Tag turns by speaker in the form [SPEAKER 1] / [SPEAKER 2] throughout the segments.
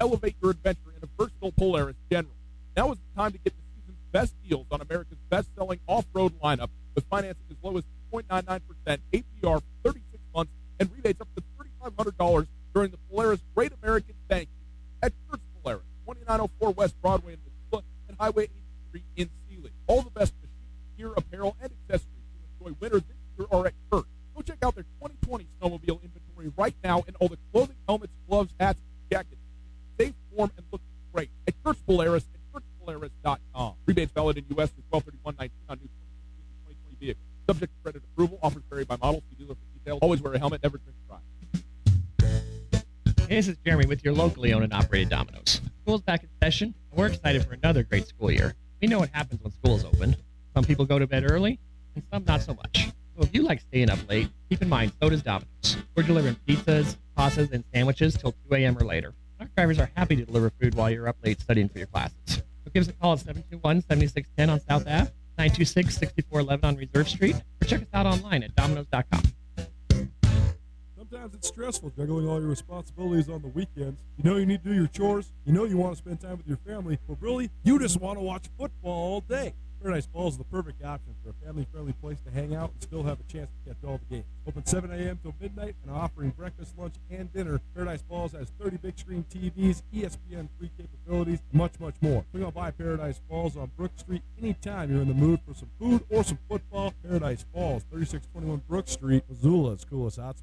[SPEAKER 1] elevate your adventure in a versatile Polaris General. Now is the time to get the season's best deals on America's best-selling off-road lineup with financing as low as 2.99%, APR for 36 months, and rebates up to $3,500 during the Polaris Great American Thank You at Kurtz Polaris, 2904 West Broadway in Missoula and Highway 83 in Sealy. All the best machine, gear, apparel, and accessories to enjoy winter this year are at Kurtz. Go check out their 2020 snowmobile inventory right now and all the clothing, helmets, gloves, hats, and jackets. Safe, warm, and looking great at Kurtz Polaris and KurtzPolaris.com. Rebates valid in U.S. through 12/31/19 on new 2020 vehicles. Subject to credit approval. Offers vary by model. See dealer for details. Always wear a helmet. Never drink and drive.
[SPEAKER 2] Hey, this is Jeremy with your locally owned and operated Domino's. School's back in session, and we're excited for another great school year. We know what happens when school is open. Some people go to bed early, and some not so much. So if you like staying up late, keep in mind so does Domino's. We're delivering pizzas, pastas, and sandwiches till 2 a.m. or later. Our drivers are happy to deliver food while you're up late studying for your classes. So give us a call at 721-7610 on South Ave, 926-6411 on Reserve Street, or check us out online at Domino's.com.
[SPEAKER 3] Sometimes it's stressful juggling all your responsibilities on the weekends. You know you need to do your chores. You know you want to spend time with your family. But really, you just want to watch football all day. Paradise Falls is the perfect option for a family-friendly place to hang out and still have a chance to catch all the games. Open 7 a.m. till midnight and offering breakfast, lunch, and dinner. Paradise Falls has 30 big-screen TVs, ESPN free capabilities, and much, much more. Swing on by Paradise Falls on Brook Street anytime you're in the mood for some food or some football. Paradise Falls, 3621 Brook Street, Missoula's coolest hotspot.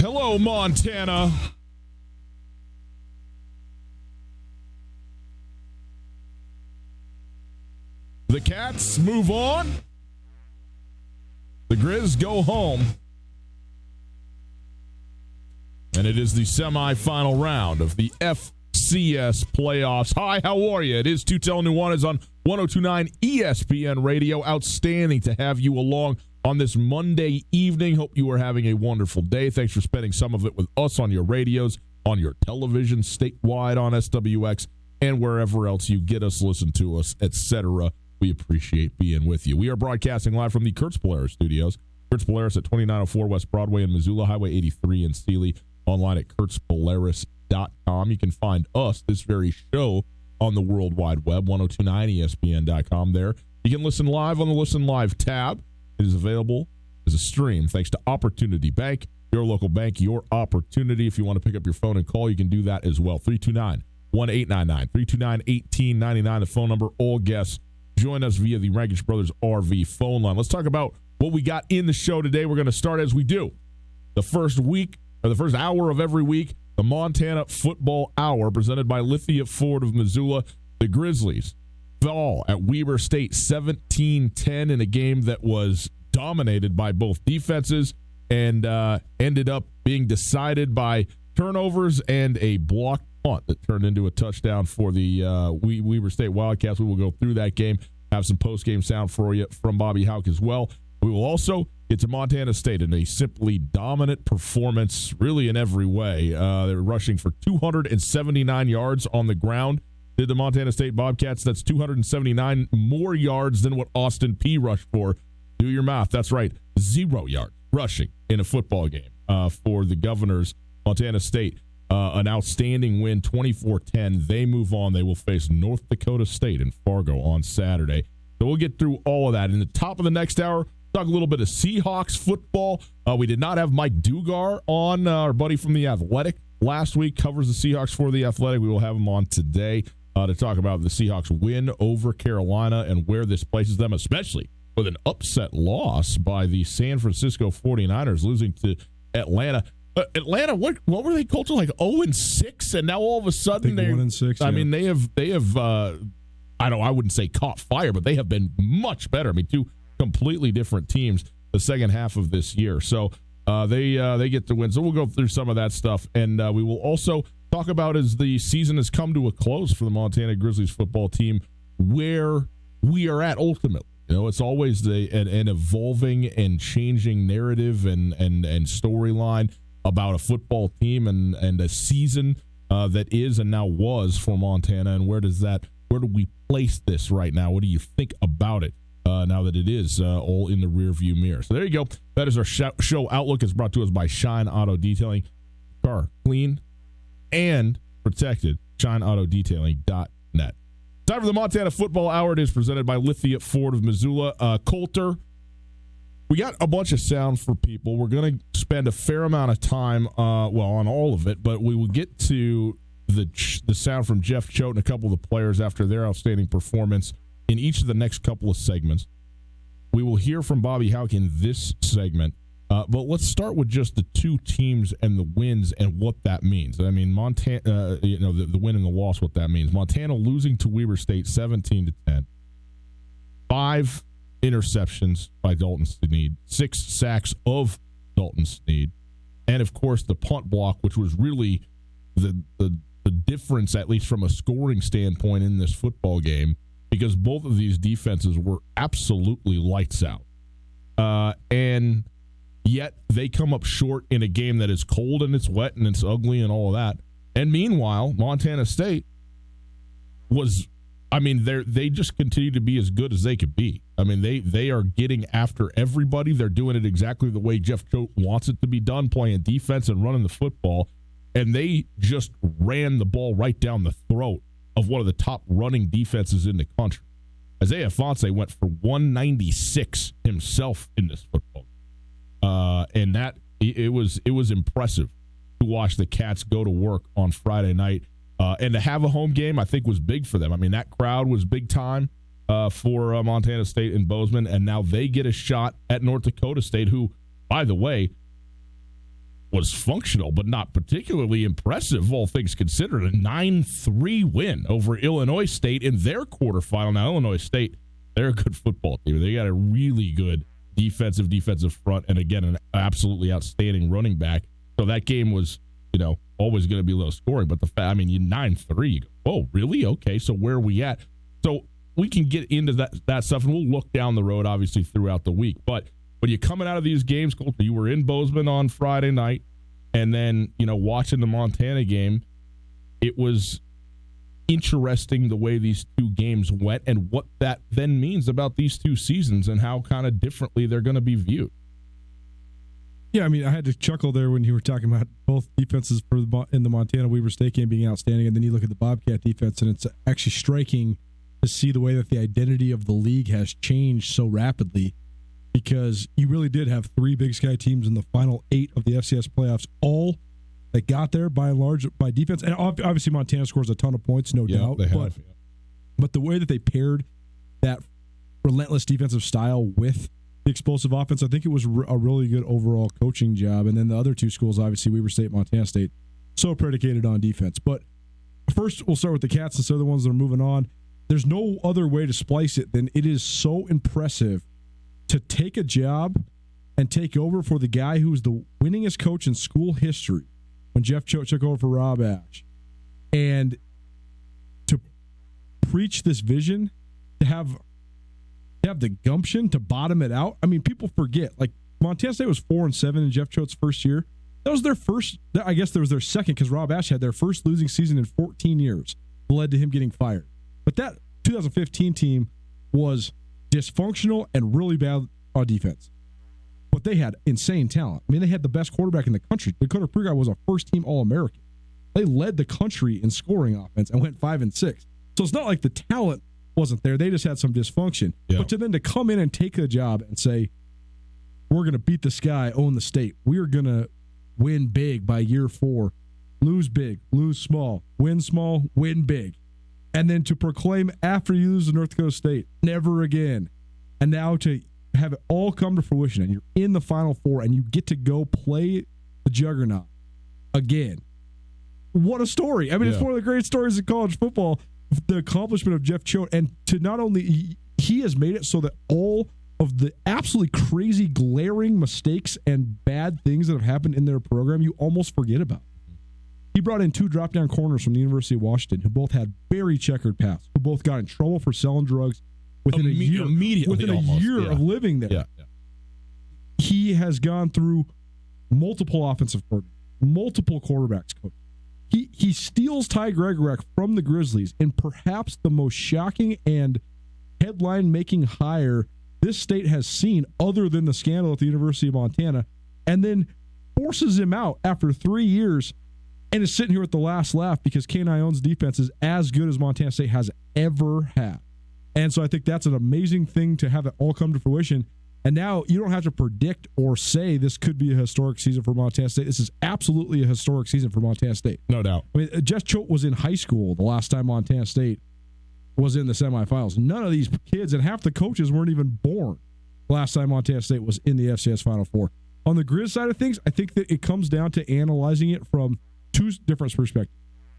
[SPEAKER 4] Hello, Montana. The Cats move on. The Grizz go home. And it is the semifinal round of the FCS playoffs. Hi, how are you? It is Tootell Nuanez on 102.9 ESPN Radio. Outstanding to have you along on this Monday evening. Hope you are having a wonderful day. Thanks for spending some of it with us on your radios, on your television, statewide on SWX, and wherever else you get us, listen to us, etc. We appreciate being with you. We are broadcasting live from the Kurtz Polaris studios. Kurtz Polaris at 2904 West Broadway in Missoula, Highway 83 in Sealy, online at KurtzPolaris.com. You can find us, this very show, on the World Wide Web, 1029ESPN.com there. You can listen live on the Listen Live tab. It is available as a stream thanks to Opportunity Bank, your local bank, your opportunity. If you want to pick up your phone and call, you can do that as well. 329-1899, 329-1899, the phone number. All guests join us via the Rankish Brothers RV phone line. Let's talk about what we got in the show today. We're going to start as we do. The first hour of every week, the Montana Football Hour, presented by Lithia Ford of Missoula. The Grizzlies fall at Weber State 17-10 in a game that was dominated by both defenses and ended up being decided by turnovers and a blocked punt that turned into a touchdown for the Weber State Wildcats. We will go through that game, have some post-game sound for you from Bobby Houck as well. We will also get to Montana State in a simply dominant performance, really in every way. They're rushing for 279 yards on the ground. Did the Montana State Bobcats. That's 279 more yards than what Austin P rushed for. Do your math. That's right. 0 yards rushing in a football game for the Governors, Montana State. an outstanding win, 24-10. They move on. They will face North Dakota State in Fargo on Saturday. So we'll get through all of that. In the top of the next hour, talk a little bit of Seahawks football. We did not have Mike Dugar on, our buddy from The Athletic. Last week, covers the Seahawks for The Athletic. We will have him on today to talk about the Seahawks win over Carolina and where this places them, especially with an upset loss by the San Francisco 49ers, losing to Atlanta. Atlanta, what were they called to, like 0-6, and now all of a sudden they're
[SPEAKER 3] 1-6.
[SPEAKER 4] I mean, they have I wouldn't say caught fire, but they have been much better. I mean, two completely different teams the second half of this year. So they get to win. So we'll go through some of that stuff, and we will also talk about, as the season has come to a close for the Montana Grizzlies football team, where we are at ultimately. You know, it's always an evolving and changing narrative and storyline about a football team and a season that is and now was for Montana, and where do we place this right now? What do you think about it now that it is all in the rearview mirror? So there you go. That is our show outlook. It's brought to us by Shine Auto Detailing. Car clean and protected. ShineAutoDetailing.net. Time for the Montana Football Hour. It is presented by Lithia Ford of Missoula. Coulter, we got a bunch of sound for people. We're going to spend a fair amount of time, on all of it, but we will get to the sound from Jeff Choate and a couple of the players after their outstanding performance in each of the next couple of segments. We will hear from Bobby Houck in this segment, but let's start with just the two teams and the wins and what that means. I mean, Montana, the win and the loss, what that means. Montana losing to Weber State 17-10. 5 interceptions by Dalton Sneed, 6 sacks of Dalton Sneed, and of course the punt block, which was really the difference, at least from a scoring standpoint, in this football game, because both of these defenses were absolutely lights out. And yet they come up short in a game that is cold and it's wet and it's ugly and all of that. And meanwhile, Montana State they just continue to be as good as they could be. I mean, they are getting after everybody. They're doing it exactly the way Jeff Choate wants it to be done, playing defense and running the football. And they just ran the ball right down the throat of one of the top running defenses in the country. Isaiah Fonse went for 196 himself in this football. And that it was impressive to watch the Cats go to work on Friday night. And to have a home game, I think, was big for them. I mean, that crowd was big time for Montana State and Bozeman, and now they get a shot at North Dakota State, who, by the way, was functional but not particularly impressive, all things considered. A 9-3 win over Illinois State in their quarterfinal. Now, Illinois State, they're a good football team. They got a really good defensive front, and again, an absolutely outstanding running back. So that game was, always going to be low scoring. But you 9-3, you go, oh, really? Okay, so where are we at? So we can get into that stuff, and we'll look down the road, obviously, throughout the week. But when you're coming out of these games, Colter, you were in Bozeman on Friday night, and then, watching the Montana game, it was interesting the way these two games went and what that then means about these two seasons and how kind of differently they're going to be viewed.
[SPEAKER 3] Yeah, I mean, I had to chuckle there when you were talking about both defenses in the Montana-Weber State game being outstanding, and then you look at the Bobcat defense, and it's actually striking to see the way that the identity of the league has changed so rapidly, because you really did have 3 Big Sky teams in the final 8 of the FCS playoffs, all that got there by and large by defense. And obviously Montana scores a ton of points, no doubt. But the way that they paired that relentless defensive style with the explosive offense, I think it was a really good overall coaching job. And then the other two schools, obviously Weber State, Montana State, so predicated on defense. But first, we'll start with the Cats since they're the ones that are moving on. There's no other way to splice it than it is so impressive to take a job and take over for the guy who's the winningest coach in school history when Jeff Choate took over for Rob Ash, and to preach this vision, to have the gumption to bottom it out. I mean, people forget, like, Montana State was 4-7 in Jeff Choate's first year. That was their first, I guess there was their second, because Rob Ash had their first losing season in 14 years, led to him getting fired. But that 2015 team was dysfunctional and really bad on defense. But they had insane talent. I mean, they had the best quarterback in the country. Dakota Prugott was a first-team All-American. They led the country in scoring offense and went 5-6. So it's not like the talent wasn't there. They just had some dysfunction.
[SPEAKER 4] Yeah.
[SPEAKER 3] But to come in and take a job and say, we're going to beat this guy, own the state. We're going to win big by year 4. Lose big, lose small, win big. And then to proclaim after you lose to North Dakota State, never again. And now to have it all come to fruition and you're in the Final Four and you get to go play the juggernaut again. What a story. I mean, It's one of the great stories in college football, the accomplishment of Jeff Choate. And to not only, he has made it so that all of the absolutely crazy, glaring mistakes and bad things that have happened in their program, you almost forget about. He brought in 2 drop-down corners from the University of Washington who both had very checkered paths, who both got in trouble for selling drugs within a year, of living there.
[SPEAKER 4] Yeah.
[SPEAKER 3] He has gone through multiple offensive coordinators, multiple quarterbacks coach. He steals Ty Gregorek from the Grizzlies in perhaps the most shocking and headline-making hire this state has seen other than the scandal at the University of Montana, and then forces him out after 3 years and is sitting here with the last laugh because K-9's defense is as good as Montana State has ever had. And so I think that's an amazing thing to have it all come to fruition. And now you don't have to predict or say this could be a historic season for Montana State. This is absolutely a historic season for Montana State.
[SPEAKER 4] No doubt.
[SPEAKER 3] I mean, Jeff Choate was in high school the last time Montana State was in the semifinals. None of these kids and half the coaches weren't even born the last time Montana State was in the FCS Final Four. On the Grizz side of things, I think that it comes down to analyzing it from 2 different perspectives.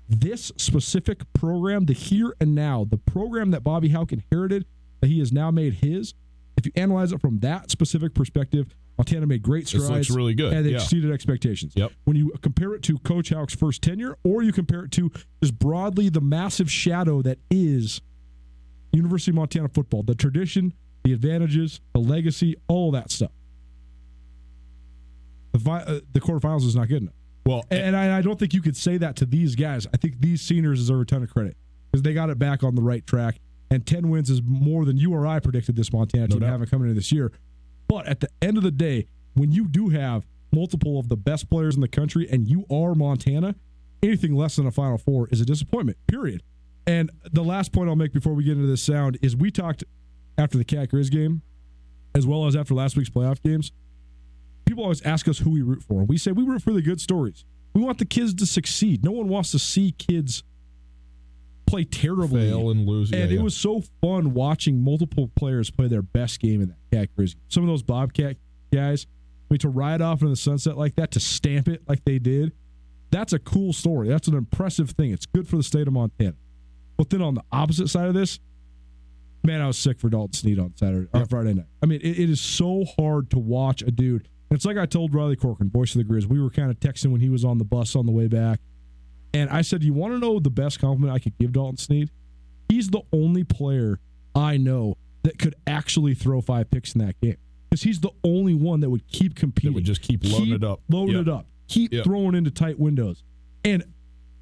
[SPEAKER 3] This specific program, the here and now, the program that Bobby Hauck inherited, that he has now made his, if you analyze it from that specific perspective, Montana made great strides.
[SPEAKER 4] This looks really good.
[SPEAKER 3] And they exceeded expectations.
[SPEAKER 4] Yep.
[SPEAKER 3] When you compare it to Coach Hauck's first tenure, or you compare it to just broadly the massive shadow that is University of Montana football, the tradition, the advantages, the legacy, all that stuff. The quarterfinals is not good enough.
[SPEAKER 4] Well,
[SPEAKER 3] and I don't think you could say that to these guys. I think these seniors deserve a ton of credit because they got it back on the right track. And 10 wins is more than you or I predicted this Montana team having coming into this year. But at the end of the day, when you do have multiple of the best players in the country and you are Montana, anything less than a Final Four is a disappointment, period. And the last point I'll make before we get into this sound is we talked after the Cat Grizz game, as well as after last week's playoff games. People always ask us who we root for. We say we root for the good stories. We want the kids to succeed. No one wants to see kids play terribly.
[SPEAKER 4] Fail and lose.
[SPEAKER 3] And it was so fun watching multiple players play their best game in that Cat Grizz game. Some of those Bobcat guys, I mean, to ride off into the sunset like that, to stamp it like they did, that's a cool story. That's an impressive thing. It's good for the state of Montana. But then on the opposite side of this, man, I was sick for Dalton Snead on Friday night. I mean, it is so hard to watch a dude. And it's like I told Riley Corcoran, voice of the Grizz. We were kind of texting when he was on the bus on the way back. And I said, you want to know the best compliment I could give Dalton Snead? He's the only player I know that could actually throw 5 picks in that game. Because he's the only one that would keep competing.
[SPEAKER 4] That would just keep loading it up.
[SPEAKER 3] Keep throwing into tight windows. And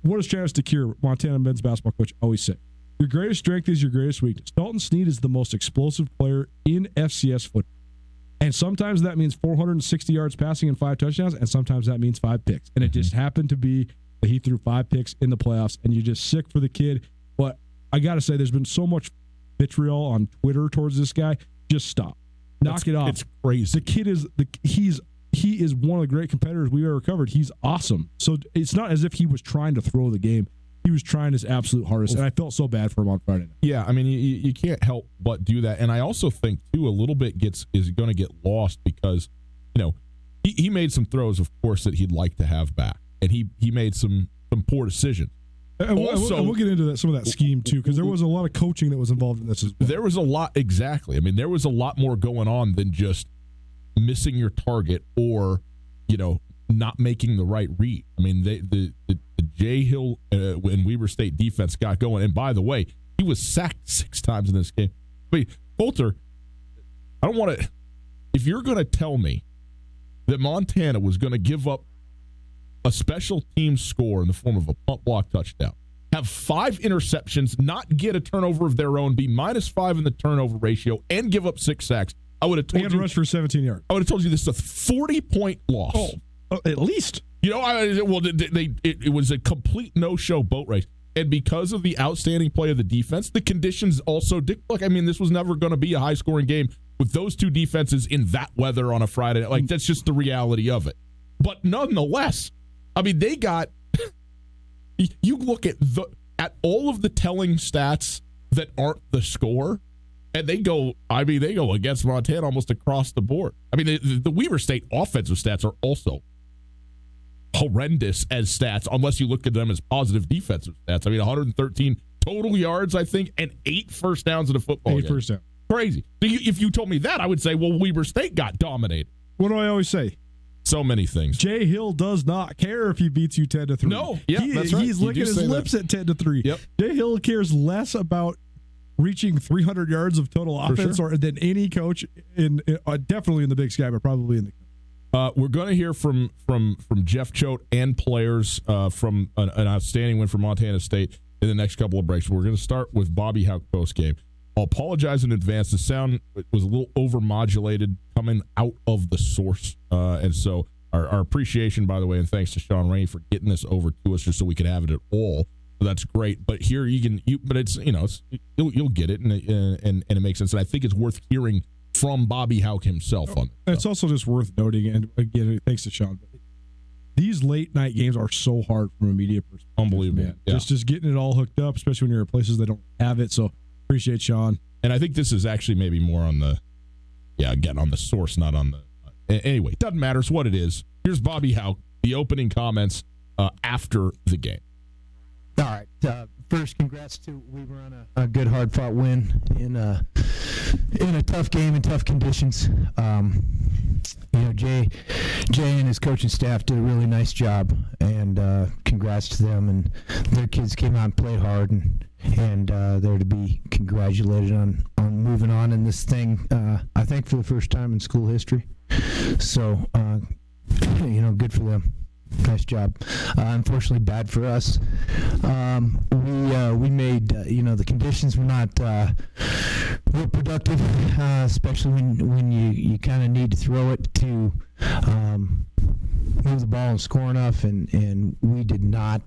[SPEAKER 3] what does Travis DeCure, Montana men's basketball coach, always say? Your greatest strength is your greatest weakness. Dalton Snead is the most explosive player in FCS football. And sometimes that means 460 yards passing and 5 touchdowns, and sometimes that means 5 picks. And it just happened to be that he threw 5 picks in the playoffs, and you're just sick for the kid. But I got to say, there's been so much vitriol on Twitter towards this guy. Just stop. Knock it off.
[SPEAKER 4] It's crazy.
[SPEAKER 3] The kid is he is one of the great competitors we've ever covered. He's awesome. So it's not as if he was trying to throw the game. He was trying his absolute hardest, and I felt so bad for him on Friday night.
[SPEAKER 4] Yeah, I mean, you can't help but do that. And I also think, too, a little bit is going to get lost because, he made some throws, of course, that he'd like to have back. And he made some poor decisions.
[SPEAKER 3] And we'll get into some of that scheme, too, because there was a lot of coaching that was involved in this as well.
[SPEAKER 4] There was a lot, exactly. I mean, there was a lot more going on than just missing your target or, not making the right read. I mean, the Jay Hill and Weber State defense got going. And by the way, he was sacked 6 times in this game. Wait, Coulter, I don't want to. If you're going to tell me that Montana was going to give up a special team score in the form of a punt block touchdown, have 5 interceptions, not get a turnover of their own, be -5 in the turnover ratio, and give up 6 sacks, I would have told you.
[SPEAKER 3] And rush for 17 yards.
[SPEAKER 4] I would have told you this is a 40-point loss.
[SPEAKER 3] Oh, at least.
[SPEAKER 4] It was a complete no-show boat race. And because of the outstanding play of the defense, the conditions also look, this was never going to be a high-scoring game with those two defenses in that weather on a Friday night. Like, that's just the reality of it. But nonetheless, they got – you look at all of the telling stats that aren't the score, and they go against Montana almost across the board. The Weber State offensive stats are also horrendous as stats, unless you look at them as positive defensive stats. 113 total yards, I think, and 8 first downs in a football game.
[SPEAKER 3] 8 first downs.
[SPEAKER 4] Crazy. So if you told me that, I would say, well, Weber State got dominated.
[SPEAKER 3] What do I always say?
[SPEAKER 4] So many things.
[SPEAKER 3] Jay Hill does not care if he beats you 10-3.
[SPEAKER 4] No, that's right.
[SPEAKER 3] He's licking his lips at 10-3.
[SPEAKER 4] Yep.
[SPEAKER 3] Jay Hill cares less about reaching 300 yards of total offense than any coach definitely in the Big Sky, but probably in the.
[SPEAKER 4] We're going to hear from Jeff Choate and players from an outstanding win for Montana State in the next couple of breaks. We're going to start with Bobby Hauck post game. I'll apologize in advance. The sound was a little overmodulated coming out of the source. And so our appreciation, by the way, and thanks to Sean Rainey for getting this over to us just so we could have it at all. So that's great. But here you'll get it, and it makes sense. And I think it's worth hearing from Bobby Hauck himself on this.
[SPEAKER 3] It's also just worth noting, and again, thanks to Sean, these late night games are so hard from a media perspective.
[SPEAKER 4] Unbelievable.
[SPEAKER 3] Man.
[SPEAKER 4] Yeah.
[SPEAKER 3] Just getting it all hooked up, especially when you're at places that don't have it. So appreciate Sean.
[SPEAKER 4] And I think this is actually maybe more on the source, not on the. Anyway, doesn't matter. It's what it is. Here's Bobby Hauck, the opening comments after the game.
[SPEAKER 5] All right. First, congrats to Weber on a good, hard-fought win in a tough game in tough conditions. Jay and his coaching staff did a really nice job, and congrats to them. And their kids came out and played hard, and they're to be congratulated on moving on in this thing. I think for the first time in school history. So, good for them. Nice job. Unfortunately, bad for us. We made the conditions were not real productive, especially when you kind of need to throw it to move the ball and score enough, and we did not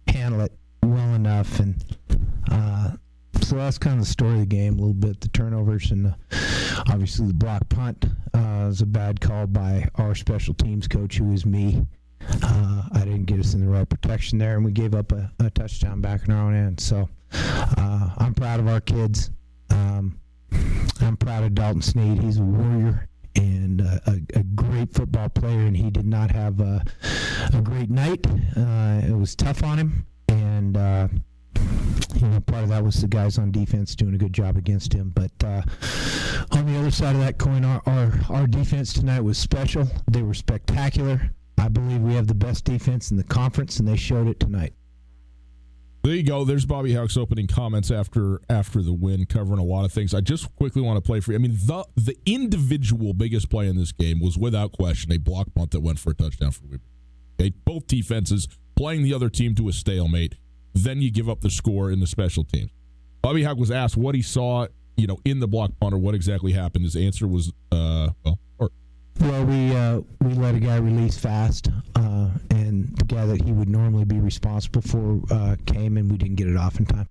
[SPEAKER 5] handle it well enough, and so that's kind of the story of the game. A little bit the turnovers and obviously the block punt was a bad call by our special teams coach, who is me. I didn't get us in the right protection there, and we gave up a touchdown back in our own end. So I'm proud of our kids. I'm proud of Dalton Sneed. He's a warrior and a great football player, and he did not have a great night. It was tough on him, and part of that was the guys on defense doing a good job against him. But on the other side of that coin, our defense tonight was special. They were spectacular. I believe we have the best defense in the conference, and they showed it tonight.
[SPEAKER 4] There you go. There's Bobby Hauck's opening comments after the win, covering a lot of things. I just quickly want to play for you. The individual biggest play in this game was without question a block punt that went for a touchdown for Weber. Okay, both defenses playing the other team to a stalemate. Then you give up the score in the special teams. Bobby Hauck was asked what he saw, in the block punt or what exactly happened. His answer was,
[SPEAKER 5] Well, we let a guy release fast, and the guy that he would normally be responsible for came, and we didn't get it off in time.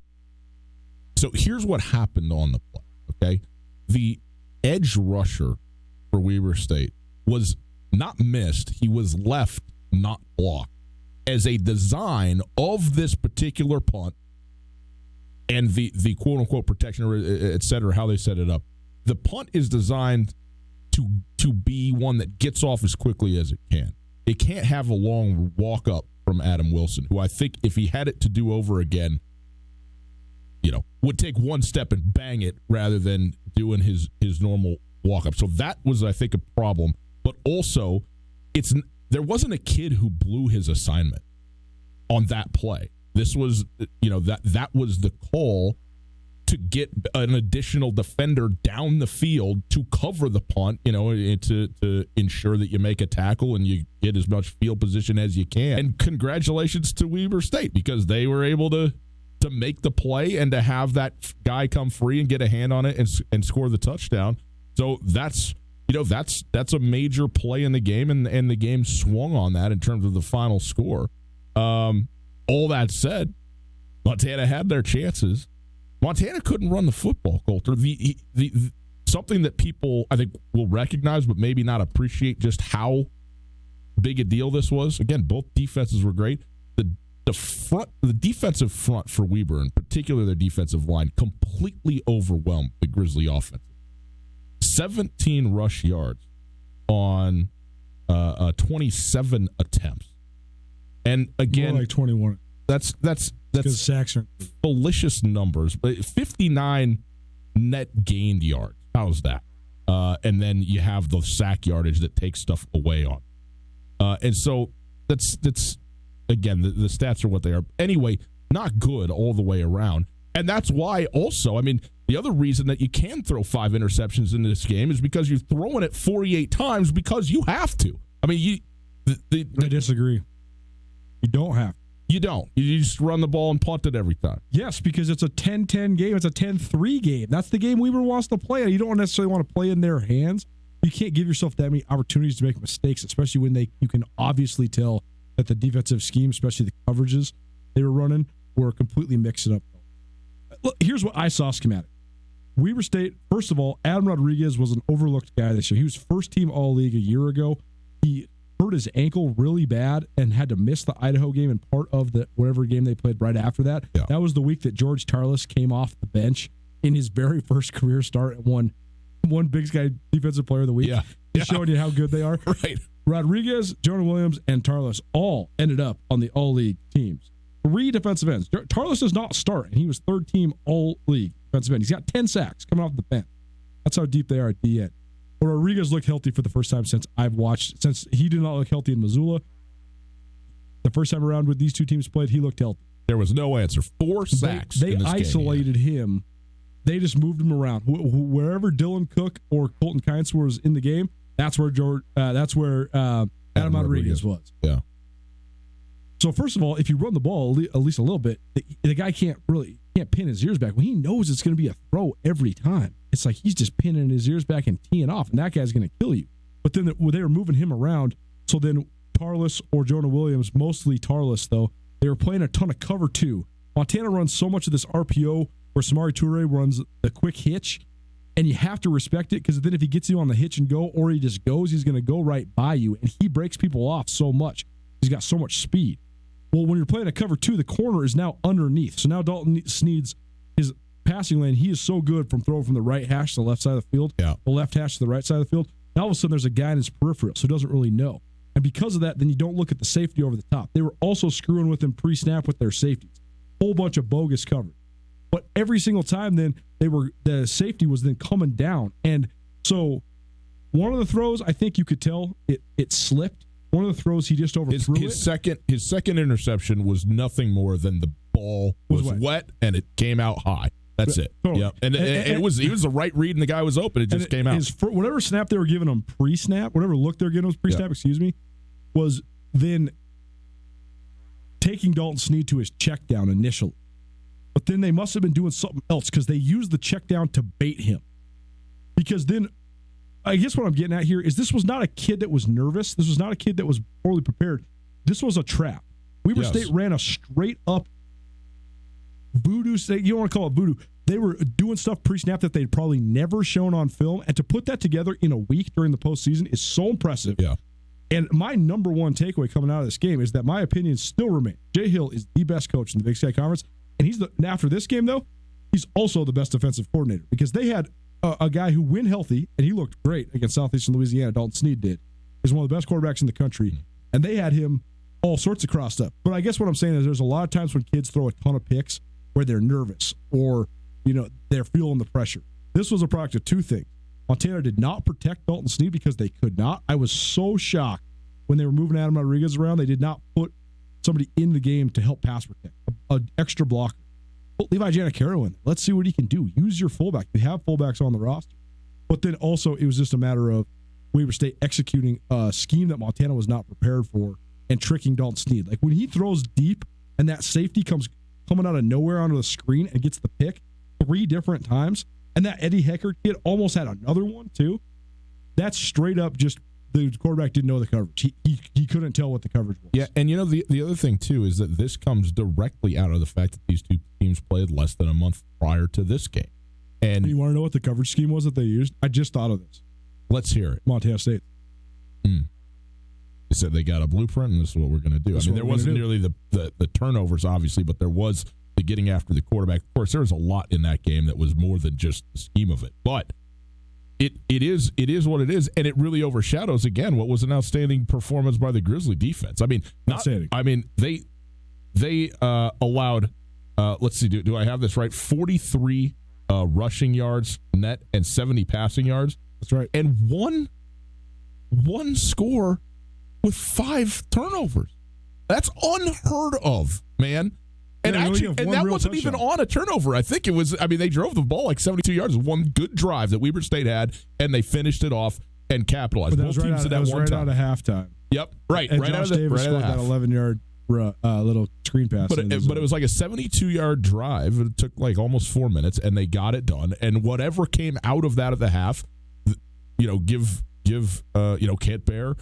[SPEAKER 4] So here's what happened on the play, okay? The edge rusher for Weber State was not missed. He was left not blocked. As a design of this particular punt and the quote-unquote protection, et cetera, how they set it up, the punt is designed to be one that gets off as quickly as it can. It can't have a long walk up from Adam Wilson, who I think if he had it to do over again, would take one step and bang it rather than doing his normal walk up. So that was, I think, a problem. But also, there wasn't a kid who blew his assignment on that play. This was, that was the call to get an additional defender down the field to cover the punt, to ensure that you make a tackle and you get as much field position as you can. And congratulations to Weber State, because they were able to make the play and to have that guy come free and get a hand on it and score the touchdown. So that's, that's a major play in the game, and the game swung on that in terms of the final score. All that said, Montana had their chances. Montana couldn't run the football, Coulter. The something that people, I think, will recognize but maybe not appreciate just how big a deal this was. Again, both defenses were great. The defensive front for Weber, in particular their defensive line, completely overwhelmed the Grizzly offense. 17 rush yards on 27 attempts. And again,
[SPEAKER 3] more like 21.
[SPEAKER 4] That's
[SPEAKER 3] sacks are
[SPEAKER 4] malicious numbers, but 59 net gained yards. How's that? And then you have the sack yardage that takes stuff away on. And so that's again, the stats are what they are. Anyway, not good all the way around. And that's why also, I mean, the other reason that you can throw 5 interceptions in this game is because you're throwing it 48 times because you have to. I mean, I
[SPEAKER 3] disagree. You don't have to.
[SPEAKER 4] You don't. You just run the ball and punt it every time.
[SPEAKER 3] Yes, because it's a 10-10 game. It's a 10-3 game. That's the game Weber wants to play. You don't necessarily want to play in their hands. You can't give yourself that many opportunities to make mistakes, especially when you can obviously tell that the defensive scheme, especially the coverages they were running, were completely mixing up. Look, here's what I saw schematic. Weber State, first of all, Adam Rodriguez was an overlooked guy this year. He was first-team All-League a year ago. He hurt his ankle really bad and had to miss the Idaho game and part of the whatever game they played right after that. Yeah. That was the week that George Tarlis came off the bench in his very first career start and won Big Sky Defensive Player of the Week. Yeah. Showing you how good they are.
[SPEAKER 4] Right.
[SPEAKER 3] Rodriguez, Jonah Williams, and Tarlis all ended up on the All-League teams. 3 defensive ends. Tarlis does not start, and he was third-team All-League defensive end. He's got 10 sacks coming off the bench. That's how deep they are at the end. But Rodriguez looked healthy for the first time since he did not look healthy in Missoula. The first time around with these two teams played, he looked healthy.
[SPEAKER 4] There was no answer. 4 sacks.
[SPEAKER 3] They isolated him. They just moved him around. Wherever Dylan Cook or Colton Kynes was in the game, that's where Adam Rodriguez was.
[SPEAKER 4] Yeah.
[SPEAKER 3] So first of all, if you run the ball at least a little bit, the guy can't pin his ears back. When he knows it's going to be a throw every time, it's like he's just pinning his ears back and teeing off, and that guy's going to kill you. But then they were moving him around, so then Tarlis or Jonah Williams, mostly Tarlis though, they were playing a ton of cover 2. Montana runs so much of this RPO where Samari Toure runs the quick hitch, and you have to respect it because then if he gets you on the hitch and go, or he just goes, he's going to go right by you, and he breaks people off so much. He's got so much speed. Well, when you're playing a cover 2, the corner is now underneath. So now Dalton Sneed's his passing lane, he is so good from throwing from the right hash to the left side of the field, the left hash to the right side of the field. Now all of a sudden there's a guy in his peripheral, so he doesn't really know. And because of that, then you don't look at the safety over the top. They were also screwing with him pre-snap with their safeties. Whole bunch of bogus coverage. But every single time then the safety was then coming down. And so one of the throws, I think you could tell it slipped. One of the throws he just overthrew
[SPEAKER 4] his second interception was nothing more than the ball was wet and it came out high. That's it. Totally. Yep. And it was the right read and the guy was open. It just came out.
[SPEAKER 3] Whatever snap they were giving him pre-snap, whatever look they were giving him pre-snap, was then taking Dalton Sneed to his check down initially. But then they must have been doing something else because they used the check down to bait him. Because then I guess what I'm getting at here is this was not a kid that was nervous. This was not a kid that was poorly prepared. This was a trap. Weber State ran a straight up voodoo. You don't want to call it voodoo. They were doing stuff pre-snap that they'd probably never shown on film. And to put that together in a week during the postseason is so impressive.
[SPEAKER 4] Yeah.
[SPEAKER 3] And my number one takeaway coming out of this game is that my opinions still remain. Jay Hill is the best coach in the Big Sky Conference. And after this game, though, he's also the best defensive coordinator because they had a guy who went healthy, and he looked great against Southeastern Louisiana. Dalton Sneed did. He's one of the best quarterbacks in the country, and they had him all sorts of crossed up. But I guess what I'm saying is there's a lot of times when kids throw a ton of picks where they're nervous or, they're feeling the pressure. This was a product of 2 things. Montana did not protect Dalton Sneed because they could not. I was so shocked when they were moving Adam Rodriguez around. They did not put somebody in the game to help pass protect, an extra blocker. Put Levi Janicaro in there. Let's see what he can do. Use your fullback. You have fullbacks on the roster. But then also it was just a matter of Weber State executing a scheme that Montana was not prepared for and tricking Dalton Sneed. Like when he throws deep and that safety comes coming out of nowhere onto the screen and gets the pick 3 different times, and that Eddie Hecker kid almost had another one too. That's straight up just the quarterback didn't know the coverage. He couldn't tell what the coverage was.
[SPEAKER 4] Yeah, and the other thing, too, is that this comes directly out of the fact that these two teams played less than a month prior to this game. And
[SPEAKER 3] you want to know what the coverage scheme was that they used? I just thought of this.
[SPEAKER 4] Let's hear it.
[SPEAKER 3] Montana State.
[SPEAKER 4] They said they got a blueprint, and this is what we're going to do. There wasn't nearly the turnovers, obviously, but there was the getting after the quarterback. Of course, there was a lot in that game that was more than just the scheme of it. But it is what it is, and it really overshadows, again, what was an outstanding performance by the Grizzly defense. I mean, they allowed, let's see, do I have this right? 43 rushing yards net and 70 passing yards.
[SPEAKER 3] That's right.
[SPEAKER 4] And one score with 5 turnovers. That's unheard of, man. And that wasn't even on a turnover. I think it was, they drove the ball like 72 yards. One good drive that Weber State had, and they finished it off and capitalized.
[SPEAKER 3] Both teams did that one time. Out of halftime.
[SPEAKER 4] Yep, right.
[SPEAKER 3] And
[SPEAKER 4] right
[SPEAKER 3] Josh
[SPEAKER 4] out of the,
[SPEAKER 3] Davis
[SPEAKER 4] right
[SPEAKER 3] scored that 11-yard little screen pass.
[SPEAKER 4] But it was like a 72-yard drive. It took like almost 4 minutes, and they got it done. And whatever came out of that at the half, give Kent Bear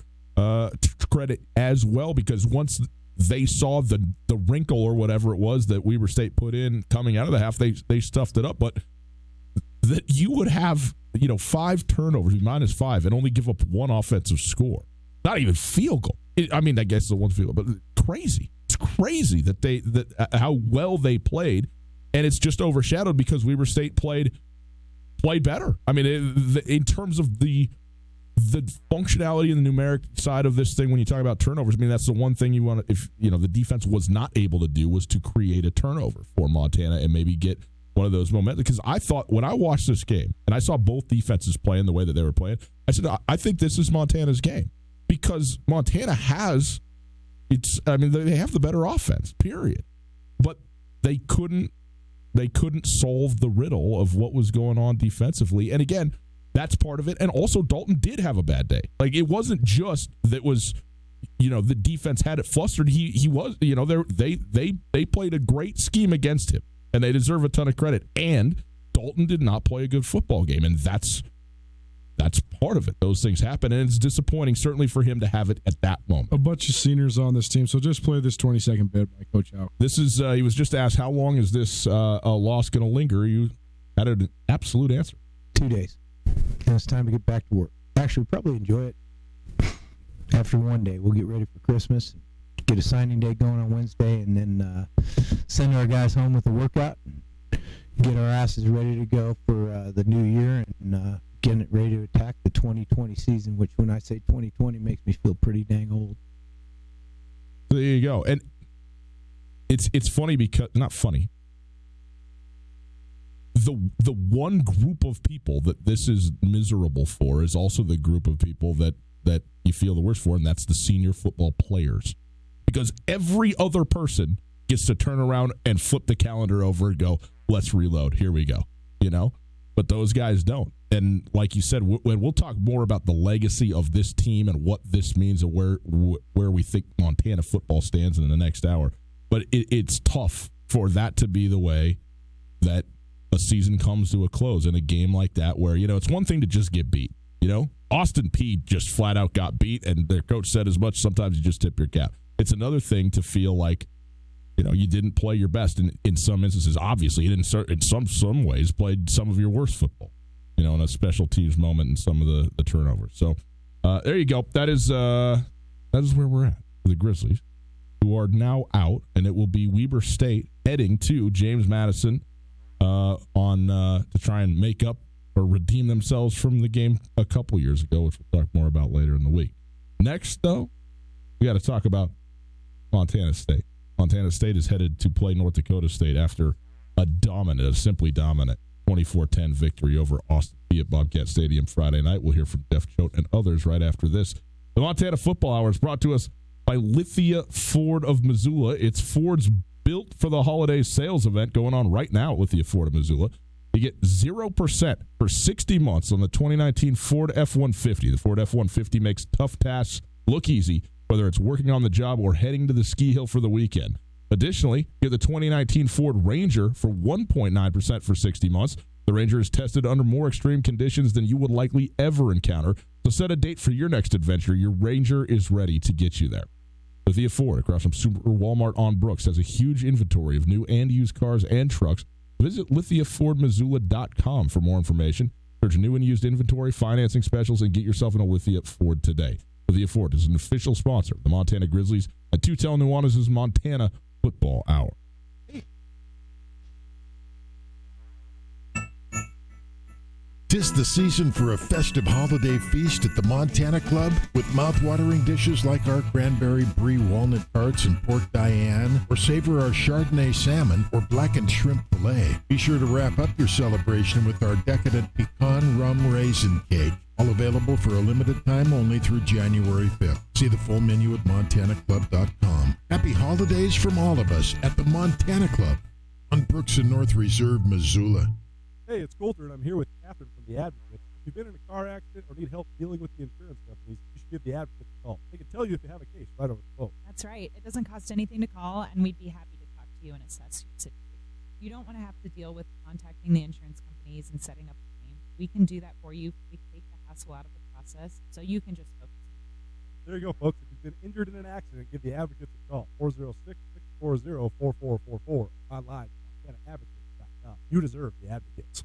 [SPEAKER 4] credit as well, because once they saw the wrinkle or whatever it was that Weber State put in coming out of the half, they stuffed it up. But that you would have 5 turnovers, -5, and only give up 1 offensive score, not even field goal. I guess it's a 1 field goal, but crazy. It's crazy that how well they played, and it's just overshadowed because Weber State played better. In terms of the functionality and the numeric side of this thing, when you talk about turnovers, that's the one thing you want to, if the defense was not able to do, was to create a turnover for Montana and maybe get one of those momentum. Because I thought when I watched this game and I saw both defenses playing the way that they were playing, I said, I think this is Montana's game, because Montana has they have the better offense, period. But they couldn't solve the riddle of what was going on defensively. And again, that's part of it. And also, Dalton did have a bad day. Like, it wasn't just that was, the defense had it flustered. He was, they played a great scheme against him, and they deserve a ton of credit. And Dalton did not play a good football game, and that's part of it. Those things happen, and it's disappointing, certainly for him to have it at that moment.
[SPEAKER 3] A bunch of seniors on this team, so just play this 20-second bit by Coach Houck.
[SPEAKER 4] This is, he was just asked, how long is this loss going to linger? You had an absolute answer.
[SPEAKER 5] 2 days. And it's time to get back to work. Actually, probably enjoy it after one day. We'll get ready for Christmas, get a signing day going on Wednesday, and then send our guys home with a workout, and get our asses ready to go for the new year, and getting it ready to attack the 2020 season, which when I say 2020 makes me feel pretty dang old.
[SPEAKER 4] There you go. And it's funny because, not funny, the one group of people that this is miserable for is also the group of people that you feel the worst for, and that's the senior football players. Because every other person gets to turn around and flip the calendar over and go, let's reload, here we go, But those guys don't. And like you said, we'll talk more about the legacy of this team and what this means and where we think Montana football stands in the next hour. But it's tough for that to be the way that a season comes to a close in a game like that, where, it's one thing to just get beat. Austin Peay just flat out got beat, and their coach said as much. Sometimes you just tip your cap. It's another thing to feel like, you didn't play your best. In some instances, obviously, you didn't, in some ways, played some of your worst football, in a special teams moment and some of the turnovers. So there you go. That is where we're at for the Grizzlies, who are now out, and it will be Weber State heading to James Madison to try and make up or redeem themselves from the game a couple years ago, which we'll talk more about later in the week. Next, though, we got to talk about Montana State. Montana State is headed to play North Dakota State after a simply dominant 24-10 victory over Austin Peay at Bobcat Stadium Friday night. We'll hear from Jeff Choate and others right after this. The Montana Football Hour is brought to us by Lithia Ford of Missoula. It's Ford's Built for the Holidays sales event going on right now at Lithia Ford of Missoula. You get 0% for 60 months on the 2019 Ford F-150. The Ford F-150 makes tough tasks look easy, whether it's working on the job or heading to the ski hill for the weekend. Additionally, get the 2019 Ford Ranger for 1.9% for 60 months. The Ranger is tested under more extreme conditions than you would likely ever encounter. So set a date for your next adventure. Your Ranger is ready to get you there. Lithia Ford, across from Super Walmart on Brooks, has a huge inventory of new and used cars and trucks. Visit lithiafordmissoula.com for more information. Search new and used inventory, financing specials, and get yourself in a Lithia Ford today. Lithia Ford is an official sponsor of the Montana Grizzlies at Tootell Nuanez' Montana Football Hour.
[SPEAKER 6] 'Tis the season for a festive holiday feast at the Montana Club with mouth-watering dishes like our cranberry brie walnut tarts and pork Diane, or savor our Chardonnay salmon or blackened shrimp fillet. Be sure to wrap up your celebration with our decadent pecan rum raisin cake. All available for a limited time only through January 5th. See the full menu at montanaclub.com. Happy holidays from all of us at the Montana Club on Brooks and North Reserve, Missoula.
[SPEAKER 3] Hey, it's Coulter, and I'm here with Catherine from The Advocate. If you've been in a car accident or need help dealing with the insurance companies, you should give The Advocate a call. They can tell you if you have a case right over the phone.
[SPEAKER 7] That's right. It doesn't cost anything to call, and we'd be happy to talk to you and assess your situation. You don't want to have to deal with contacting the insurance companies and setting up a claim. We can do that for you. We take the hassle out of the process, so you can just focus.
[SPEAKER 3] There you go, folks. If you've been injured in an accident, give The Advocate a call. 406-640-4444. Online at MontanaAdvocates.com. You deserve The Advocates.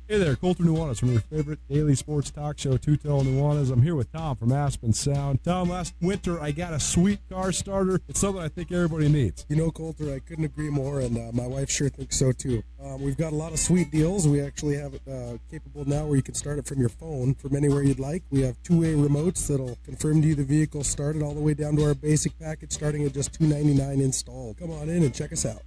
[SPEAKER 3] Hey there, Coulter Nuanez from your favorite daily sports talk show, Tootell Nuanez. I'm here with Tom from Aspen Sound. Tom, last winter I got a sweet car starter. It's something I think everybody needs.
[SPEAKER 8] You know, Coulter, I couldn't agree more, and my wife sure thinks so too. We've got a lot of sweet deals. We actually have it capable now where you can start it from your phone from anywhere you'd like. We have two-way remotes that'll confirm to you the vehicle started all the way down to our basic package starting at just $299 installed. Come on in and check us out.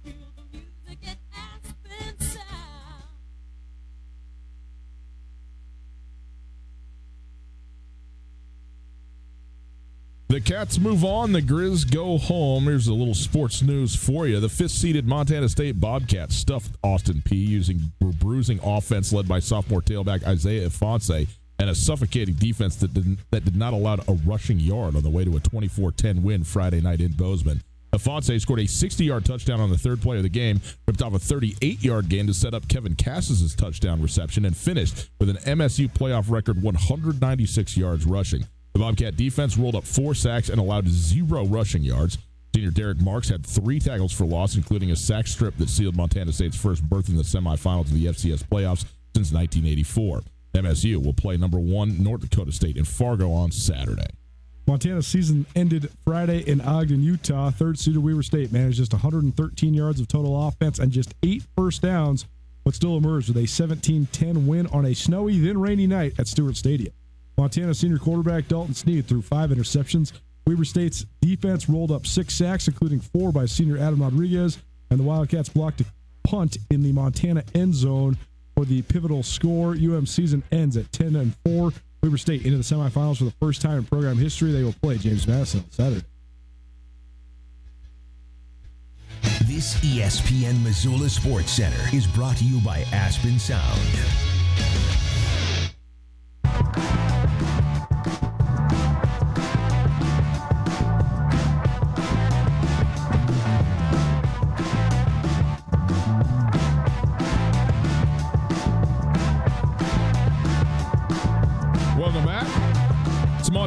[SPEAKER 4] The Cats move on. The Grizz go home. Here's a little sports news for you. The fifth-seeded Montana State Bobcats stuffed Austin Peay using a bruising offense led by sophomore tailback Isaiah Ifanse and a suffocating defense that did not allow a rushing yard on the way to a 24-10 win Friday night in Bozeman. Ifanse scored a 60-yard touchdown on the third play of the game, ripped off a 38-yard gain to set up Kevin Cass's touchdown reception, and finished with an MSU playoff record 196 yards rushing. The Bobcat defense rolled up 4 sacks and allowed 0 rushing yards. Senior Derek Marks had 3 tackles for loss, including a sack strip that sealed Montana State's first berth in the semifinals of the FCS playoffs since 1984. MSU will play number 1 North Dakota State in Fargo on Saturday.
[SPEAKER 3] Montana's season ended Friday in Ogden, Utah. Third-seeded Weber State managed just 113 yards of total offense and just 8 first downs, but still emerged with a 17-10 win on a snowy, then rainy night at Stewart Stadium. Montana senior quarterback Dalton Snead threw 5 interceptions. Weber State's defense rolled up 6 sacks, including 4 by senior Adam Rodriguez, and the Wildcats blocked a punt in the Montana end zone for the pivotal score. UM season ends at 10-4. Weber State into the semifinals for the first time in program history. They will play James Madison on Saturday.
[SPEAKER 9] This ESPN Missoula Sports Center is brought to you by Aspen Sound.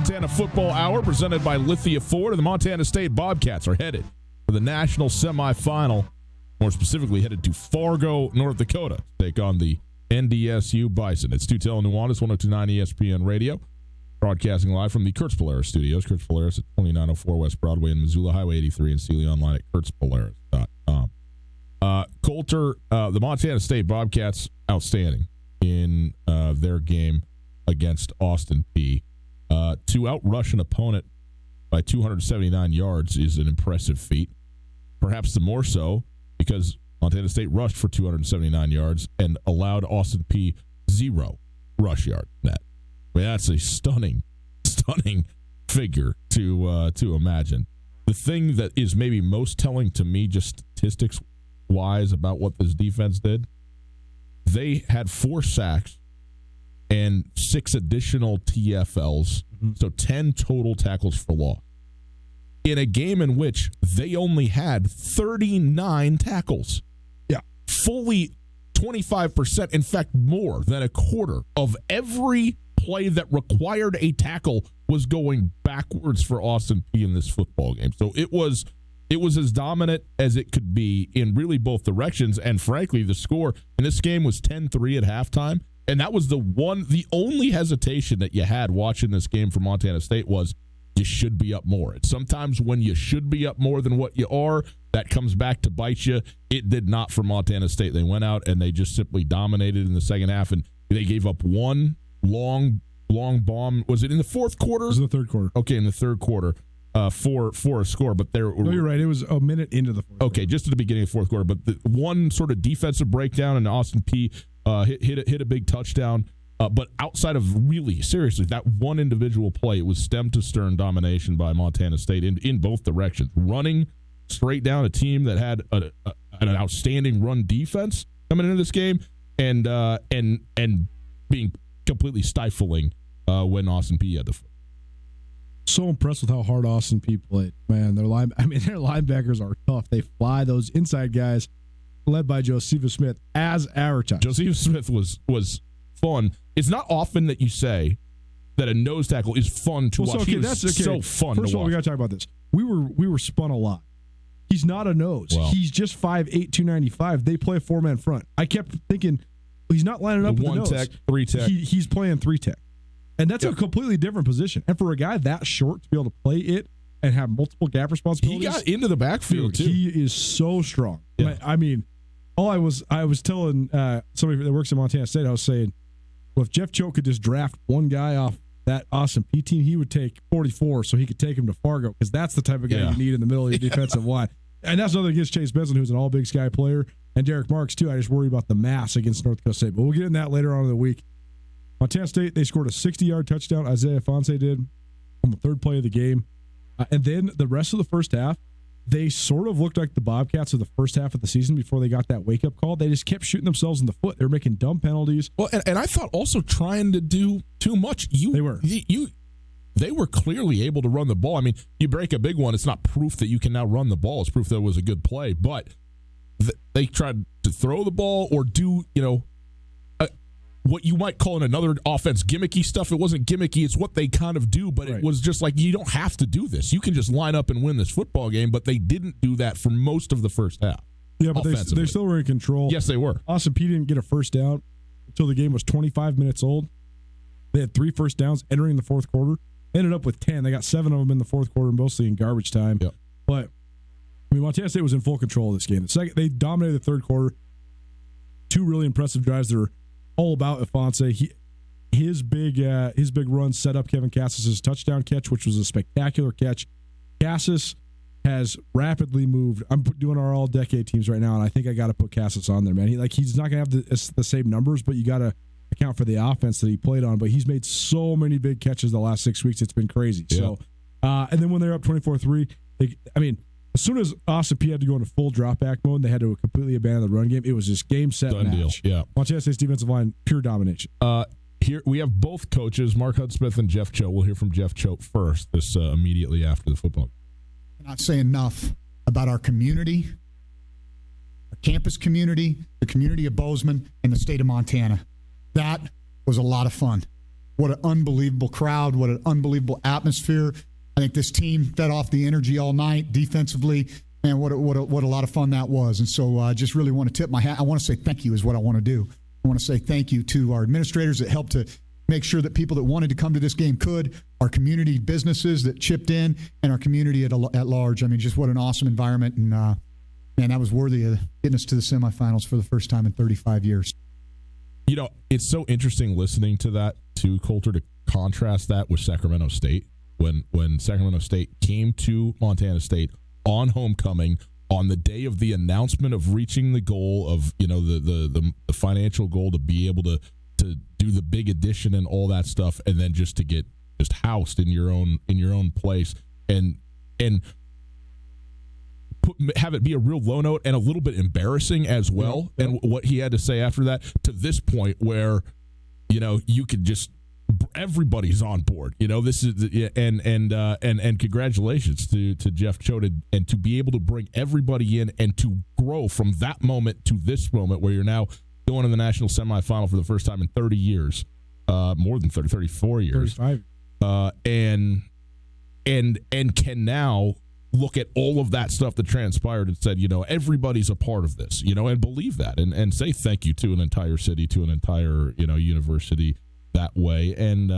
[SPEAKER 4] Montana Football Hour presented by Lithia Ford, and the Montana State Bobcats are headed for the national semifinal, more specifically headed to Fargo, North Dakota, to take on the NDSU Bison. It's Tootell and Nuanez, 102.9 ESPN Radio, broadcasting live from the Kurtz Polaris studios. Kurtz Polaris at 2904 West Broadway in Missoula, Highway 83, and Sealy online at kurtzpolaris.com. Coulter, the Montana State Bobcats, outstanding in their game against Austin Peay. To outrush an opponent by 279 yards is an impressive feat. Perhaps the more so because Montana State rushed for 279 yards and allowed Austin Peay 0 rush yard net. I mean, that's a stunning figure to imagine. The thing that is maybe most telling to me, just statistics-wise, about what this defense did, they had 4 sacks and 6 additional TFLs, so 10 total tackles for loss, in a game in which they only had 39 tackles. Yeah. Fully 25%, in fact, more than a quarter of every play that required a tackle was going backwards for Austin Peay in this football game. So it was as dominant as it could be in really both directions, and frankly, the score in this game was 10-3 at halftime. And that was the only hesitation that you had watching this game for Montana State was you should be up more. And sometimes when you should be up more than what you are, that comes back to bite you. It did not for Montana State. They went out and they just simply dominated in the second half, and they gave up one long bomb. Was it in the fourth quarter?
[SPEAKER 10] It was in the third quarter.
[SPEAKER 4] Okay, in the third quarter for a score. But there were,
[SPEAKER 10] no, you're right. It was a minute into the fourth quarter.
[SPEAKER 4] Just at the beginning of the fourth quarter. But the one sort of defensive breakdown, and Austin Peay hit a big touchdown. But outside of really, seriously, that one individual play, it was stem to stern domination by Montana State in both directions. Running straight down a team that had an outstanding run defense coming into this game, and being completely stifling when Austin Peay had the foot.
[SPEAKER 10] So impressed with how hard Austin Peay played. Man, their linebackers are tough. They fly those inside guys, led by Josephus Smith, as advertised.
[SPEAKER 4] Josephus Smith was fun. It's not often that you say that a nose tackle is fun to watch.
[SPEAKER 10] Okay, that's okay.
[SPEAKER 4] So fun.
[SPEAKER 10] First of all, we got to talk about this. We were spun a lot. He's not a nose.
[SPEAKER 4] Well,
[SPEAKER 10] he's just 5'8", 295. They play a 4-man front. I kept thinking he's not lining up with the nose.
[SPEAKER 4] 1 tech, 3 tech.
[SPEAKER 10] He's playing 3 tech, and that's a completely different position. And for a guy that short to be able to play it and have multiple gap responsibilities,
[SPEAKER 4] he got into the backfield too.
[SPEAKER 10] He is so strong.
[SPEAKER 4] Yeah.
[SPEAKER 10] I mean, I was telling somebody that works at Montana State, I was saying, well, if Jeff Choate could just draft one guy off that Austin Peay team, he would take 44 so he could take him to Fargo, because that's the type of guy you need in the middle of your defensive line. And that's another against Chase Benson, who's an all Big Sky player, and Derek Marks, too. I just worry about the mass against North Dakota State. But we'll get in that later on in the week. Montana State, they scored a 60-yard touchdown. Isaiah Fonse did on the third play of the game. And then the rest of the first half, they sort of looked like the Bobcats of the first half of the season before they got that wake-up call. They just kept shooting themselves in the foot. They were making dumb penalties.
[SPEAKER 4] Well, and I thought also trying to do too much.
[SPEAKER 10] They were.
[SPEAKER 4] They were clearly able to run the ball. I mean, you break a big one, it's not proof that you can now run the ball. It's proof that it was a good play. But they tried to throw the ball or do, what you might call in another offense gimmicky stuff. It wasn't gimmicky. It's what they kind of do, but It was just like, you don't have to do this. You can just line up and win this football game, but they didn't do that for most of the first half.
[SPEAKER 10] Yeah, but they still were in control.
[SPEAKER 4] Yes, they were.
[SPEAKER 10] Austin Peay didn't get a first down until the game was 25 minutes old. They had 3 first downs entering the fourth quarter. Ended up with 10. They got 7 of them in the fourth quarter, mostly in garbage time.
[SPEAKER 4] Yep.
[SPEAKER 10] But Montana State was in full control of this game. They dominated the third quarter. 2 really impressive drives that are all about Afonso. His big run set up Kevin Cassis' touchdown catch, which was a spectacular catch. Cassis has rapidly moved. I'm doing our all-decade teams right now, and I think I got to put Cassis on there, man. He's not going to have the same numbers, but you got to account for the offense that he played on. But he's made so many big catches the last 6 weeks. It's been crazy. Yeah. So, and then when they're up 24-3, as soon as Austin Peay had to go into full drop-back mode, they had to completely abandon the run game. It was just game, set,
[SPEAKER 4] done
[SPEAKER 10] match.
[SPEAKER 4] Deal. Yeah.
[SPEAKER 10] Montana State's defensive line, pure domination.
[SPEAKER 4] Here we have both coaches, Mark Hudsmith and Jeff Choate. We'll hear from Jeff Choate first, this immediately after the football.
[SPEAKER 11] I cannot say enough about our community, our campus community, the community of Bozeman, and the state of Montana. That was a lot of fun. What an unbelievable crowd. What an unbelievable atmosphere. I think this team fed off the energy all night defensively. And what a lot of fun that was. And so I just really want to tip my hat. I want to say thank you is what I want to do. I want to say thank you to our administrators that helped to make sure that people that wanted to come to this game could, our community businesses that chipped in, and our community at large. I mean, just what an awesome environment. And, man, that was worthy of getting us to the semifinals for the first time in 35 years.
[SPEAKER 4] You know, it's so interesting listening to that, too, Coulter, to contrast that with Sacramento State. When Sacramento State came to Montana State on homecoming, on the day of the announcement of reaching the goal of, you know, the financial goal to be able to do the big addition and all that stuff, and then just to get just housed in your own place and have it be a real low note and a little bit embarrassing as well. Yeah. And what he had to say after that, to this point where, you know, you could just, everybody's on board. You know, this is and congratulations to Jeff Choate, and to be able to bring everybody in and to grow from that moment to this moment where you're now going to the national semifinal for the first time in 30 years, more than 30, 34 years,
[SPEAKER 10] 35,
[SPEAKER 4] and can now look at all of that stuff that transpired and said, you know, everybody's a part of this, you know, and believe that, and say thank you to an entire city, to an entire, you know, university that way, and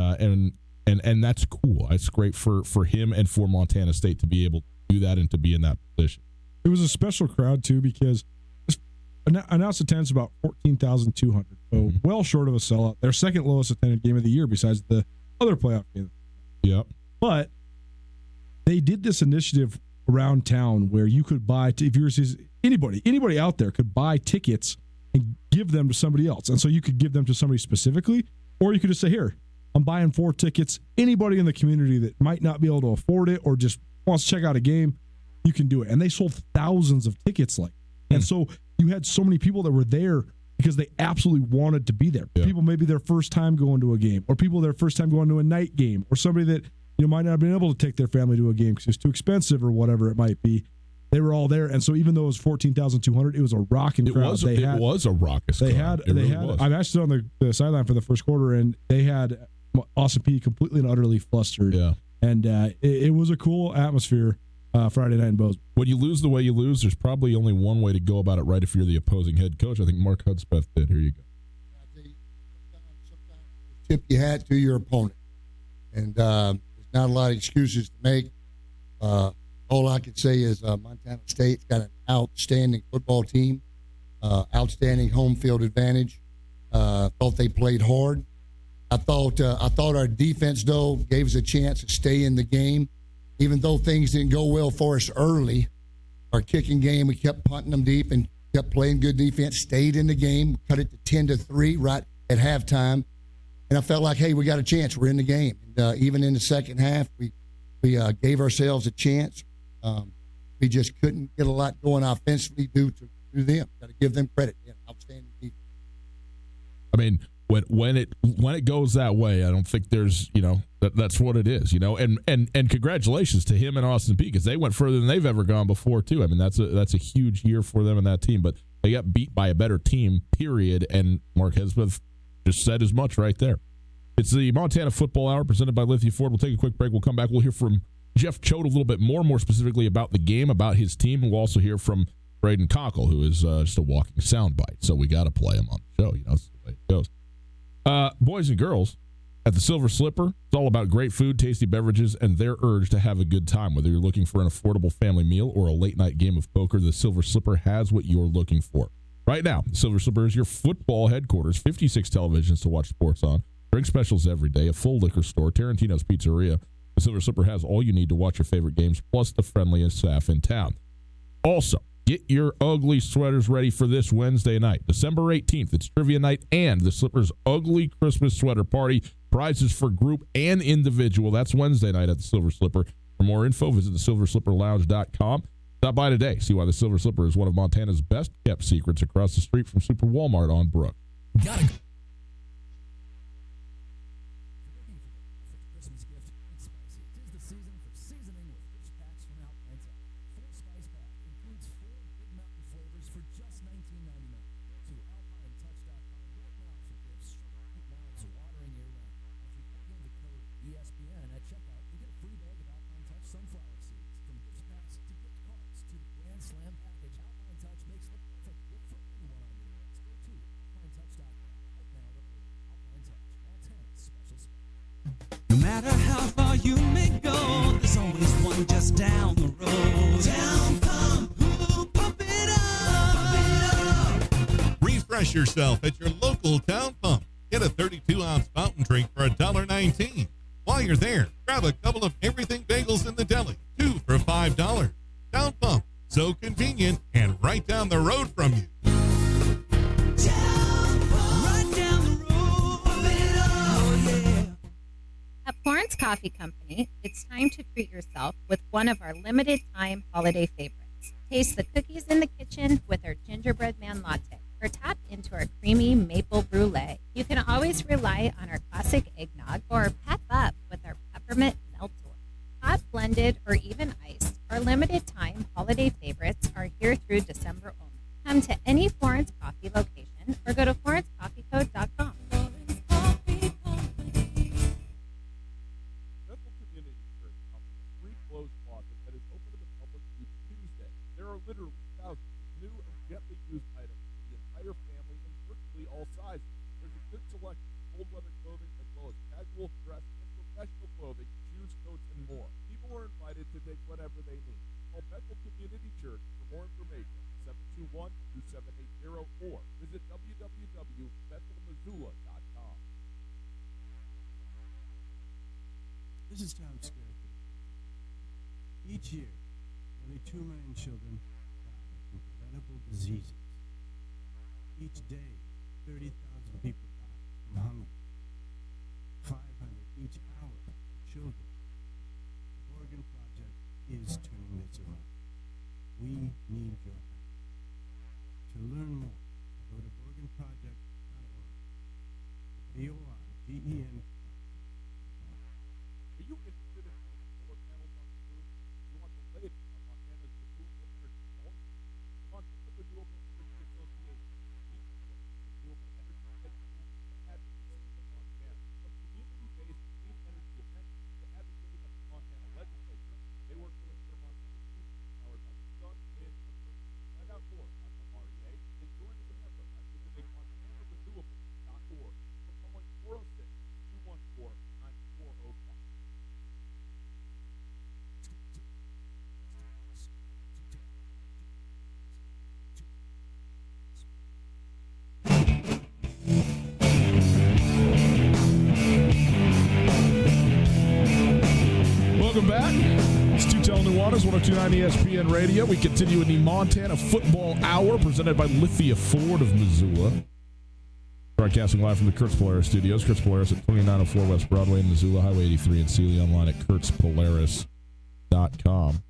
[SPEAKER 4] that's cool. It's great for him and for Montana State to be able to do that and to be in that position.
[SPEAKER 10] It was a special crowd too, because announced attendance about 14,200, so well short of a sellout. Their second lowest attended game of the year, besides the other playoff game.
[SPEAKER 4] Yep.
[SPEAKER 10] But they did this initiative around town where you could buy, if you were anybody out there could buy tickets and give them to somebody else, and so you could give them to somebody specifically. Or you could just say, here, I'm buying 4 tickets. Anybody in the community that might not be able to afford it or just wants to check out a game, you can do it. And they sold thousands of tickets And so you had so many people that were there because they absolutely wanted to be there. Yeah. People maybe their first time going to a game, or people their first time going to a night game, or somebody that, you know, might not have been able to take their family to a game because it's too expensive or whatever it might be. They were all there, and so even though it was 14,200, it was a rocking crowd.
[SPEAKER 4] It was a raucous crowd.
[SPEAKER 10] I'm actually on the sideline for the first quarter, and they had Austin Peay completely and utterly flustered.
[SPEAKER 4] Yeah,
[SPEAKER 10] and it was a cool atmosphere Friday night in Bozeman.
[SPEAKER 4] When you lose the way you lose, there's probably only one way to go about it right if you're the opposing head coach. I think Mark Hudspeth did. Here you go.
[SPEAKER 12] Sometimes tip your hat to your opponent, and there's not a lot of excuses to make. All I can say is Montana State's got an outstanding football team, outstanding home field advantage. Thought they played hard. I thought our defense, though, gave us a chance to stay in the game. Even though things didn't go well for us early, our kicking game, we kept punting them deep and kept playing good defense, stayed in the game, cut it to 10-3 right at halftime. And I felt like, hey, we got a chance. We're in the game. And, even in the second half, we gave ourselves a chance. We just couldn't get a lot going offensively due to them. Got to give them credit. Yeah, outstanding defense.
[SPEAKER 4] I mean, when it goes that way, I don't think there's, you know, that's what it is, you know. And congratulations to him and Austin Peay, because they went further than they've ever gone before too. I mean, that's a huge year for them and that team. But they got beat by a better team, period. And Mark Hudspeth just said as much right there. It's the Montana Football Hour presented by Lithia Ford. We'll take a quick break. We'll come back. We'll hear from Jeff Choate a little bit more specifically about the game, about his team. We'll also hear from Braden Cockle, who is just a walking soundbite. So we got to play him on the show. You know, that's the way it goes. Boys and girls, at the Silver Slipper, it's all about great food, tasty beverages, and their urge to have a good time. Whether you're looking for an affordable family meal or a late-night game of poker, the Silver Slipper has what you're looking for. Right now, the Silver Slipper is your football headquarters, 56 televisions to watch sports on, drink specials every day, a full liquor store, Tarantino's Pizzeria. The Silver Slipper has all you need to watch your favorite games, plus the friendliest staff in town. Also, get your ugly sweaters ready for this Wednesday night. December 18th, it's trivia night and the Slipper's Ugly Christmas Sweater Party. Prizes for group and individual. That's Wednesday night at the Silver Slipper. For more info, visit thesilverslipperlounge.com. Stop by today. See why the Silver Slipper is one of Montana's best-kept secrets across the street from Super Walmart on Brook.
[SPEAKER 13] Got it. you may go, there's always one just down the road. Town Pump, ooh, pump it up, pump it up.
[SPEAKER 14] Refresh yourself at your local Town Pump. Get a 32-ounce fountain drink for $1.19. While you're there, grab a couple of everything bagels in the deli, 2 for $5. Town Pump, so convenient and right down the road from you.
[SPEAKER 15] At Florence Coffee Company, it's time to treat yourself with one of our limited time holiday favorites. Taste the cookies in the kitchen with our gingerbread man latte, or tap into our creamy maple brulee. You can always rely on our classic eggnog, or pep up with our peppermint Meltor. Hot, blended, or even iced, our limited time holiday favorites are here through December only. Come to any Florence Coffee location or go to florencecoffeeco.com.
[SPEAKER 1] Literally thousands of new and gently used items for the entire family in virtually all sizes. There's a good selection of cold weather clothing as well as casual, dress, and professional clothing, shoes, coats, and more. People are invited to take whatever they need. Call Bethel Community Church for more information, 721-2780, or visit www.bethelmissoula.com.
[SPEAKER 16] This is Tom Skerritt. Each year, nearly 2 million children die from preventable diseases. Each day, 30,000 people die from hunger. 500 each hour for children. The Oregon Project is turning this around. We need your help. To learn more, go to OregonProject.org. ORGEN.
[SPEAKER 1] Are you interested in putting solar panels on your roof? You want the latest on Montana's renewable energy policy? The Montana Renewable Energy Association leads renewable energy education and advocacy in Montana. From community-based clean energy events to advocating at the Montana legislature, they work to ensure Montana's food is powered by the sun, wind, and rain. Find out more on the REA and join as a member by visiting MontanaRenewable.org or calling 406-214-9405.
[SPEAKER 4] Welcome back. It's Tootell Nuanez, 102.9 ESPN Radio. We continue in the Montana Football Hour, presented by Lithia Ford of Missoula. Broadcasting live from the Kurtz Polaris studios. Kurtz Polaris at 2904 West Broadway in Missoula, Highway 83 in Sealy, online at kurtzpolaris.com.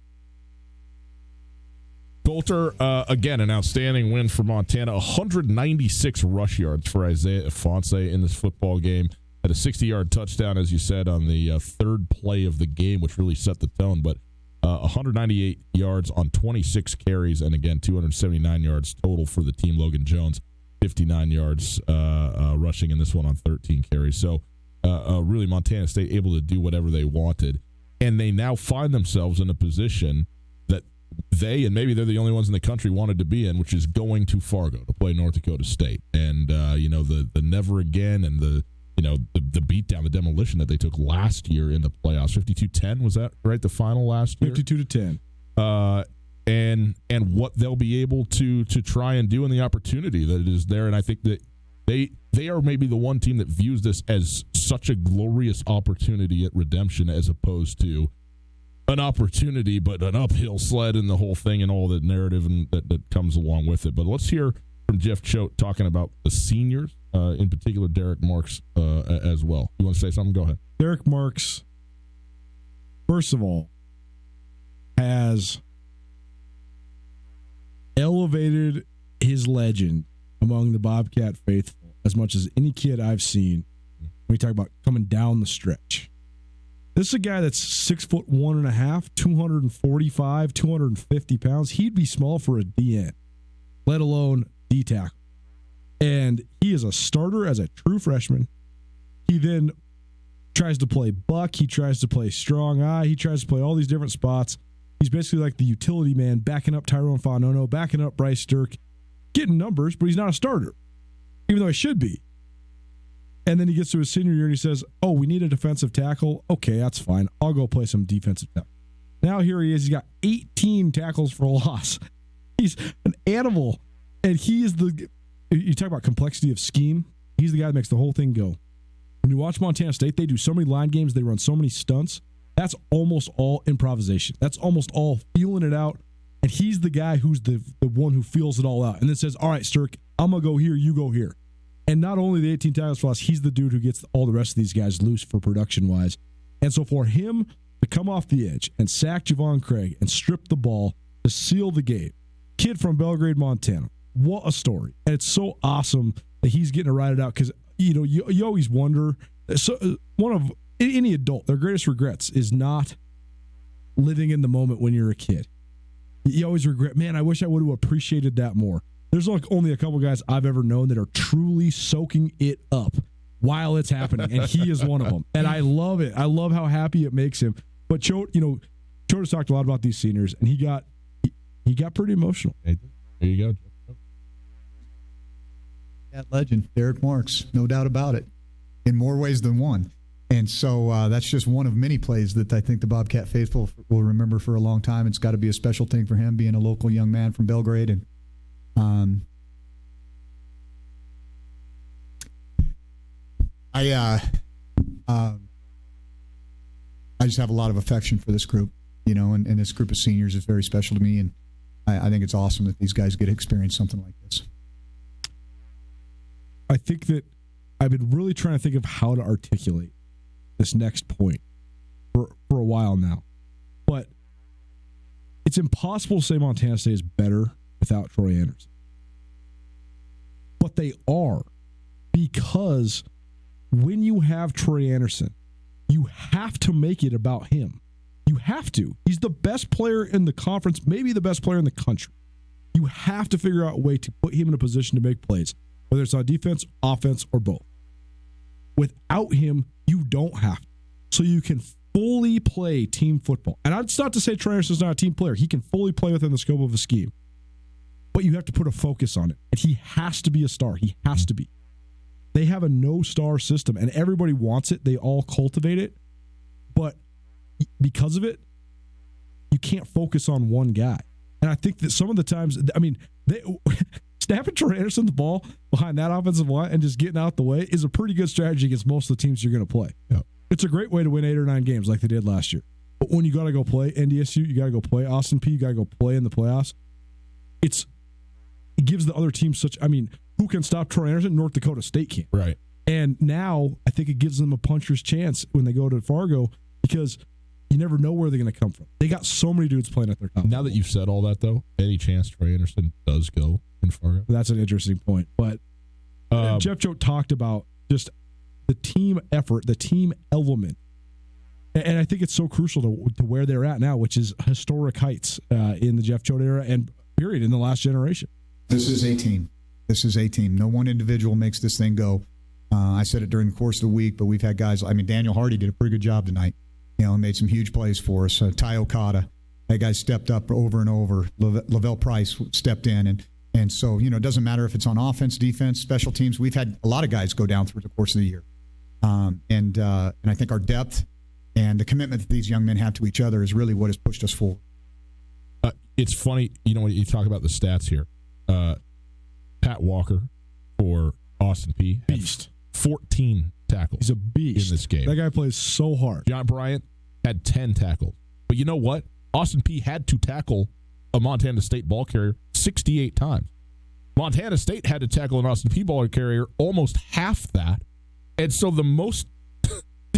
[SPEAKER 4] Coulter, again, an outstanding win for Montana. 196 rush yards for Isaiah Ifanse in this football game. Had a 60-yard touchdown, as you said, on the third play of the game, which really set the tone. But 198 yards on 26 carries, and again, 279 yards total for the team. Logan Jones, 59 yards rushing in this one on 13 carries. So really Montana State able to do whatever they wanted. And they now find themselves in a position that they, and maybe they're the only ones in the country, wanted to be in, which is going to Fargo to play North Dakota State. And, the never again and the beatdown, the demolition that they took last year in the playoffs, 52-10, was that right? The final last year?
[SPEAKER 10] 52-10.
[SPEAKER 4] And what they'll be able to try and do, and the opportunity that is there. And I think that they are maybe the one team that views this as such a glorious opportunity at redemption, as opposed to an opportunity but an uphill sled and the whole thing and all the narrative and that comes along with it. But let's hear from Jeff Choate talking about the seniors, in particular Derek Marks as well. You want to say something? Go ahead.
[SPEAKER 10] Derek Marks, first of all, has elevated his legend among the Bobcat faithful as much as any kid I've seen when we talk about coming down the stretch. This is a guy that's 6'1.5", 245, 250 pounds. He'd be small for a DN, let alone D tackle. And he is a starter as a true freshman. He then tries to play buck. He tries to play strong eye. He tries to play all these different spots. He's basically like the utility man, backing up Tyrone Fanono, backing up Bryce Stirk, getting numbers, but he's not a starter, even though he should be. And then he gets to his senior year and he says, oh, we need a defensive tackle. Okay, that's fine. I'll go play some defensive tackle. Now here he is. He's got 18 tackles for loss. He's an animal. And he is you talk about complexity of scheme. He's the guy that makes the whole thing go. When you watch Montana State, they do so many line games. They run so many stunts. That's almost all improvisation. That's almost all feeling it out. And he's the guy who's the one who feels it all out. And then says, all right, Stirk, I'm going to go here. You go here. And not only the 18 tackles for loss, he's the dude who gets all the rest of these guys loose for production-wise. And so for him to come off the edge and sack Javon Craig and strip the ball to seal the game, kid from Belgrade, Montana, what a story. And it's so awesome that he's getting to ride it out because, you always wonder. So one of any adult, their greatest regrets is not living in the moment when you're a kid. You always regret, man, I wish I would have appreciated that more. There's only a couple guys I've ever known that are truly soaking it up while it's happening, and he is one of them. And I love it. I love how happy it makes him. But Chota's talked a lot about these seniors, and he got pretty emotional.
[SPEAKER 4] There you go.
[SPEAKER 11] That legend, Derek Marks, no doubt about it, in more ways than one. And so that's just one of many plays that I think the Bobcat faithful will remember for a long time. It's got to be a special thing for him, being a local young man from Belgrade. And I just have a lot of affection for this group, and this group of seniors is very special to me. And I think it's awesome that these guys get to experience something like this.
[SPEAKER 10] I think that I've been really trying to think of how to articulate this next point for a while now. But it's impossible to say Montana State is better without Troy Anderson. But they are, because when you have Troy Anderson, you have to make it about him. You have to. He's the best player in the conference, maybe the best player in the country. You have to figure out a way to put him in a position to make plays, whether it's on defense, offense, or both. Without him, you don't have to. So you can fully play team football. And it's not to say Troy Anderson's not a team player. He can fully play within the scope of a scheme. But you have to put a focus on it. And he has to be a star. He has to be. They have a no-star system, and everybody wants it. They all cultivate it. But because of it, you can't focus on one guy. And I think that some of the times, snapping Troy Anderson the ball behind that offensive line and just getting out the way is a pretty good strategy against most of the teams you're going to play.
[SPEAKER 4] Yep.
[SPEAKER 10] It's a great way to win 8 or 9 games like they did last year. But when you got to go play NDSU, you got to go play Austin Peay, you got to go play in the playoffs. It gives the other team who can stop Troy Anderson? North Dakota State can't.
[SPEAKER 4] Right.
[SPEAKER 10] And now I think it gives them a puncher's chance when they go to Fargo, because you never know where they're going to come from. They got so many dudes playing at their top.
[SPEAKER 4] Now that you've said all that, though, any chance Troy Anderson does go in Fargo?
[SPEAKER 10] That's an interesting point. But Jeff Choate talked about just the team effort, the team element. And I think it's so crucial to where they're at now, which is historic heights in the Jeff Choate era and period in the last generation.
[SPEAKER 11] This is a team. No one individual makes this thing go. I said it during the course of the week, but we've had guys. Daniel Hardy did a pretty good job tonight. Made some huge plays for us. Ty Okada, that guy stepped up over and over. Lavelle Price stepped in, and so it doesn't matter if it's on offense, defense, special teams. We've had a lot of guys go down through the course of the year, and I think our depth and the commitment that these young men have to each other is really what has pushed us forward.
[SPEAKER 4] It's funny, when you talk about the stats here. Pat Walker for Austin Peay.
[SPEAKER 10] Beast.
[SPEAKER 4] 14 tackles.
[SPEAKER 10] He's a beast
[SPEAKER 4] in this game.
[SPEAKER 10] That guy plays so hard.
[SPEAKER 4] John Bryant had 10 tackles. But you know what? Austin Peay had to tackle a Montana State ball carrier 68 times. Montana State had to tackle an Austin Peay ball carrier almost half that. And so the most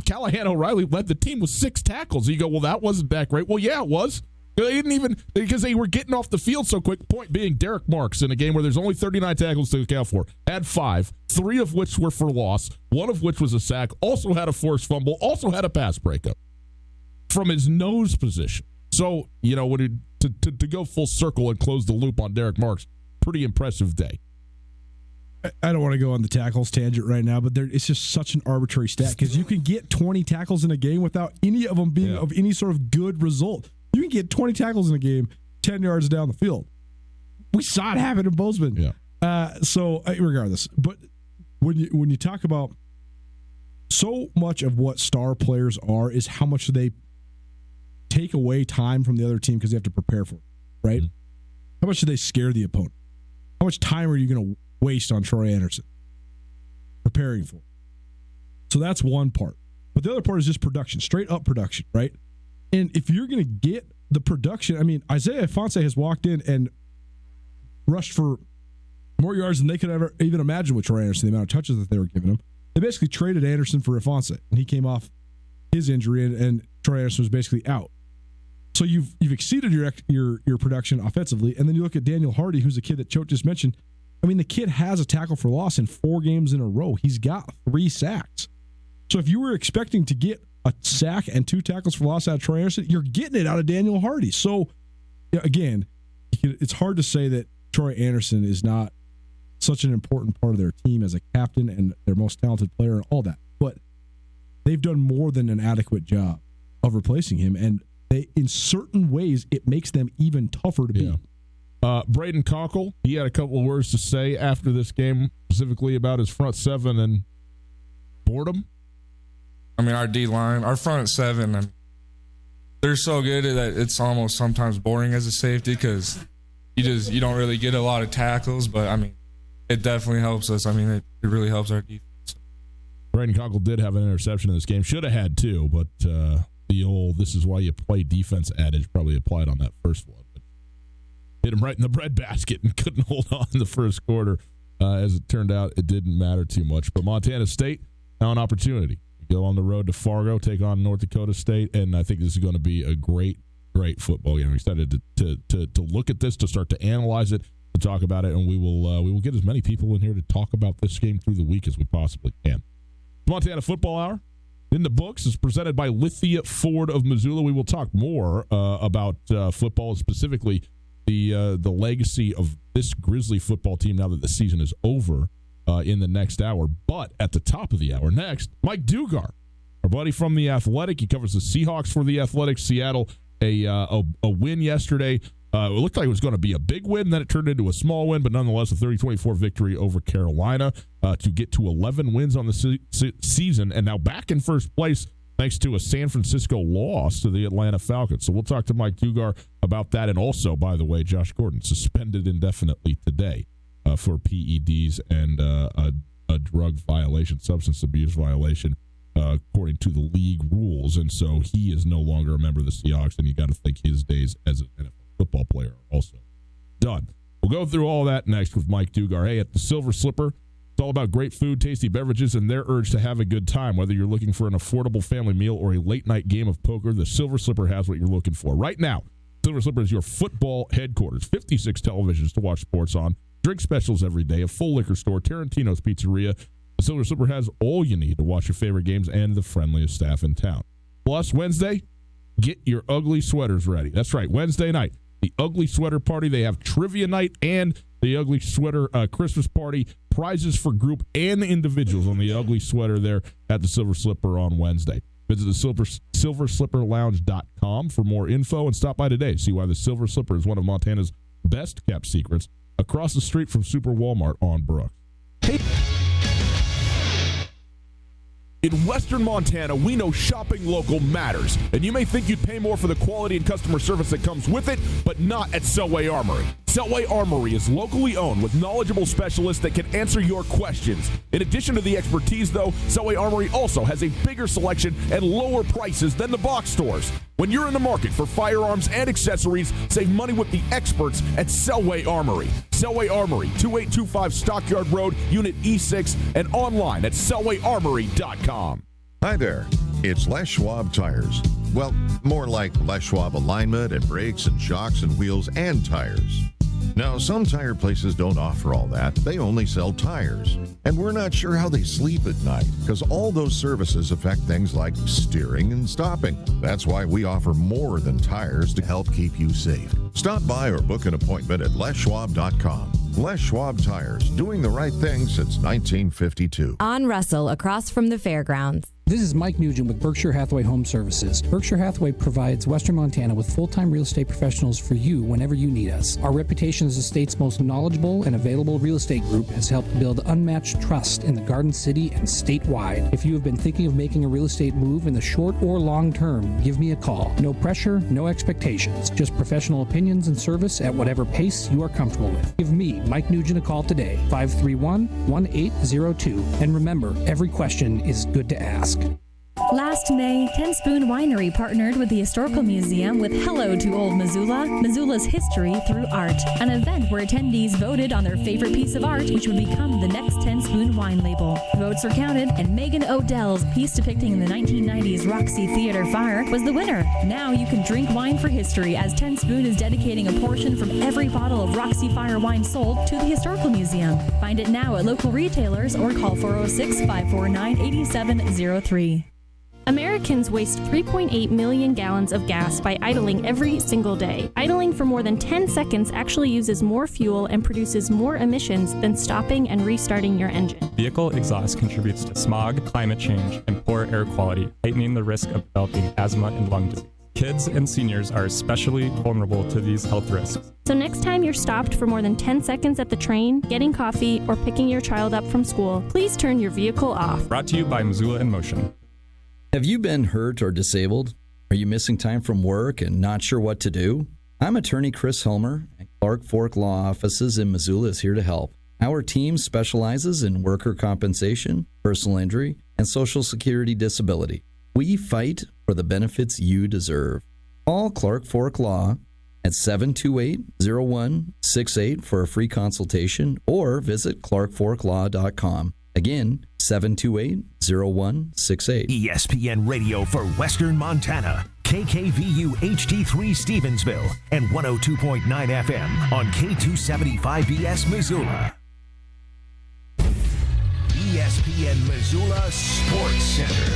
[SPEAKER 4] Callahan O'Reilly led the team with 6 tackles. You go, well, that wasn't that great. Well, yeah, it was. They didn't even, because they were getting off the field so quick. Point being, Derek Marks, in a game where there's only 39 tackles to account for, had 5, 3 of which were for loss, 1 of which was a sack, also had a forced fumble, also had a pass breakup from his nose position. So, when to go full circle and close the loop on Derek Marks, pretty impressive day.
[SPEAKER 10] I don't want to go on the tackles tangent right now, but it's just such an arbitrary stat, because you can get 20 tackles in a game without any of them being of any sort of good result. You can get 20 tackles in a game 10 yards down the field. We saw it happen in Bozeman.
[SPEAKER 4] Yeah.
[SPEAKER 10] So regardless, but when you talk about so much of what star players are is how much they take away time from the other team because they have to prepare for it, right? Mm-hmm. How much do they scare the opponent? How much time are you going to waste on Troy Anderson preparing for it? So that's one part. But the other part is just production, straight up production, right? And if you're going to get the production, I mean, Isaiah Ifanse has walked in and rushed for more yards than they could ever even imagine with Troy Anderson, the amount of touches that they were giving him. They basically traded Anderson for Ifanse, and he came off his injury, and Troy Anderson was basically out. So you've exceeded your production offensively, and then you look at Daniel Hardy, who's a kid that Choate just mentioned. I mean, the kid has a tackle for loss in 4 games in a row. He's got 3 sacks. So if you were expecting to get a sack and 2 tackles for loss out of Troy Anderson, you're getting it out of Daniel Hardy. So, again, it's hard to say that Troy Anderson is not such an important part of their team as a captain and their most talented player and all that. But they've done more than an adequate job of replacing him, and in certain ways, it makes them even tougher to beat.
[SPEAKER 4] Braden Conkle, he had a couple of words to say after this game, specifically about his front 7 and boredom.
[SPEAKER 17] I mean, our D-line, our front 7, they're so good that it's almost sometimes boring as a safety because you don't really get a lot of tackles, but, I mean, it definitely helps us. I mean, it really helps our defense.
[SPEAKER 4] Braden Conkle did have an interception in this game. Should have had 2, but the old "this is why you play defense" adage probably applied on that first one. But hit him right in the breadbasket and couldn't hold on in the first quarter. As it turned out, it didn't matter too much. But Montana State, now an opportunity. Go on the road to Fargo, take on North Dakota State, and I think this is going to be a great football game. I'm excited to look at this, to start to analyze it, to talk about it, and we will get as many people in here to talk about this game through the week as we possibly can. Montana Football Hour in the books is presented by Lithia Ford of Missoula. We will talk more about football, specifically the legacy of this Grizzly football team now that the season is over in the next hour. But at the top of the hour next, Mike Dugar, our buddy from The Athletic. He covers the Seahawks for The Athletic. Seattle, a win yesterday. It looked like it was going to be a big win, then it turned into a small win, but nonetheless a 30-24 victory over Carolina to get to 11 wins on the season, and now back in first place thanks to a San Francisco loss to the Atlanta Falcons. So we'll talk to Mike Dugar about that, and also, by the way, Josh Gordon suspended indefinitely today for PEDs and a drug violation, substance abuse violation, according to the league rules, and so he is no longer a member of the Seahawks, and you got to think his days as an NFL football player are also done. We'll go through all that next with Mike Dugar. Hey, at the Silver Slipper, it's all about great food, tasty beverages, and their urge to have a good time. Whether you're looking for an affordable family meal or a late-night game of poker, the Silver Slipper has what you're looking for. Right now, Silver Slipper is your football headquarters. 56 televisions to watch sports on, drink specials every day, a full liquor store, Tarantino's Pizzeria. The Silver Slipper has all you need to watch your favorite games and the friendliest staff in town. Plus, Wednesday, get your ugly sweaters ready. That's right, Wednesday night, the Ugly Sweater Party. They have trivia night and the Ugly Sweater Christmas Party. Prizes for group and individuals on the Ugly Sweater there at the Silver Slipper on Wednesday. Visit the silverslipperlounge.com for more info and stop by today. See why the Silver Slipper is one of Montana's best kept secrets, across the street from Super Walmart on Brooks.
[SPEAKER 1] In Western Montana, we know shopping local matters, and you may think you'd pay more for the quality and customer service that comes with it, but not at Selway Armory. Selway Armory is locally owned with knowledgeable specialists that can answer your questions. In addition to the expertise, though, Selway Armory also has a bigger selection and lower prices than the box stores. When you're in the market for firearms and accessories, save money with the experts at Selway Armory. Selway Armory, 2825 Stockyard Road, Unit E6, and online at selwayarmory.com.
[SPEAKER 18] Hi there, it's Les Schwab Tires. Well, more like Les Schwab alignment and brakes and shocks and wheels and tires. Now, some tire places don't offer all that. They only sell tires. And we're not sure how they sleep at night because all those services affect things like steering and stopping. That's why we offer more than tires to help keep you safe. Stop by or book an appointment at leschwab.com. Les Schwab Tires, doing the right thing since 1952.
[SPEAKER 19] On Russell, across from the fairgrounds. This is Mike Nugent with Berkshire Hathaway Home Services. Berkshire Hathaway provides Western Montana with full-time real estate professionals for you whenever you need us. Our reputation as the state's most knowledgeable and available real estate group has helped build unmatched trust in the Garden City and statewide. If you have been thinking of making a real estate move in the short or long term, give me a call. No pressure, no expectations. Just professional opinions and service at whatever pace you are comfortable with. Give me, Mike Nugent, a call today, 531-1802. And remember, every question is good to ask.
[SPEAKER 20] Last May, Ten Spoon Winery partnered with the Historical Museum with Hello to Old Missoula, Missoula's History Through Art, an event where attendees voted on their favorite piece of art, which would become the next Ten Spoon wine label. Votes were counted, and Megan Odell's piece depicting the 1990s Roxy Theater fire was the winner. Now you can drink wine for history, as Ten Spoon is dedicating a portion from every bottle of Roxy Fire wine sold to the Historical Museum. Find it now at local retailers or call 406-549-8703.
[SPEAKER 21] Americans waste 3.8 million gallons of gas by idling every single day. Idling for more than 10 seconds actually uses more fuel and produces more emissions than stopping and restarting your engine.
[SPEAKER 22] Vehicle exhaust contributes to smog, climate change, and poor air quality, heightening the risk of developing asthma and lung disease. Kids and seniors are especially vulnerable to these health risks.
[SPEAKER 21] So next time you're stopped for more than 10 seconds at the train, getting coffee, or picking your child up from school, please turn your vehicle off.
[SPEAKER 22] Brought to you by Missoula in Motion.
[SPEAKER 23] Have you been hurt or disabled? Are you missing time from work and not sure what to do? I'm attorney Chris Helmer, and Clark Fork Law Offices in Missoula is here to help. Our team specializes in worker compensation, personal injury, and Social Security disability. We fight for the benefits you deserve. Call Clark Fork Law at 728-0168 for a free consultation or visit clarkforklaw.com. Again, 728-0168.
[SPEAKER 9] ESPN Radio for Western Montana. KKVU HD3 Stevensville and 102.9 FM on K275BS Missoula. ESPN Missoula Sports Center.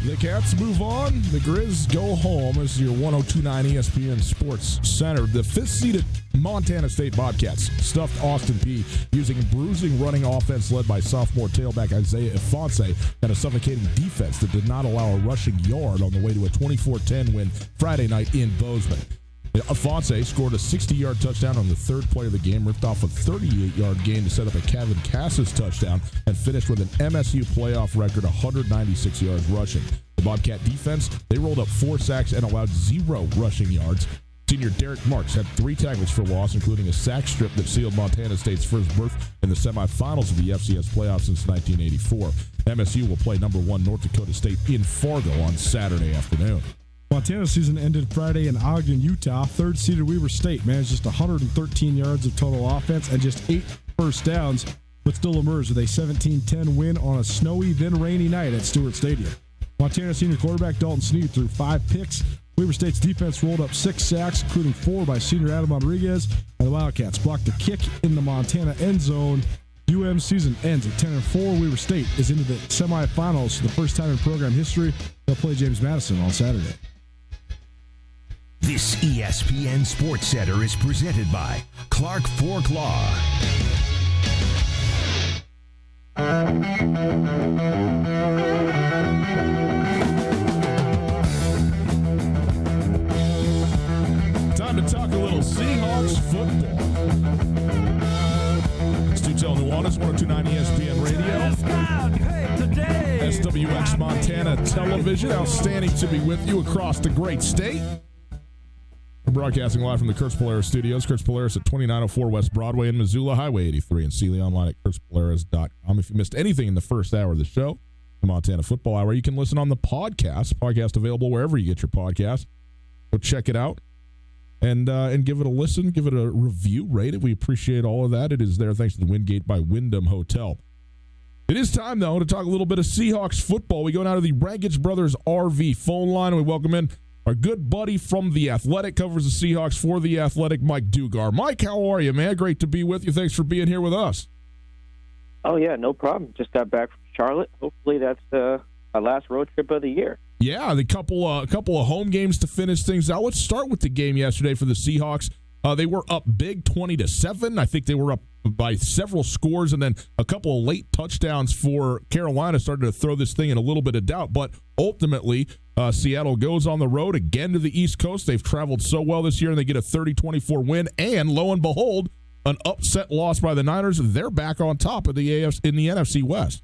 [SPEAKER 4] The Cats move on. The Grizz go home. This is your 102.9 ESPN Sports Center. The fifth-seeded Montana State Bobcats stuffed Austin Peay using a bruising running offense led by sophomore tailback Isaiah Ifanse and a suffocating defense that did not allow a rushing yard on the way to a 24-10 win Friday night in Bozeman. Ifanse scored a 60-yard touchdown on the third play of the game, ripped off a 38-yard gain to set up a Kevin Cassis touchdown, and finished with an MSU playoff record 196 yards rushing. The Bobcat defense, they rolled up 4 sacks and allowed 0 rushing yards. Senior Derek Marks had 3 tackles for loss, including a sack strip that sealed Montana State's first berth in the semifinals of the FCS playoffs since 1984. MSU will play number 1 North Dakota State in Fargo on Saturday afternoon.
[SPEAKER 10] Montana's season ended Friday in Ogden, Utah. Third-seeded Weber State managed just 113 yards of total offense and just 8 first downs, but still emerged with a 17-10 win on a snowy, then rainy night at Stewart Stadium. Montana senior quarterback Dalton Sneed threw 5 picks. Weber State's defense rolled up 6 sacks, including 4 by senior Adam Rodriguez, and the Wildcats blocked a kick in the Montana end zone. UM season ends at 10-4. Weber State is into the semifinals for the first time in program history. They'll play James Madison on Saturday.
[SPEAKER 9] This ESPN Sports Center is presented by Clark Fork Law.
[SPEAKER 4] Time to talk a little Seahawks football. It's Tootell Nuanez, 102.9 ESPN Radio. SWX Montana Television. Outstanding to be with you across the great state. We're broadcasting live from the Kurtz Polaris studios. Kurtz Polaris at 2904 West Broadway in Missoula, Highway 83 in Sealy, online at kurtzpolaris.com. If you missed anything in the first hour of the show, the Montana Football Hour, you can listen on the podcast. Podcast available wherever you get your podcast. Go check it out and give it a listen. Give it a review, rate it. We appreciate all of that. It is there thanks to the Wingate by Wyndham Hotel. It is time, though, to talk a little bit of Seahawks football. We go now to the Raggage Brothers RV phone line, and we welcome in our good buddy from The Athletic, covers the Seahawks for The Athletic, Mike Dugar. Mike, how are you, man? Great to be with you. Thanks for being here with us.
[SPEAKER 24] Oh, yeah, no problem. Just got back from Charlotte. Hopefully that's our last road trip of the year.
[SPEAKER 4] Yeah, the couple of home games to finish things out. Let's start with the game yesterday for the Seahawks. They were up big 20-7. I think they were up by several scores, and then a couple of late touchdowns for Carolina started to throw this thing in a little bit of doubt. But ultimately, Seattle goes on the road again to the East Coast. They've traveled so well this year, and they get a 30-24 win. And lo and behold, an upset loss by the Niners. They're back on top of the NFC West.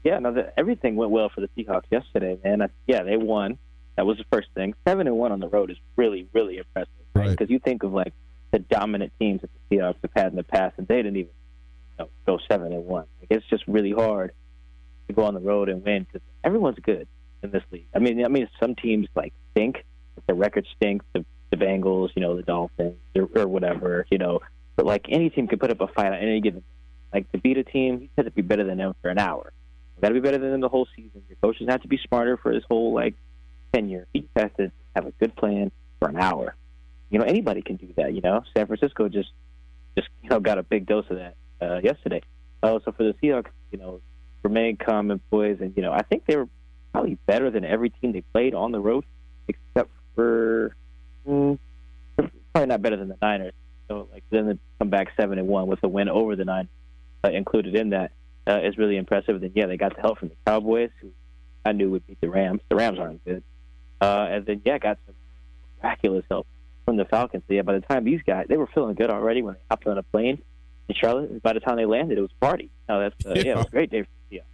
[SPEAKER 24] Yeah, no, everything went well for the Seahawks yesterday, man. They won. That was the first thing. 7-1 on the road is really, really impressive, right? Because you think of like the dominant teams that the Seahawks have had in the past, and they didn't even go 7-1. Like, it's just really hard to go on the road and win because everyone's good in this league. I mean, some teams like stink. The record stinks. The Bengals, the Dolphins, or whatever, But like any team can put up a fight on any given. Like to beat a team, you have to be better than them for an hour. You got to be better than them the whole season. Your coaches have to be smarter for his whole tenure. He has to have a good plan for an hour. Anybody can do that. San Francisco just got a big dose of that yesterday. So for the Seahawks, remain calm and poised, and I think they were probably better than every team they played on the road, except for probably not better than the Niners. So then they come back 7-1 with a win over the Niners included in that is really impressive. Then they got the help from the Cowboys, who I knew would beat the Rams. The Rams aren't good, and then got some miraculous help from the Falcons. So by the time these guys, they were feeling good already when they hopped on a plane in Charlotte. By the time they landed, it was a party. It was a great day for the Seahawks.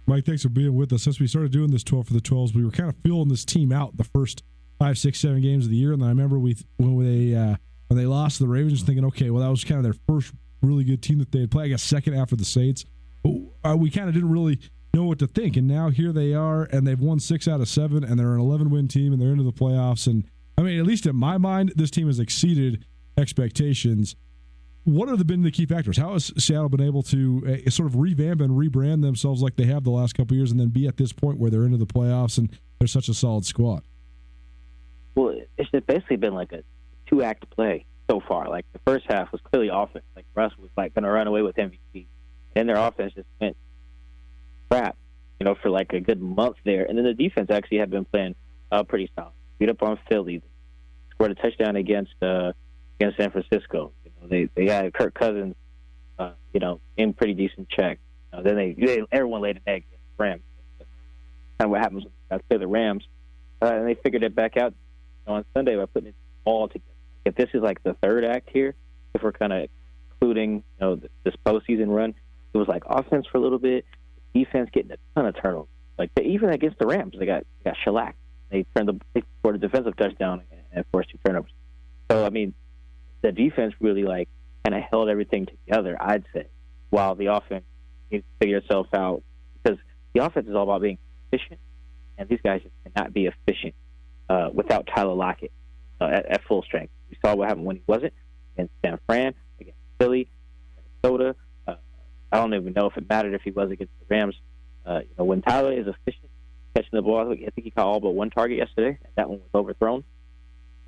[SPEAKER 10] Mike, thanks for being with us. Since we started doing this 12 for the 12s, we were kind of feeling this team out the first 5, 6, 7 games of the year. And then I remember when they lost to the Ravens, thinking, okay, well, that was kind of their first really good team that they had played. I guess second after the Saints. But we kind of didn't really know what to think. And now here they are, and they've won 6 out of 7, and they're an 11-win team, and they're into the playoffs. And I mean, at least in my mind, this team has exceeded expectations. What have been the key factors? How has Seattle been able to sort of revamp and rebrand themselves like they have the last couple of years, and then be at this point where they're into the playoffs and they're such a solid squad?
[SPEAKER 24] Well, it's basically been like a 2-act play so far. Like the first half was clearly offense. Like Russ was going to run away with MVP, and their offense just went crap, for like a good month there. And then the defense actually had been playing pretty solid. Beat up on Philly, scored a touchdown against San Francisco. They had Kirk Cousins, in pretty decent check. Then everyone laid an egg against the Rams. That's kind of what happens when you play the Rams. And they figured it back out on Sunday by putting it all together. If this is like the third act here, if we're kind of including this postseason run, it was like offense for a little bit, defense getting a ton of turnovers. Like even against the Rams, they got shellacked. They scored a defensive touchdown and forced 2 turnovers. So I mean, the defense really kind of held everything together, I'd say, while the offense needs to figure itself out, because the offense is all about being efficient, and these guys just cannot be efficient without Tyler Lockett at full strength. We saw what happened when he wasn't against San Fran, against Philly, Minnesota. I don't even know if it mattered if he was against the Rams. When Tyler is efficient catching the ball, I think he caught all but one target yesterday, and that one was overthrown.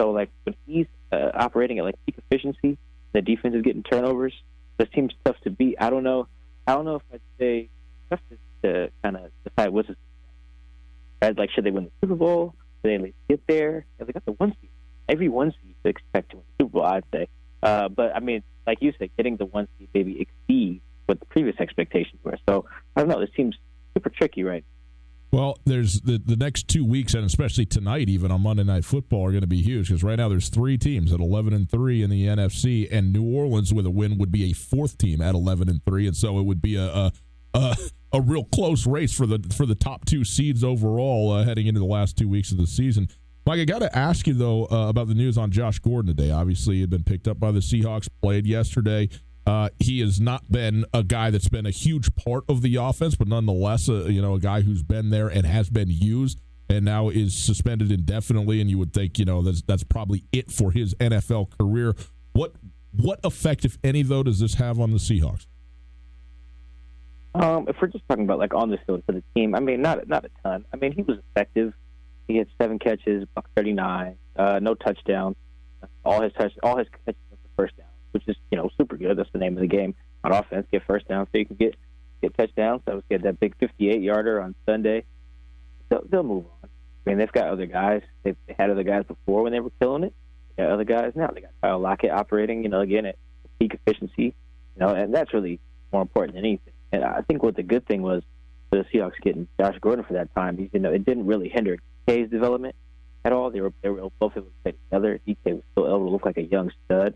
[SPEAKER 24] So when he's operating at peak efficiency, the defense is getting turnovers. This team's tough to beat. I don't know if I'd say tough to kind of decide what's his. Right? Should they win the Super Bowl? Should they at least get there? They got the 1 seed. Every 1 seed to expect to win the Super Bowl, I'd say. But I mean, like you said, getting the 1 seed maybe exceeds what the previous expectations were. So I don't know. This team's super tricky right now.
[SPEAKER 4] Well, there's the next 2 weeks, and especially tonight, even on Monday Night Football, are going to be huge because right now there's 3 teams at 11-3 in the NFC, and New Orleans with a win would be a 4th team at 11-3, and so it would be a real close race for the top 2 seeds overall heading into the last 2 weeks of the season. Mike, I got to ask you though about the news on Josh Gordon today. Obviously, he had been picked up by the Seahawks, played yesterday. He has not been a guy that's been a huge part of the offense, but nonetheless, a guy who's been there and has been used and now is suspended indefinitely. And you would think, that's probably it for his NFL career. What effect, if any, though, does this have on the Seahawks?
[SPEAKER 24] If we're just talking about on the field for the team, I mean, not a ton. I mean, he was effective. He had 7 catches, $139, no touchdowns. All his catches were for first down, which is super good. That's the name of the game on offense. Get first down so you can get touchdowns. So he had that big 58-yarder on Sunday. They'll move on. I mean, they've got other guys. They had other guys before when they were killing it. got other guys now. They got Kyle Lockett operating, again at peak efficiency, and that's really more important than anything. And I think what the good thing was for the Seahawks getting Josh Gordon for that time, it didn't really hinder DK's development at all. They were both able to play together. DK was still able to look like a young stud,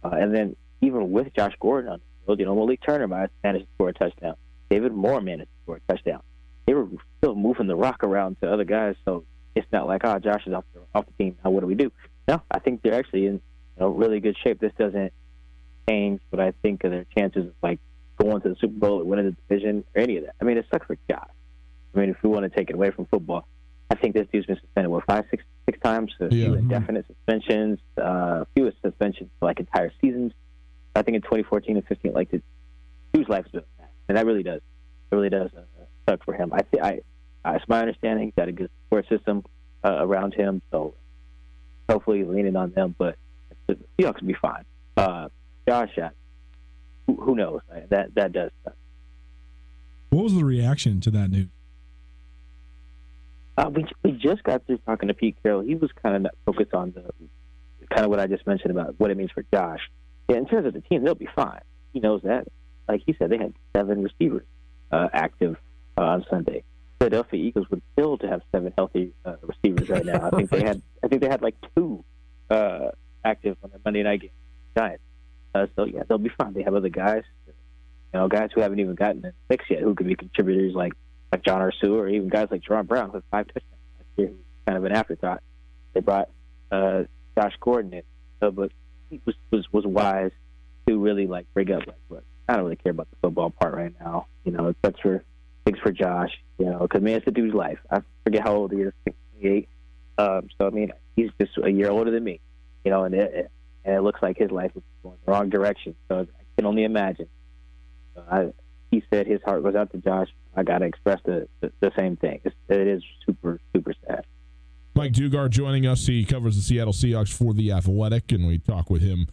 [SPEAKER 24] and then even with Josh Gordon on the field, Malik Turner managed to score a touchdown. David Moore managed to score a touchdown. They were still moving the rock around to other guys, so it's not like, Josh is off the team. Now what do we do? No, I think they're actually in really good shape. This doesn't change what I think of their chances of going to the Super Bowl or winning the division or any of that. I mean, it sucks for Josh. I mean, if we want to take it away from football, I think this dude's been suspended, 6 times? A few indefinite suspensions, a few suspensions for entire seasons. I think in 2014 and 15, the dude's life's been a mess, and that really does. It really does suck for him. It's my understanding he's got a good support system around him, so hopefully leaning on them. But the Seahawks will be fine. Josh, who knows? That does suck.
[SPEAKER 10] What was the reaction to that news?
[SPEAKER 24] We just got through talking to Pete Carroll. He was kind of focused on the what I just mentioned about what it means for Josh. Yeah, in terms of the team, they'll be fine. He knows that. Like he said, they had 7 receivers active on Sunday. Philadelphia Eagles would kill to have 7 healthy receivers right now. I think they had 2 active on their Monday night game. Giants. So yeah, they'll be fine. They have other guys, guys who haven't even gotten in the mix yet, who could be contributors like John Ursua, or even guys like Jerron Brown, who had 5 touchdowns last year, who's kind of an afterthought. They brought Josh Gordon in, but he was wise to really bring up look, I don't really care about the football part right now. That's for Josh. Because man, it's the dude's life. I forget how old he is, 28. So I mean, he's just a year older than me. And it looks like his life is going the wrong direction. So I can only imagine. He said his heart goes out to Josh. I got to express the same thing. It is super, super sad.
[SPEAKER 4] Mike Dugar joining us. He covers the Seattle Seahawks for The Athletic, and we talk with him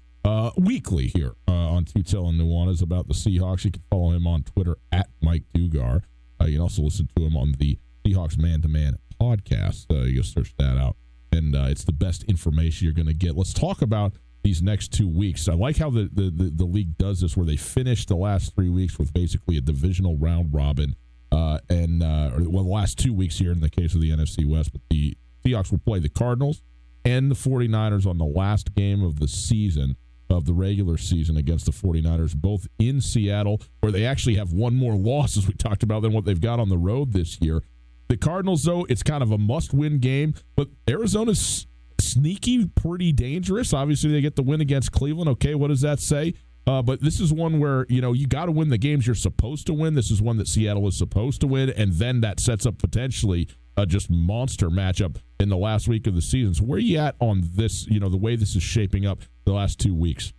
[SPEAKER 4] weekly here on Tootell and Nuanez about the Seahawks. You can follow him on Twitter at Mike Dugar. You can also listen to him on the Seahawks Man-to-Man podcast. You can search that out, and it's the best information you're going to get. Let's talk about these next 2 weeks. I like how the league does this, where they finish the last 3 weeks with basically a divisional round robin, or the last 2 weeks here in the case of the NFC West. But the Seahawks will play the Cardinals and the 49ers on the last game of the season, of the regular season, against the 49ers, both in Seattle, where they actually have one more loss, as we talked about, than what they've got on the road this year. The Cardinals, though, it's kind of a must-win game, but Arizona's sneaky, pretty dangerous. Obviously, they get the win against Cleveland. Okay, what does that say? But this is one where, you got to win the games you're supposed to win. This is one that Seattle is supposed to win, and then that sets up potentially a just monster matchup in the last week of the season. So where are you at on this, the way this is shaping up the last 2 weeks?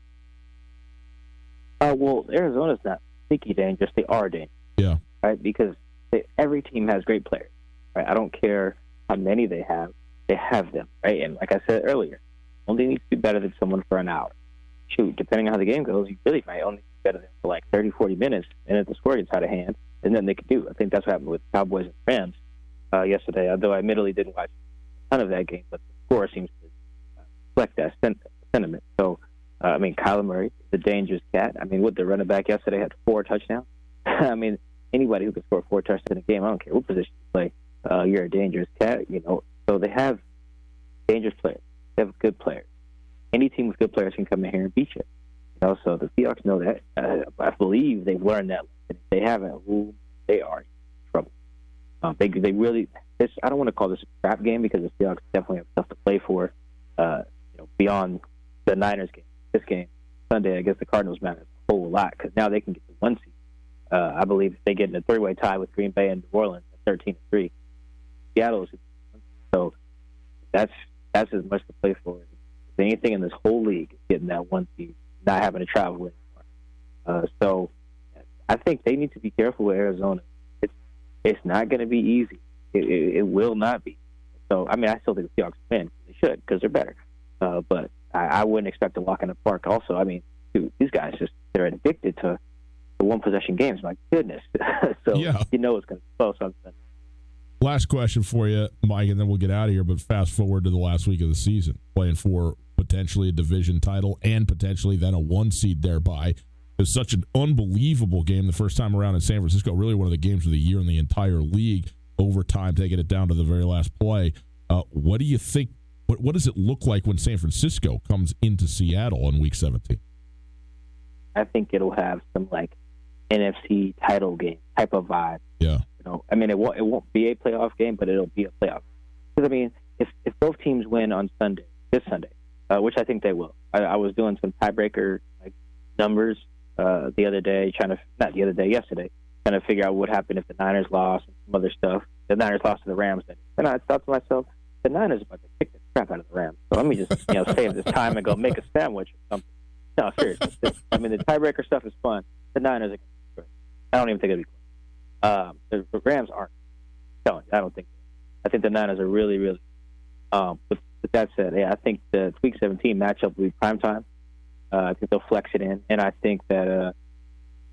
[SPEAKER 24] Well, Arizona's not sneaky dangerous. They are dangerous.
[SPEAKER 4] Yeah.
[SPEAKER 24] Right? Because every team has great players. Right? I don't care how many they have them. Right? And like I said earlier, only needs to be better than someone for an hour. Shoot, depending on how the game goes, you really might only be better than for 30, 40 minutes, and if the score gets out of hand, and then they can do. I think that's what happened with the Cowboys and Rams yesterday, although I admittedly didn't watch a ton of that game, but the score seems to reflect that sentiment. So, Kyler Murray is a dangerous cat. The running back yesterday had 4 touchdowns. Anybody who can score 4 touchdowns in a game, I don't care what position you play, you're a dangerous cat, So they have dangerous players. They have good players. Any team with good players can come in here and beat you. So the Seahawks know that. I believe they've learned that. If they haven't, they are in trouble. They really. I don't want to call this a trap game, because the Seahawks definitely have stuff to play for. Beyond the Niners game, this game Sunday against the Cardinals matters a whole lot, because now they can get the 1 seed. I believe if they get in a 3-way tie with Green Bay and New Orleans at 13-3, Seattle is. So that's as much to play for. If anything in this whole league is getting that 1 seed, not having to travel anymore. So I think they need to be careful with Arizona. It's not going to be easy. It will not be. So, I still think the Seahawks win. They should, because they're better. But I wouldn't expect to walk in the park also. These guys they're addicted to the one-possession games. My goodness. So,
[SPEAKER 4] yeah.
[SPEAKER 24] It's going to be close on Sunday.
[SPEAKER 4] Last question for you, Mike, and then we'll get out of here, but fast forward to the last week of the season, playing for potentially a division title and potentially then a 1 seed thereby. It was such an unbelievable game the first time around in San Francisco, really one of the games of the year in the entire league, overtime, taking it down to the very last play. What do you think? What does it look like when San Francisco comes into Seattle in Week 17?
[SPEAKER 24] I think it'll have some like NFC title game type of vibe.
[SPEAKER 4] Yeah.
[SPEAKER 24] I mean, it won't be a playoff game, but it'll be a playoff. Because I mean, if both teams win on this Sunday, which I think they will. I was doing some tiebreaker like numbers yesterday, trying to figure out what happened if the Niners lost and some other stuff. The Niners lost to the Rams, and I thought to myself, the Niners are about to kick the crap out of the Rams. So let me just save this time and go make a sandwich or something. No, seriously. I mean, the tiebreaker stuff is fun. The Niners are going to be great. I don't even think it'll be close. The Rams aren't. No, I don't think so. I think the Niners are really, really. With that said, yeah, I think the Week 17 matchup will be primetime. I think they'll flex it in, and I think that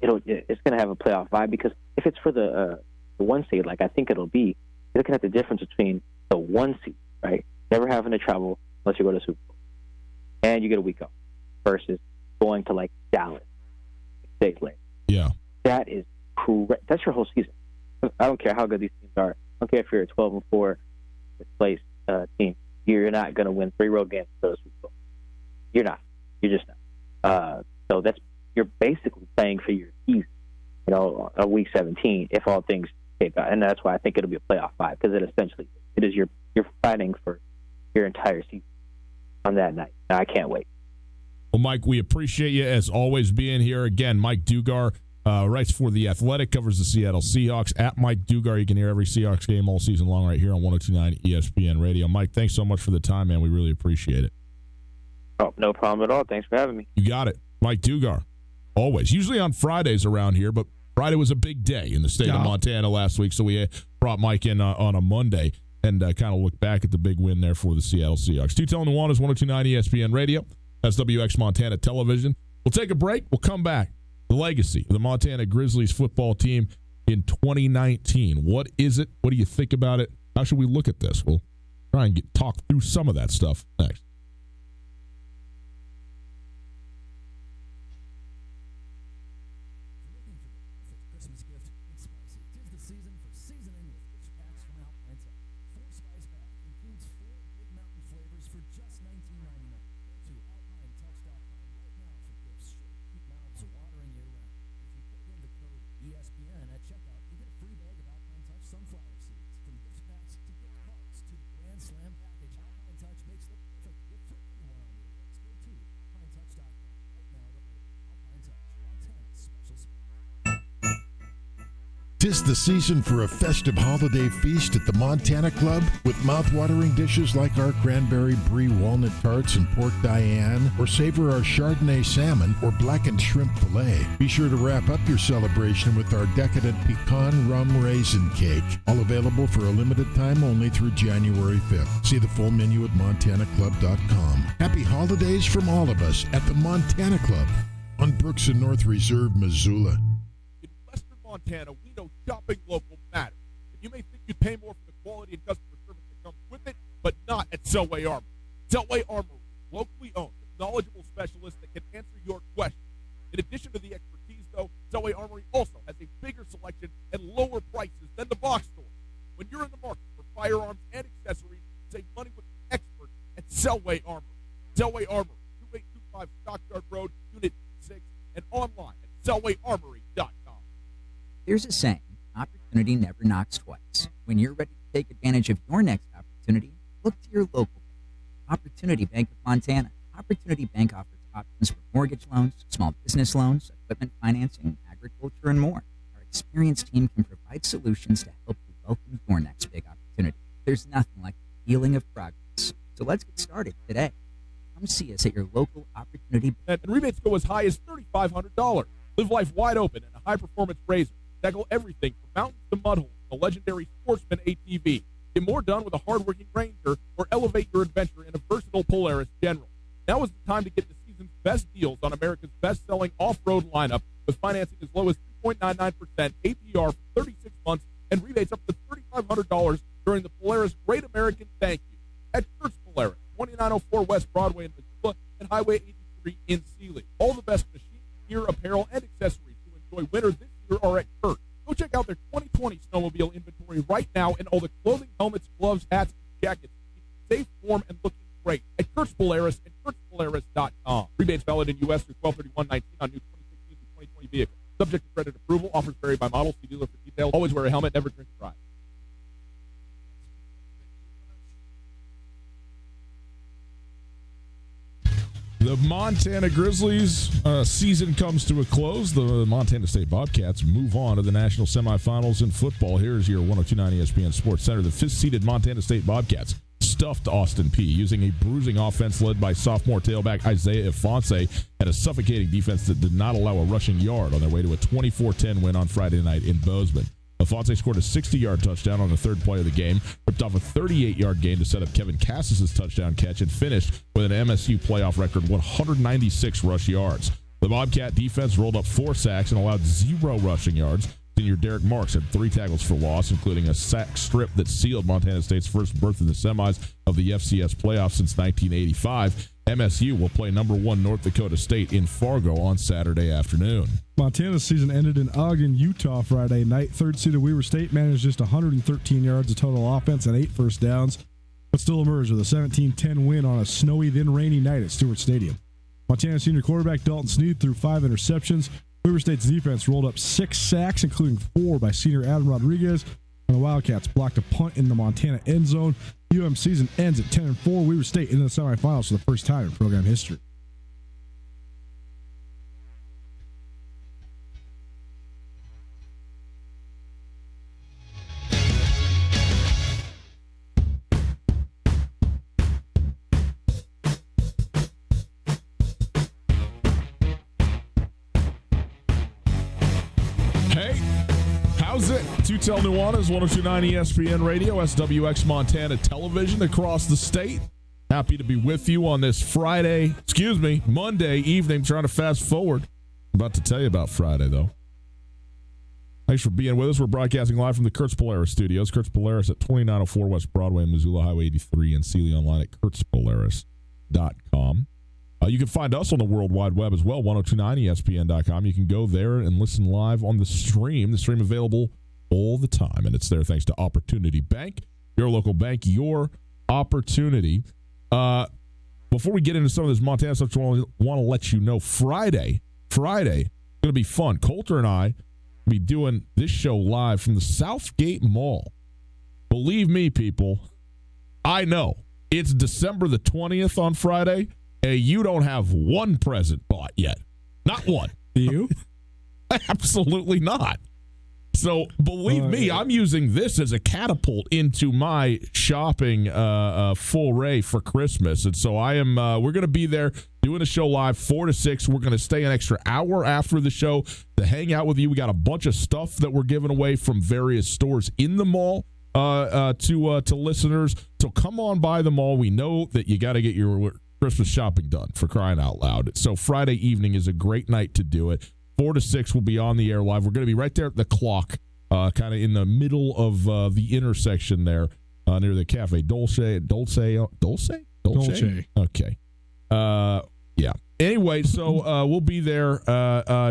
[SPEAKER 24] it's going to have a playoff vibe because if it's for the 1 seed, like I think it'll be, you're looking at the difference between the 1 seed, right, never having to travel unless you go to Super Bowl, and you get a week off, versus going to like Dallas 6 days later.
[SPEAKER 4] Yeah,
[SPEAKER 24] that is correct. That's your whole season. I don't care how good these teams are. I don't care if you're a 12-4 place team. You're not going to win 3 road games to go to Super Bowl. You're not. You're just not. So you're basically playing for your season, a Week 17 if all things take out. And that's why I think it'll be a playoff vibe because it is you're fighting for your entire season on that night. And I can't wait.
[SPEAKER 4] Well, Mike, we appreciate you as always being here. Again, Mike Dugar writes for The Athletic, covers the Seattle Seahawks. At Mike Dugar, you can hear every Seahawks game all season long right here on 102.9 ESPN Radio. Mike, thanks so much for the time, man. We really appreciate it.
[SPEAKER 24] Oh, no problem at all. Thanks for having me.
[SPEAKER 4] You got it. Mike Dugar, always. Usually on Fridays around here, but Friday was a big day in the state of Montana last week, so we brought Mike in on a Monday and kind of looked back at the big win there for the Seattle Seahawks. Tootell and Nuanez, 102.9 ESPN Radio. That's WX Montana Television. We'll take a break. We'll come back. The legacy of the Montana Grizzlies football team in 2019. What is it? What do you think about it? How should we look at this? We'll try and talk through some of that stuff next.
[SPEAKER 2] ESPN at checkout, you get a free bag of Alpine Touch sunflower seeds. From gift packs to gift cards to the Grand Slam package, Alpine Touch makes the perfect gift for anyone on your list. Go to AlpineTouch.com right now to order. Alpine Touch, Montana's special spot.
[SPEAKER 5] 'Tis the season for a festive holiday feast at the Montana Club with mouth-watering dishes like our cranberry brie walnut tarts and pork Diane, or savor our Chardonnay salmon or blackened shrimp fillet. Be sure to wrap up your celebration with our decadent pecan rum raisin cake, all available for a limited time only through January 5th. See the full menu at montanaclub.com. Happy holidays from all of us at the Montana Club on Brooks and North Reserve, Missoula.
[SPEAKER 1] Montana, we know shopping local matters. And you may think you'd pay more for the quality and customer service that comes with it, but not at Selway Armory. Selway Armory, locally owned, with knowledgeable specialists that can answer your questions. In addition to the expertise, though, Selway Armory also has a bigger selection and lower prices than the box store. When you're in the market for firearms and accessories, save money with the experts at Selway Armory. Selway Armory, 2825 Stockyard Road, Unit 6, and online at selwayarmory.com.
[SPEAKER 6] There's a saying, opportunity never knocks twice. When you're ready to take advantage of your next opportunity, look to your local bank. Opportunity Bank of Montana. Opportunity Bank offers options for mortgage loans, small business loans, equipment financing, agriculture, and more. Our experienced team can provide solutions to help you welcome your next big opportunity. There's nothing like the feeling of progress. So let's get started today. Come see us at your local Opportunity
[SPEAKER 1] Bank. And rebates go as high as $3,500. Live life wide open in a high-performance RZR. Tackle everything from mountains to mudholes, the legendary Sportsman ATV. Get more done with a hard-working Ranger, or elevate your adventure in a versatile Polaris General. Now is the time to get the season's best deals on America's best-selling off-road lineup, with financing as low as 3.99%, APR for 36 months, and rebates up to $3,500 during the Polaris Great American Thank You. At Church Polaris, 2904 West Broadway in Missoula, and Highway 83 in Sealy. All the best machine, gear, apparel, and accessories to enjoy winter this year are at Kurt. Go check out their 2020 snowmobile inventory right now and all the clothing, helmets, gloves, hats, and jackets. Safe, warm, and looking great at Kurt's Polaris and KurtzPolaris.com. Rebates valid in U.S. through 12/31/19 on new 2016 through 2020 vehicles. Subject to credit approval. Offers vary by model. See dealer for details. Always wear a helmet. Never drink and drive.
[SPEAKER 4] The Montana Grizzlies season comes to a close. The Montana State Bobcats move on to the national semifinals in football. Here's your 102.9 ESPN Sports Center. The fifth-seeded Montana State Bobcats stuffed Austin Peay using a bruising offense led by sophomore tailback Isaiah Ifanse and a suffocating defense that did not allow a rushing yard on their way to a 24-10 win on Friday night in Bozeman. Ifanse scored a 60-yard touchdown on the third play of the game, ripped off a 38-yard gain to set up Kevin Cassis's touchdown catch, and finished with an MSU playoff record 196 rush yards. The Bobcat defense rolled up 4 sacks and allowed 0 rushing yards. Senior Derek Marks had 3 tackles for loss, including a sack strip that sealed Montana State's first berth in the semis of the FCS playoffs since 1985. MSU will play number 1 North Dakota State in Fargo on Saturday afternoon.
[SPEAKER 10] Montana's season ended in Ogden, Utah Friday night. Third-seeded Weber State managed just 113 yards of total offense and 8 first downs, but still emerged with a 17-10 win on a snowy, then rainy night at Stewart Stadium. Montana senior quarterback Dalton Sneed threw 5 interceptions. Weber State's defense rolled up 6 sacks, including 4 by senior Adam Rodriguez, and the Wildcats blocked a punt in the Montana end zone. UM season ends at 10-4. Weber State into the semifinals for the first time in program history.
[SPEAKER 4] How's it? Tootell Nuanez, 102.9 ESPN Radio, SWX Montana Television across the state. Happy to be with you on this Monday evening. Trying to fast forward. About to tell you about Friday, though. Thanks for being with us. We're broadcasting live from the Kurtz Polaris studios. Kurtz Polaris at 2904 West Broadway, Missoula Highway 83, and Sealy online at KurtzPolaris.com. You can find us on the World Wide Web as well, 1029ESPN.com. You can go there and listen live on the stream. The stream available all the time, and it's there thanks to Opportunity Bank, your local bank, your opportunity. Before we get into some of this Montana stuff, I want to let you know Friday, going to be fun. Coulter and I will be doing this show live from the Southgate Mall. Believe me, people, I know it's December the 20th on Friday. You don't have one present bought yet. Not one.
[SPEAKER 10] Do you?
[SPEAKER 4] Absolutely not. So believe me, I'm using this as a catapult into my shopping foray for Christmas. And so I am. We're going to be there doing the show live 4 to 6. We're going to stay an extra hour after the show to hang out with you. We got a bunch of stuff that we're giving away from various stores in the mall to listeners. So come on by the mall. We know that you got to get your Christmas shopping done, for crying out loud. So Friday evening is a great night to do it. 4 to 6 will be on the air live. We're going to be right there at the clock, kind of in the middle of the intersection there, near the Cafe Dolce. Okay. Yeah. Anyway, so we'll be there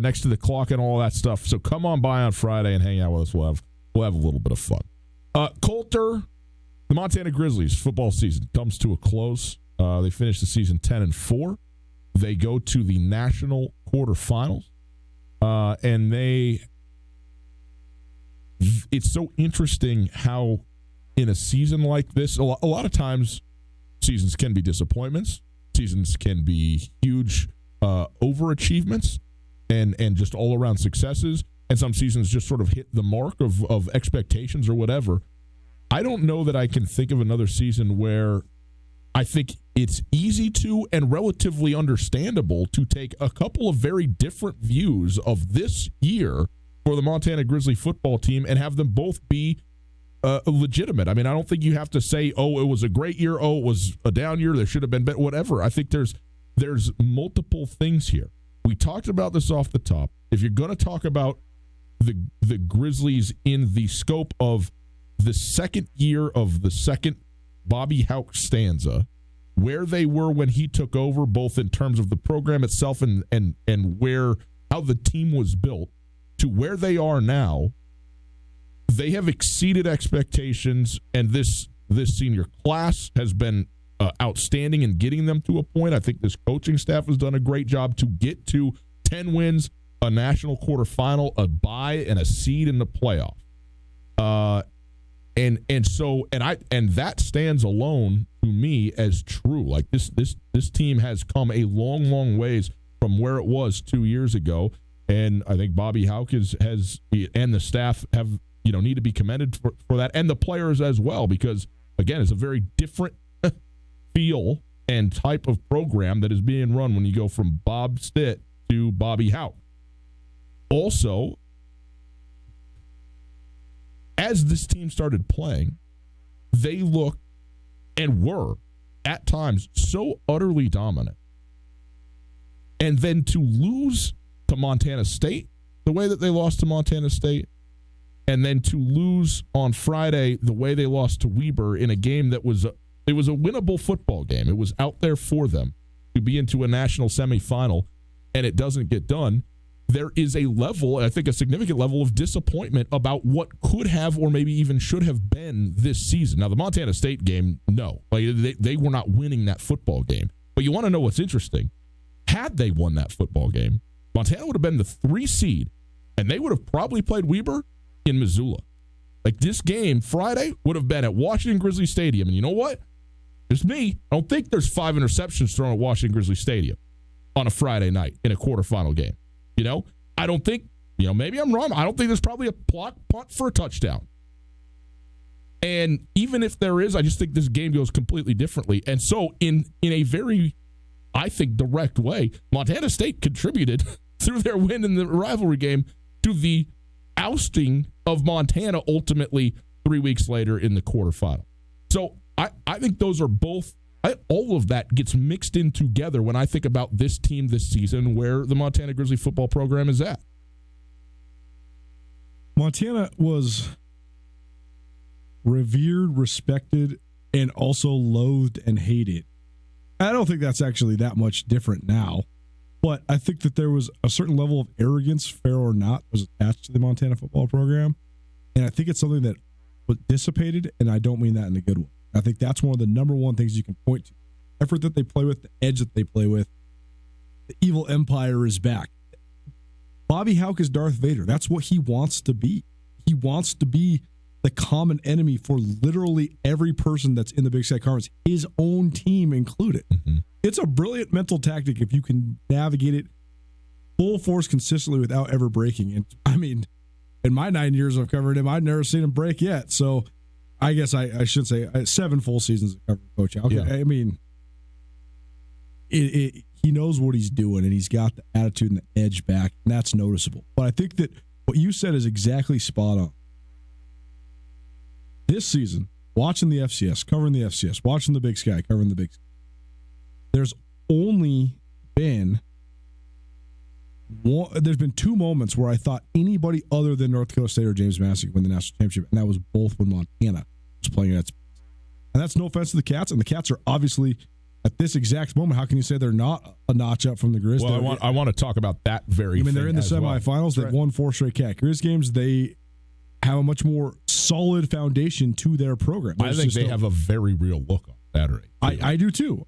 [SPEAKER 4] next to the clock and all that stuff. So come on by on Friday and hang out with us. We'll have a little bit of fun. Coulter, the Montana Grizzlies football season comes to a close. They finished the season 10-4. They go to the national quarterfinals, and it's so interesting how in a season like this, a lot of times seasons can be disappointments. Seasons can be huge overachievements and just all around successes, and some seasons just sort of hit the mark of expectations or whatever. I don't know that I can think of another season where I think it's easy to and relatively understandable to take a couple of very different views of this year for the Montana Grizzly football team and have them both be legitimate. I mean, I don't think you have to say, oh, it was a great year, oh, it was a down year, there should have been better, whatever. I think there's multiple things here. We talked about this off the top. If you're going to talk about the Grizzlies in the scope of the second year of the second Bobby Houck stanza, where they were when he took over, both in terms of the program itself and how the team was built, to where they are now, they have exceeded expectations, and this senior class has been outstanding in getting them to a point. I think this coaching staff has done a great job to get to 10 wins, a national quarterfinal, a bye, and a seed in the playoff. And that stands alone to me as true. Like this team has come a long, long ways from where it was 2 years ago. And I think Bobby Hauck has and the staff have, need to be commended for that, and the players as well, because again, it's a very different feel and type of program that is being run when you go from Bob Stitt to Bobby Hauck. Also, as this team started playing, they looked and were at times so utterly dominant. And then to lose to Montana State the way that they lost to Montana State, and then to lose on Friday the way they lost to Weber in a game that was a winnable football game. It was out there for them to be into a national semifinal, and it doesn't get done. There is a level, I think a significant level of disappointment about what could have or maybe even should have been this season. Now, the Montana State game, no. Like they were not winning that football game. But you want to know what's interesting? Had they won that football game, Montana would have been the 3 seed, and they would have probably played Weber in Missoula. Like this game, Friday, would have been at Washington Grizzly Stadium. And you know what? Just me. I don't think there's 5 interceptions thrown at Washington Grizzly Stadium on a Friday night in a quarterfinal game. I don't think, maybe I'm wrong. I don't think there's probably a block punt for a touchdown. And even if there is, I just think this game goes completely differently. And so in a very, I think, direct way, Montana State contributed through their win in the rivalry game to the ousting of Montana ultimately 3 weeks later in the quarterfinal. So I think those are both, all of that gets mixed in together when I think about this team this season, where the Montana Grizzly football program is at.
[SPEAKER 10] Montana was revered, respected, and also loathed and hated. I don't think that's actually that much different now, but I think that there was a certain level of arrogance, fair or not, was attached to the Montana football program, and I think it's something that was dissipated, and I don't mean that in a good way. I think that's one of the number one things you can point to. The effort that they play with, the edge that they play with. The evil empire is back. Bobby Hauck is Darth Vader. That's what he wants to be. He wants to be the common enemy for literally every person that's in the Big Sky Conference, his own team included. Mm-hmm. It's a brilliant mental tactic if you can navigate it full force consistently without ever breaking. And I mean, in my 9 years of covering him, I've never seen him break yet. So I guess I should say 7 full seasons of covering Coach Hauck. Yeah. I mean, he knows what he's doing, and he's got the attitude and the edge back, and that's noticeable. But I think that what you said is exactly spot on. This season, watching the FCS, covering the FCS, watching the Big Sky, covering the Big Sky, there's only been there's been 2 moments where I thought anybody other than North Dakota State or James Massey could win the national championship, and that was both when Montana was playing at. And that's no offense to the Cats, and the Cats are obviously at this exact moment. How can you say they're not a notch up from the Grizz?
[SPEAKER 4] Well, I want to talk about that very.
[SPEAKER 10] I mean, they're in the semifinals.
[SPEAKER 4] Well.
[SPEAKER 10] They've won 4 straight Cat Grizz games. They have a much more solid foundation to their program.
[SPEAKER 4] I think they have a very real look on Saturday.
[SPEAKER 10] I do too.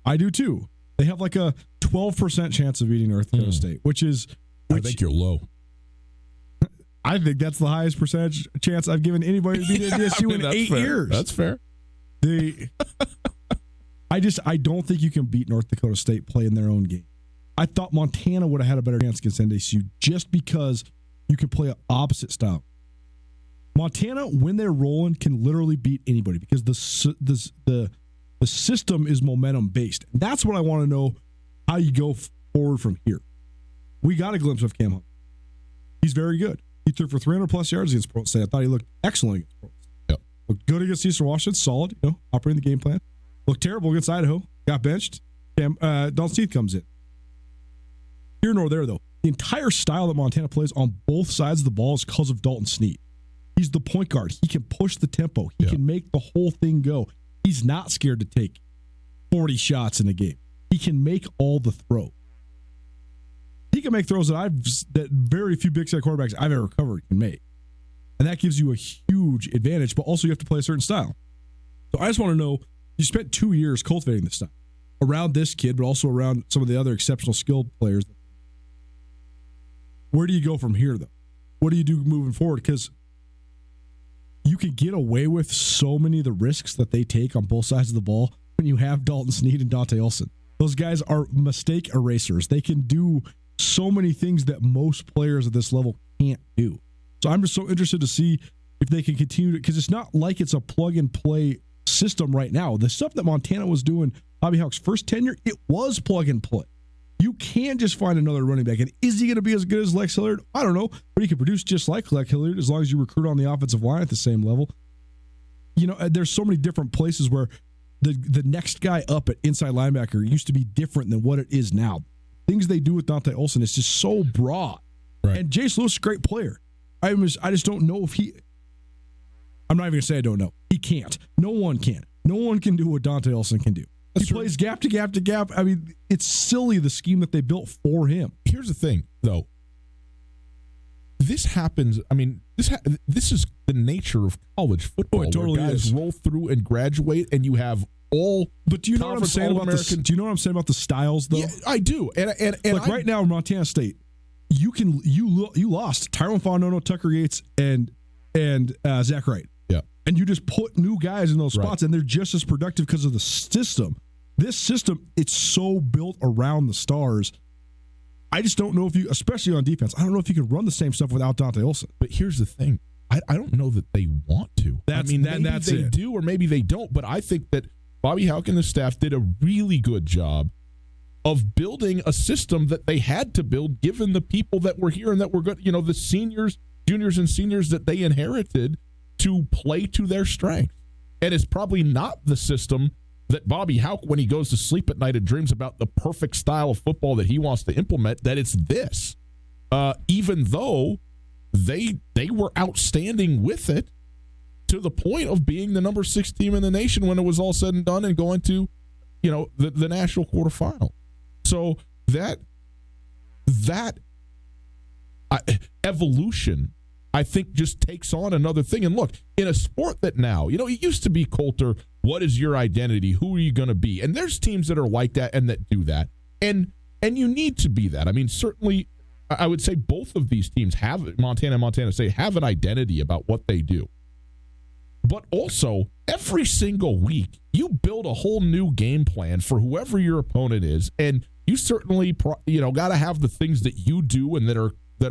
[SPEAKER 10] They have like a 12% chance of beating North Dakota State, which I
[SPEAKER 4] think you're low.
[SPEAKER 10] I think that's the highest percentage chance I've given anybody to beat NDSU in 8 years.
[SPEAKER 4] That's fair.
[SPEAKER 10] I don't think you can beat North Dakota State playing their own game. I thought Montana would have had a better chance against NDSU just because you can play an opposite style. Montana, when they're rolling, can literally beat anybody because the system is momentum based. And that's what I want to know how you go forward from here. We got a glimpse of Cam Hunt. He's very good. He threw for 300-plus yards against Portland State. I thought he looked excellent against Portland State.
[SPEAKER 4] Yep.
[SPEAKER 10] Looked good against Eastern Washington. Solid, operating the game plan. Looked terrible against Idaho. Got benched. Dalton Sneed comes in. Here nor there, though. The entire style that Montana plays on both sides of the ball is because of Dalton Sneed. He's the point guard. He can push the tempo. He can make the whole thing go. He's not scared to take 40 shots in a game. He can make all the throws. He can make throws that very few big sky quarterbacks I've ever covered can make. And that gives you a huge advantage, but also you have to play a certain style. So I just want to know, you spent 2 years cultivating this style around this kid, but also around some of the other exceptional skilled players. Where do you go from here, though? What do you do moving forward? Because you can get away with so many of the risks that they take on both sides of the ball when you have Dalton Snead and Dante Olson. Those guys are mistake erasers. They can do so many things that most players at this level can't do. So I'm just so interested to see if they can continue to, because it's not like it's a plug and play system right now. The stuff that Montana was doing, Bobby Hauck's first tenure, it was plug and play. You can just find another running back. And is he going to be as good as Lex Hilliard? I don't know. But he can produce just like Lex Hilliard as long as you recruit on the offensive line at the same level. You know, there's so many different places where the next guy up at inside linebacker used to be different than what it is now. Things they do with Dante Olson is just so broad. Right. And Jace Lewis is a great player. I just don't know if he – I'm not even going to say I don't know. He can't. No one can. No one can do what Dante Olson can do. He plays gap to gap to gap. I mean, it's silly, the scheme that they built for him.
[SPEAKER 4] Here's the thing, though. This happens. I mean, this is the nature of college football.
[SPEAKER 10] Oh, it totally
[SPEAKER 4] where guys
[SPEAKER 10] is.
[SPEAKER 4] roll through and graduate, and you have all.
[SPEAKER 10] But do you know what I'm saying about this? Do you know what I'm saying about the styles, though?
[SPEAKER 4] Yeah, I do. And
[SPEAKER 10] like right now in Montana State, you lost Tyrone Faunono, Tucker Yates, and Zach Wright.
[SPEAKER 4] Yeah,
[SPEAKER 10] and you just put new guys in those spots, and they're just as productive because of the system. This system, it's so built around the stars. I just don't know if you, especially on defense, I don't know if you can run the same stuff without Dante Olson.
[SPEAKER 4] But here's the thing. I don't know that they want to. Maybe they do or maybe they don't, but I think that Bobby Hauck and the staff did a really good job of building a system that they had to build given the people that were here and that were good, the seniors, juniors, and seniors that they inherited to play to their strengths. And it's probably not the system that Bobby Hauck, when he goes to sleep at night and dreams about the perfect style of football that he wants to implement, that it's this. Even though they were outstanding with it to the point of being the number 6 team in the nation when it was all said and done and going to, the national quarterfinal. So that evolution, I think, just takes on another thing. And look, in a sport that now, it used to be, Coulter, what is your identity? Who are you going to be? And there's teams that are like that and that do that. And you need to be that. I mean, certainly, I would say both of these teams have, Montana and Montana State, have an identity about what they do. But also, every single week, you build a whole new game plan for whoever your opponent is. And you certainly, got to have the things that you do and that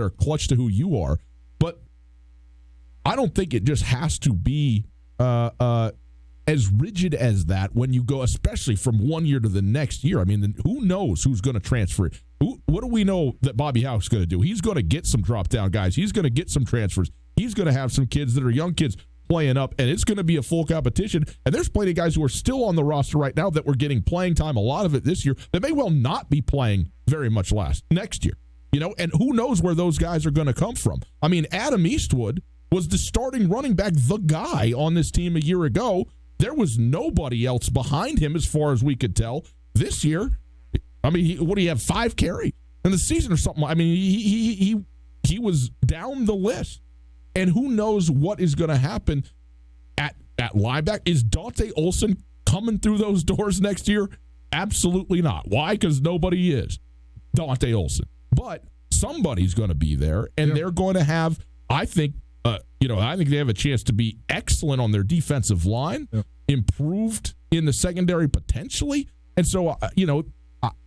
[SPEAKER 4] are clutch to who you are. But I don't think it just has to be as rigid as that when you go, especially from one year to the next year. I mean, who knows who's going to transfer? What do we know that Bobby Hauck's going to do? He's going to get some drop-down guys. He's going to get some transfers. He's going to have some kids that are young kids playing up, and it's going to be a full competition. And there's plenty of guys who are still on the roster right now that were getting playing time, a lot of it this year, that may well not be playing very much next year. And who knows where those guys are going to come from. I mean, Adam Eastwood was the starting running back, the guy on this team a year ago. There was nobody else behind him as far as we could tell. This year, I mean, what do you have, 5 carries in the season or something? I mean, he was down the list. And who knows what is going to happen at linebacker? Is Dante Olson coming through those doors next year? Absolutely not. Why? Because nobody is Dante Olson. But somebody's going to be there, and they're going to have, I think, I think they have a chance to be excellent on their defensive line, improved in the secondary potentially. And so,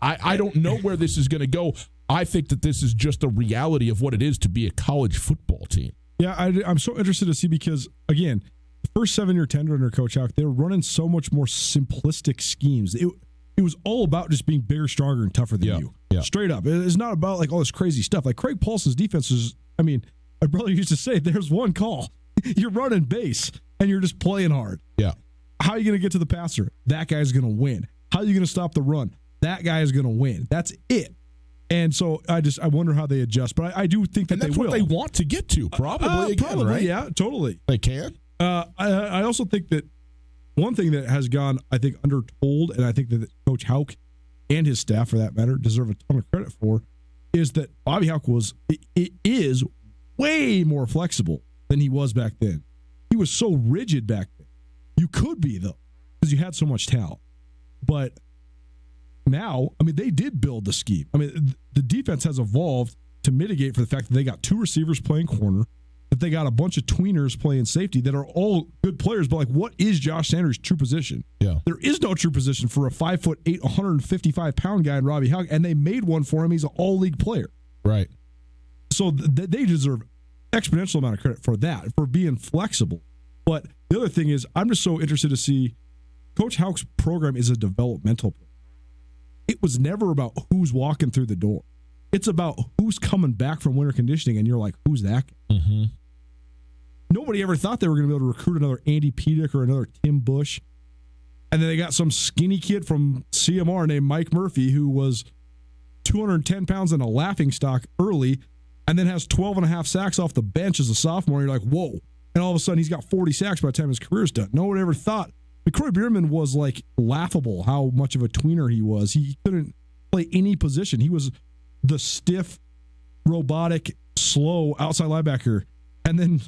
[SPEAKER 4] I don't know where this is going to go. I think that this is just a reality of what it is to be a college football team.
[SPEAKER 10] Yeah, I'm so interested to see because, again, the first 7-year tender under Coach Hauck, they were running so much more simplistic schemes. It was all about just being bigger, stronger, and tougher than you. Yeah. Straight up. It's not about like all this crazy stuff. Like Craig Paulson's defense is, I mean, my brother used to say, there's one call. You're running base, and you're just playing hard.
[SPEAKER 4] Yeah.
[SPEAKER 10] How are you going to get to the passer? That guy's going to win. How are you going to stop the run? That guy is going to win. That's it. And so I wonder how they adjust. But I do think that
[SPEAKER 4] that's
[SPEAKER 10] they will.
[SPEAKER 4] What they want to get to, probably.
[SPEAKER 10] Probably,
[SPEAKER 4] right?
[SPEAKER 10] Yeah, totally.
[SPEAKER 4] They can.
[SPEAKER 10] I also think that one thing that has gone, I think, undertold, and I think that Coach Houck and his staff, for that matter, deserve a ton of credit for, is that Bobby Houck is way more flexible than he was back then. He was so rigid back then. You could be, though, because you had so much talent. But now, I mean, they did build the scheme. I mean, the defense has evolved to mitigate for the fact that they got 2 receivers playing corner, that they got a bunch of tweeners playing safety that are all good players, but like, what is Josh Sanders' true position?
[SPEAKER 4] Yeah.
[SPEAKER 10] There is no true position for a 5'8", 155-pound guy in Robbie Houck, and they made one for him. He's an all-league player.
[SPEAKER 4] Right.
[SPEAKER 10] So they deserve exponential amount of credit for that, for being flexible. But the other thing is, I'm just so interested to see Coach Houck's program is a developmental program. It was never about who's walking through the door. It's about who's coming back from winter conditioning, and you're like, who's that guy?
[SPEAKER 4] Mm-hmm.
[SPEAKER 10] Nobody ever thought they were going to be able to recruit another Andy Pedic or another Tim Bush. And then they got some skinny kid from CMR named Mike Murphy, who was 210 pounds and a laughingstock early, and then has 12 and a half sacks off the bench as a sophomore. And you're like, whoa. And all of a sudden, he's got 40 sacks by the time his career's done. No one ever thought. McCroy Bierman was like laughable how much of a tweener he was. He couldn't play any position. He was the stiff, robotic, slow outside linebacker. And then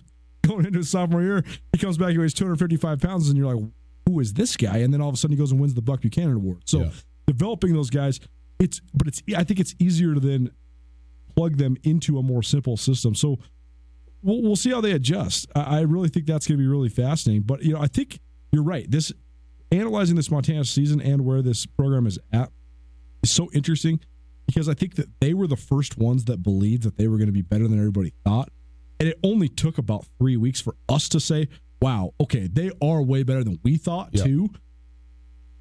[SPEAKER 10] going into his sophomore year, he comes back, he weighs 255 pounds, and you're like, who is this guy? And then all of a sudden he goes and wins the Buck Buchanan Award. So developing those guys, I think it's easier to then plug them into a more simple system. So we'll see how they adjust. I really think that's going to be really fascinating. But, I think you're right. Analyzing this Montana season and where this program is at is so interesting, because I think that they were the first ones that believed that they were going to be better than everybody thought. And it only took about 3 weeks for us to say, wow, okay, they are way better than we thought too.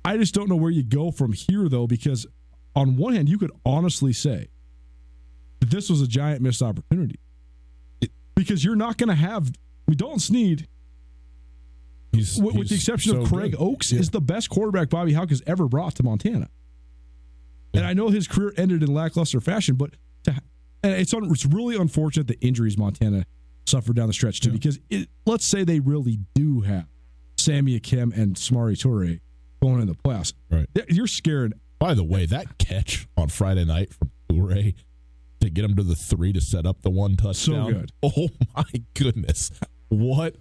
[SPEAKER 10] I just don't know where you go from here, though, because on one hand, you could honestly say that this was a giant missed opportunity. Because you're not going to have Dalton Sneed, with the exception of Craig Oaks, is the best quarterback Bobby Houck has ever brought to Montana. And I know his career ended in lackluster fashion, but it's really unfortunate the injuries Montana suffered down the stretch too. Because let's say they really do have Sammy Akem and Samari Toure going in the playoffs.
[SPEAKER 4] Right,
[SPEAKER 10] you're scared.
[SPEAKER 4] By the way, that catch on Friday night from Toure to get him to the 3 to set up the 1 touchdown.
[SPEAKER 10] So good.
[SPEAKER 4] Oh my goodness, what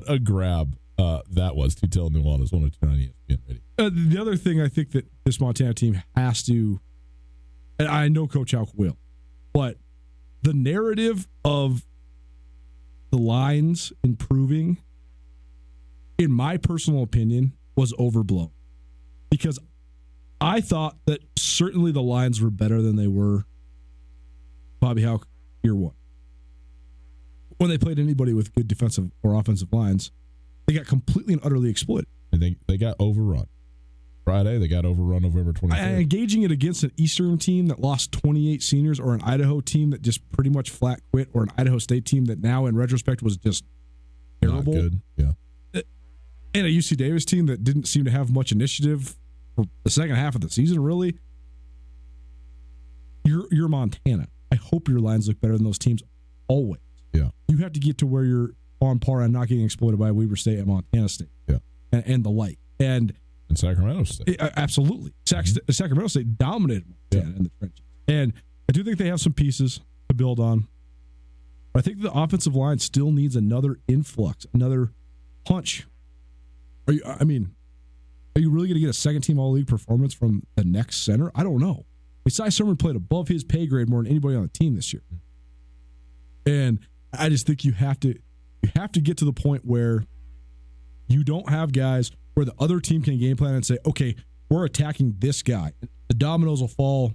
[SPEAKER 4] a grab that was. Tootell Nuanez, 102.9 ESPN Radio.
[SPEAKER 10] The other thing I think that this Montana team has to, and I know Coach Houck will, but the narrative of the lines improving, in my personal opinion, was overblown. Because I thought that certainly the lines were better than they were Bobby Houck year 1. When they played anybody with good defensive or offensive lines, they got completely and utterly exploited.
[SPEAKER 4] And they got overrun. Friday, they got overrun November 23rd.
[SPEAKER 10] Engaging it against an Eastern team that lost 28 seniors, or an Idaho team that just pretty much flat quit, or an Idaho State team that now, in retrospect, was just terrible.
[SPEAKER 4] Not good, yeah.
[SPEAKER 10] And a UC Davis team that didn't seem to have much initiative for the second half of the season, really. You're Montana. I hope your lines look better than those teams always.
[SPEAKER 4] Yeah.
[SPEAKER 10] You have to get to where you're on par and not getting exploited by Weber State and Montana State.
[SPEAKER 4] Yeah.
[SPEAKER 10] And the like. And
[SPEAKER 4] Sacramento State.
[SPEAKER 10] Absolutely. Sacramento State dominated Montana in the trenches. And I do think they have some pieces to build on. But I think the offensive line still needs another influx, another punch. Are you really going to get a second-team all-league performance from the next center? I don't know. Cy Sermon played above his pay grade more than anybody on the team this year. And I just think you have to get to the point where you don't have guys where the other team can game plan and say, okay, we're attacking this guy. The dominoes will fall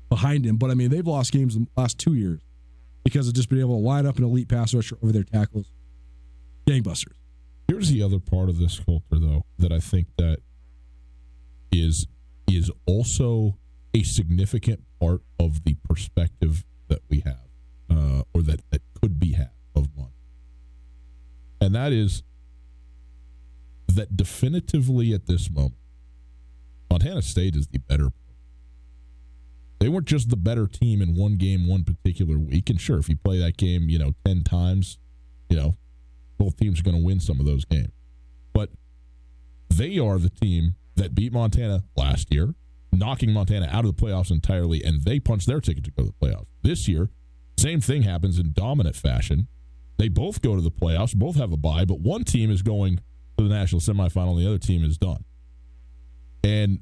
[SPEAKER 10] behind him. But, I mean, they've lost games in the last 2 years because of just being able to line up an elite pass rusher over their tackles. Gangbusters.
[SPEAKER 4] Here's the other part of this culture, though, that I think that is also a significant part of the perspective that we have, or that could be had of one. And that is that definitively at this moment, Montana State is the better. They weren't just the better team in one game, one particular week. And sure, if you play that game, 10 times, both teams are going to win some of those games. But They are the team that beat Montana last year, knocking Montana out of the playoffs entirely, and they punched their ticket to go to the playoffs. This year, same thing happens in dominant fashion. They both go to the playoffs, both have a bye, but one team is going to the national semifinal, and the other team is done. And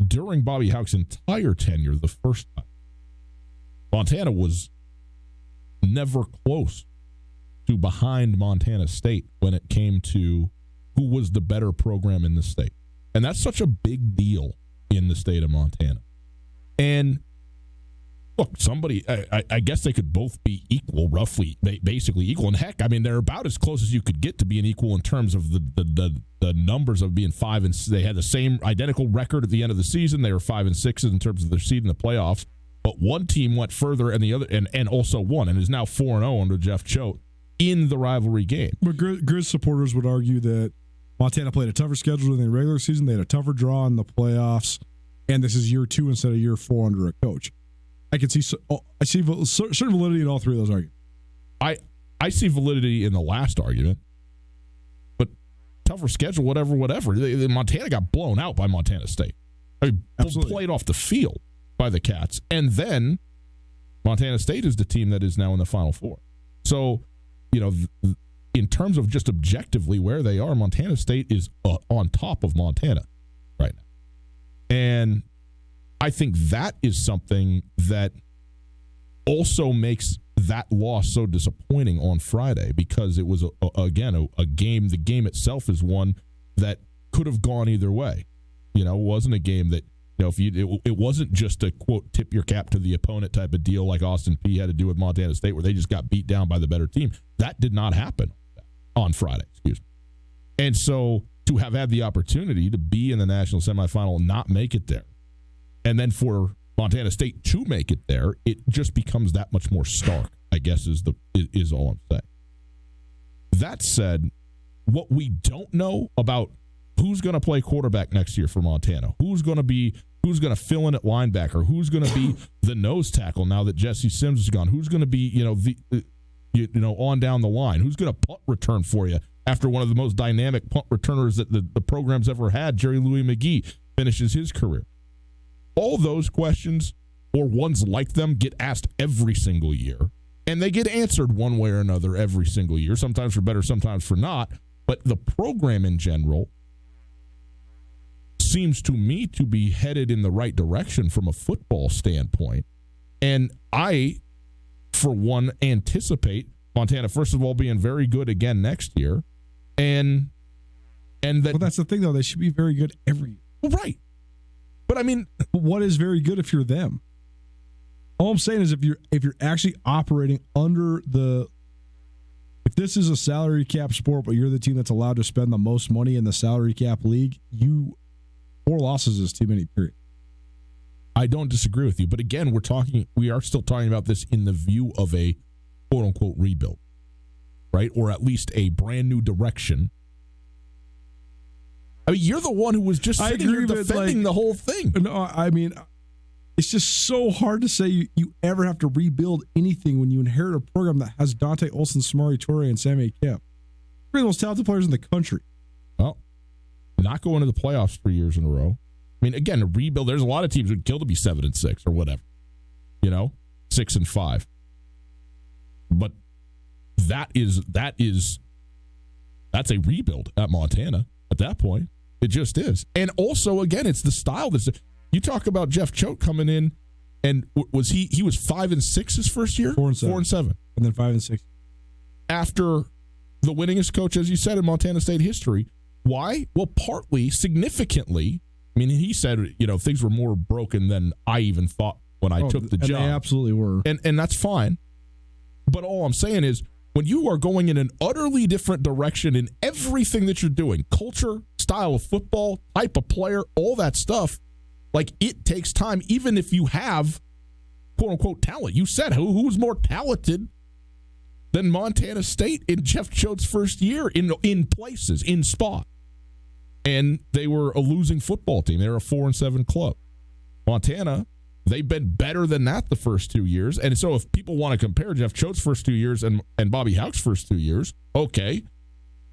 [SPEAKER 4] during Bobby Hauck's entire tenure, the first time, Montana was never close to behind Montana State when it came to who was the better program in the state. And that's such a big deal in the state of Montana. And look, somebody, I guess they could both be equal, roughly, basically equal. And heck, I mean, they're about as close as you could get to being equal in terms of the numbers of being 5 and they had the same identical record at the end of the season. They were 5 and 6 in terms of their seed in the playoffs. But one team went further, and the other, and also won, and is now 4-0 under Jeff Choate in the rivalry game.
[SPEAKER 10] But Grizz supporters would argue that Montana played a tougher schedule in the regular season. They had a tougher draw in the playoffs, and this is year 2 instead of year 4 under a coach. I see certain validity in all three of those arguments.
[SPEAKER 4] I see validity in the last argument, but tougher schedule, whatever. Montana got blown out by Montana State. I mean, played off the field by the Cats, and then Montana State is the team that is now in the Final Four. So, in terms of just objectively where they are, Montana State is on top of Montana right now. And I think that is something that also makes that loss so disappointing on Friday, because it was, a game. The game itself is one that could have gone either way. It wasn't a game that, it wasn't just a, quote, tip your cap to the opponent type of deal like Austin Peay had to do with Montana State, where they just got beat down by the better team. That did not happen on Friday, And so to have had the opportunity to be in the national semifinal and not make it there, and then for Montana State to make it there, it just becomes that much more stark, I guess, is all I'm saying. That said, what we don't know about who's going to play quarterback next year for Montana, who's going to fill in at linebacker, who's going to be the nose tackle now that Jesse Sims is gone, who's going to be, on down the line, who's going to punt return for you after one of the most dynamic punt returners that the program's ever had, Jerry Louis McGee, finishes his career. All those questions, or ones like them, get asked every single year, and they get answered one way or another every single year, sometimes for better, sometimes for not. But the program in general seems to me to be headed in the right direction from a football standpoint. And I, for one, anticipate Montana, first of all, being very good again next year. And that,
[SPEAKER 10] well, that's the thing, though. They should be very good every year.
[SPEAKER 4] Well, right. But I mean,
[SPEAKER 10] what is very good if you're them? All I'm saying is if you're actually operating under if this is a salary cap sport, but you're the team that's allowed to spend the most money in the salary cap league, 4 losses is too many, period.
[SPEAKER 4] I don't disagree with you. But again, we are still talking about this in the view of a quote unquote rebuild, right? Or at least a brand new direction. I mean, you're the one who was just sitting here defending the whole thing.
[SPEAKER 10] No, I mean, it's just so hard to say you ever have to rebuild anything when you inherit a program that has Dante Olson, Samari Toure, and Sammy Kemp. Three of the most talented players in the country.
[SPEAKER 4] Well, not going to the playoffs 3 years in a row. I mean, again, a rebuild, there's a lot of teams who'd kill to be 7-6 or whatever. 6-5. But that's a rebuild at Montana at that point. It just is. And also, again, it's the style that's. You talk about Jeff Choate coming in, and was he was 5-6 his first year?
[SPEAKER 10] 4-7. And then 5-6.
[SPEAKER 4] After the winningest coach, as you said, in Montana State history. Why? Well, partly, significantly, I mean, he said, things were more broken than I even thought when I took the job.
[SPEAKER 10] They absolutely were.
[SPEAKER 4] And that's fine. But all I'm saying is, when you are going in an utterly different direction in everything that you're doing, culture, style of football, type of player, all that stuff, like, it takes time, even if you have, quote-unquote, talent. You said who's more talented than Montana State in Jeff Choate's first year in places, in spot. And they were a losing football team. They were a 4-7 club. Montana, they've been better than that the first 2 years. And so if people want to compare Jeff Choate's first 2 years and Bobby Hauck's first 2 years, okay.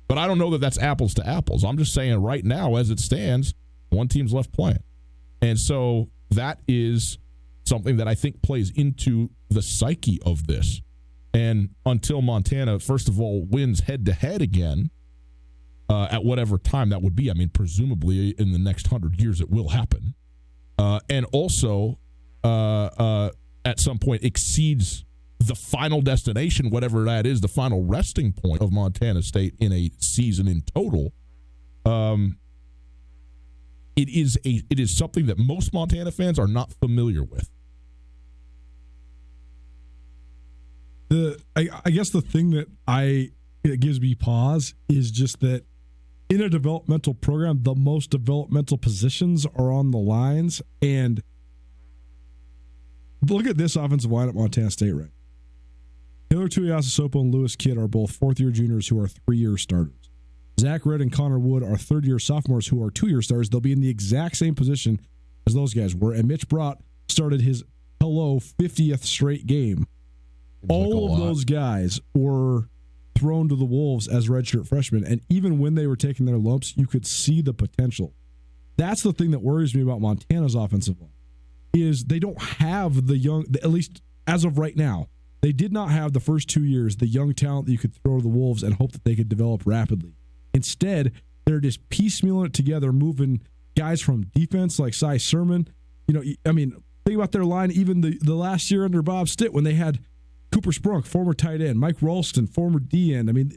[SPEAKER 4] But I don't know that that's apples to apples. I'm just saying right now, as it stands, one team's left playing. And so that is something that I think plays into the psyche of this. And until Montana, first of all, wins head-to-head again, at whatever time that would be, I mean, presumably in the next 100 years it will happen, and also at some point exceeds the final destination, whatever that is, the final resting point of Montana State in a season in total. It is something that most Montana fans are not familiar with.
[SPEAKER 10] I guess the thing that it gives me pause is just that in a developmental program, the most developmental positions are on the lines. And look at this offensive line at Montana State, right? Taylor Tuiasosopo and Lewis Kidd are both fourth-year juniors who are 3-year starters. Zach Red and Connor Wood are third-year sophomores who are 2-year starters. They'll be in the exact same position as those guys were. And Mitch Brott started his 50th straight game. All of those guys were thrown to the wolves as redshirt freshmen, and even when they were taking their lumps, you could see the potential. That's the thing that worries me about Montana's offensive line, is they don't have the young, at least as of right now, they did not have the first 2 years the young talent that you could throw to the wolves and hope that they could develop rapidly. Instead, they're just piecemealing it together, moving guys from defense like Cy Sermon. Think about their line even the last year under Bob Stitt when they had Cooper Sprunk, former tight end, Mike Ralston, former D end. I mean,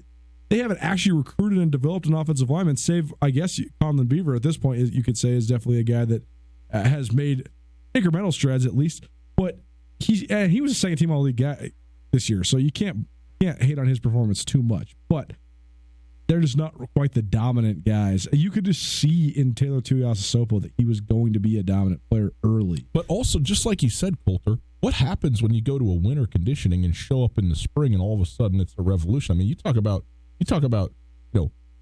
[SPEAKER 10] they haven't actually recruited and developed an offensive lineman, save, I guess, Conlon Beaver at this point, you could say, is definitely a guy that has made incremental strides at least. But he was a second-team All-League guy this year, so you can't hate on his performance too much. But they're just not quite the dominant guys. You could just see in Taylor Tuiasosopo that he was going to be a dominant player early.
[SPEAKER 4] But also, just like you said, Coulter, what happens when you go to a winter conditioning and show up in the spring and all of a sudden it's a revolution? I mean, you talk about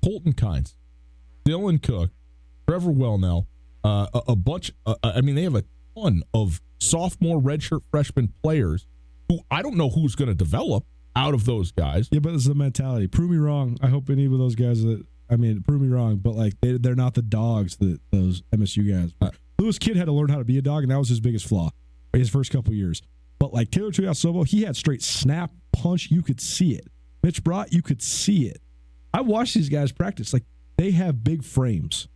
[SPEAKER 4] Colton Kynes, Dylan Cook, Trevor Wellnell, a bunch. They have a ton of sophomore redshirt freshman players who I don't know who's going to develop out of those guys.
[SPEAKER 10] Yeah, but it's the mentality. Prove me wrong. I hope any of those guys prove me wrong, but like they're not the dogs that those MSU guys. Lewis Kidd had to learn how to be a dog, and that was his biggest flaw. His first couple years. But like Taylor Tuiasosopo, he had straight snap, punch. You could see it. Mitch Brott, you could see it. I watched these guys practice. Like, they have big frames.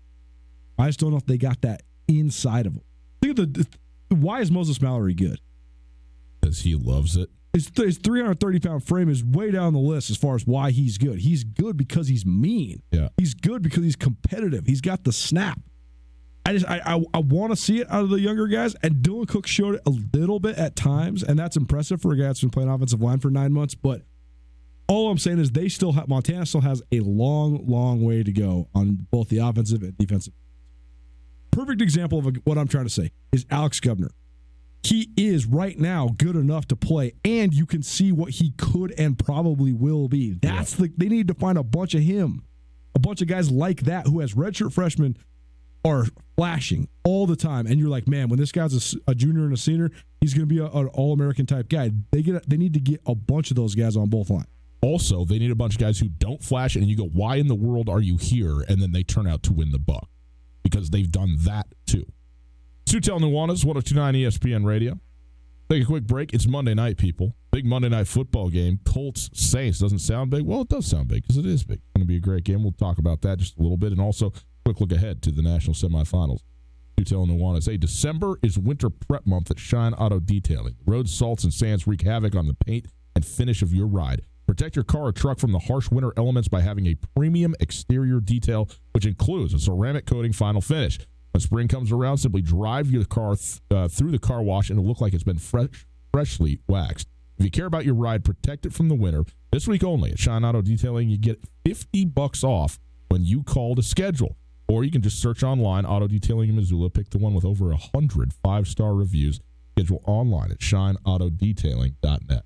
[SPEAKER 10] I just don't know if they got that inside of them. Think of why is Moses Mallory good?
[SPEAKER 4] Because he loves it.
[SPEAKER 10] His 330-pound frame is way down the list as far as why he's good. He's good because he's mean.
[SPEAKER 4] Yeah.
[SPEAKER 10] He's good because he's competitive. He's got the snap. I want to see it out of the younger guys, and Dylan Cook showed it a little bit at times, and that's impressive for a guy that's been playing offensive line for 9 months. But all I'm saying is Montana still has a long, long way to go on both the offensive and defensive. Perfect example of what I'm trying to say is Alex Gubner. He is right now good enough to play, and you can see what he could and probably will be. They need to find a bunch of him, a bunch of guys like that who has redshirt freshmen are flashing all the time, and you're like, man, when this guy's a junior and a senior, he's going to be an All-American type guy. They need to get a bunch of those guys on both lines.
[SPEAKER 4] Also, they need a bunch of guys who don't flash, and you go, why in the world are you here? And then they turn out to win the buck because they've done that too. Tootell Nuanez, 102.9 ESPN Radio. Take a quick break. It's Monday night, people. Big Monday night football game. Colts Saints. Doesn't sound big? Well, it does sound big because it is big. It's going to be a great game. We'll talk about that just a little bit, and also quick look ahead to the national semifinals. Tootell Nuanez. Hey, December is winter prep month at Shine Auto Detailing. The road salts and sands wreak havoc on the paint and finish of your ride. Protect your car or truck from the harsh winter elements by having a premium exterior detail, which includes a ceramic coating final finish. When spring comes around, simply drive your car through the car wash and it'll look like it's been freshly waxed. If you care about your ride, protect it from the winter. This week only at Shine Auto Detailing, you get $50 off when you call to schedule. Or you can just search online, Auto Detailing in Missoula. Pick the one with over 100 5-star reviews. Schedule online at shineautodetailing.net.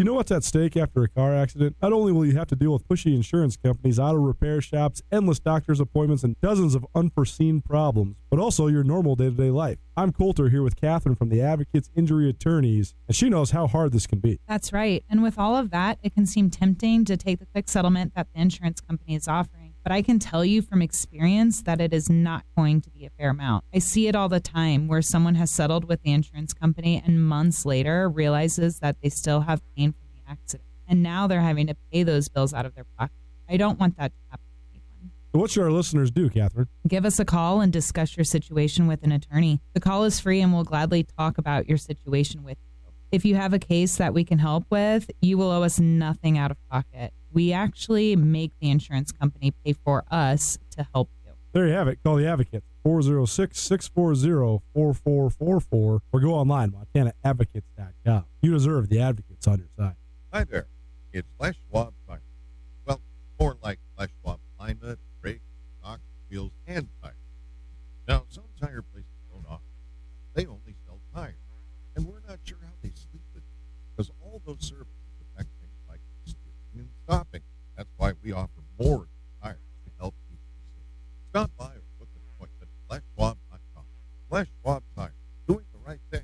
[SPEAKER 10] You know what's at stake after a car accident? Not only will you have to deal with pushy insurance companies, auto repair shops, endless doctor's appointments, and dozens of unforeseen problems, but also your normal day-to-day life. I'm Coulter here with Catherine from the Advocates Injury Attorneys, and she knows how hard this can be.
[SPEAKER 3] That's right. And with all of that, it can seem tempting to take the quick settlement that the insurance company is offering. But I can tell you from experience that it is not going to be a fair amount. I see it all the time where someone has settled with the insurance company and months later realizes that they still have pain from the accident. And now they're having to pay those bills out of their pocket. I don't want that to happen to anyone.
[SPEAKER 10] So what should our listeners do, Catherine?
[SPEAKER 3] Give us a call and discuss your situation with an attorney. The call is free and we'll gladly talk about your situation with you. If you have a case that we can help with, you will owe us nothing out of pocket. We actually make the insurance company pay for us to help you.
[SPEAKER 10] There you have it. Call the Advocates, 406-640-4444, or go online, MontanaAdvocates.com. You deserve the advocates on your side.
[SPEAKER 18] Hi there. It's Les Schwab Tires. Well, more like Les Schwab alignment, brakes, shocks, wheels, and tires. Now, some tire places don't offer that. They only sell tires. And we're not sure how they sleep with it, because all those services affect things like steering and stopping. That's why we offer more tires to help keep you safe. Stop by or book an appointment at LesSchwab.com. Les Schwab Tires, doing the right thing.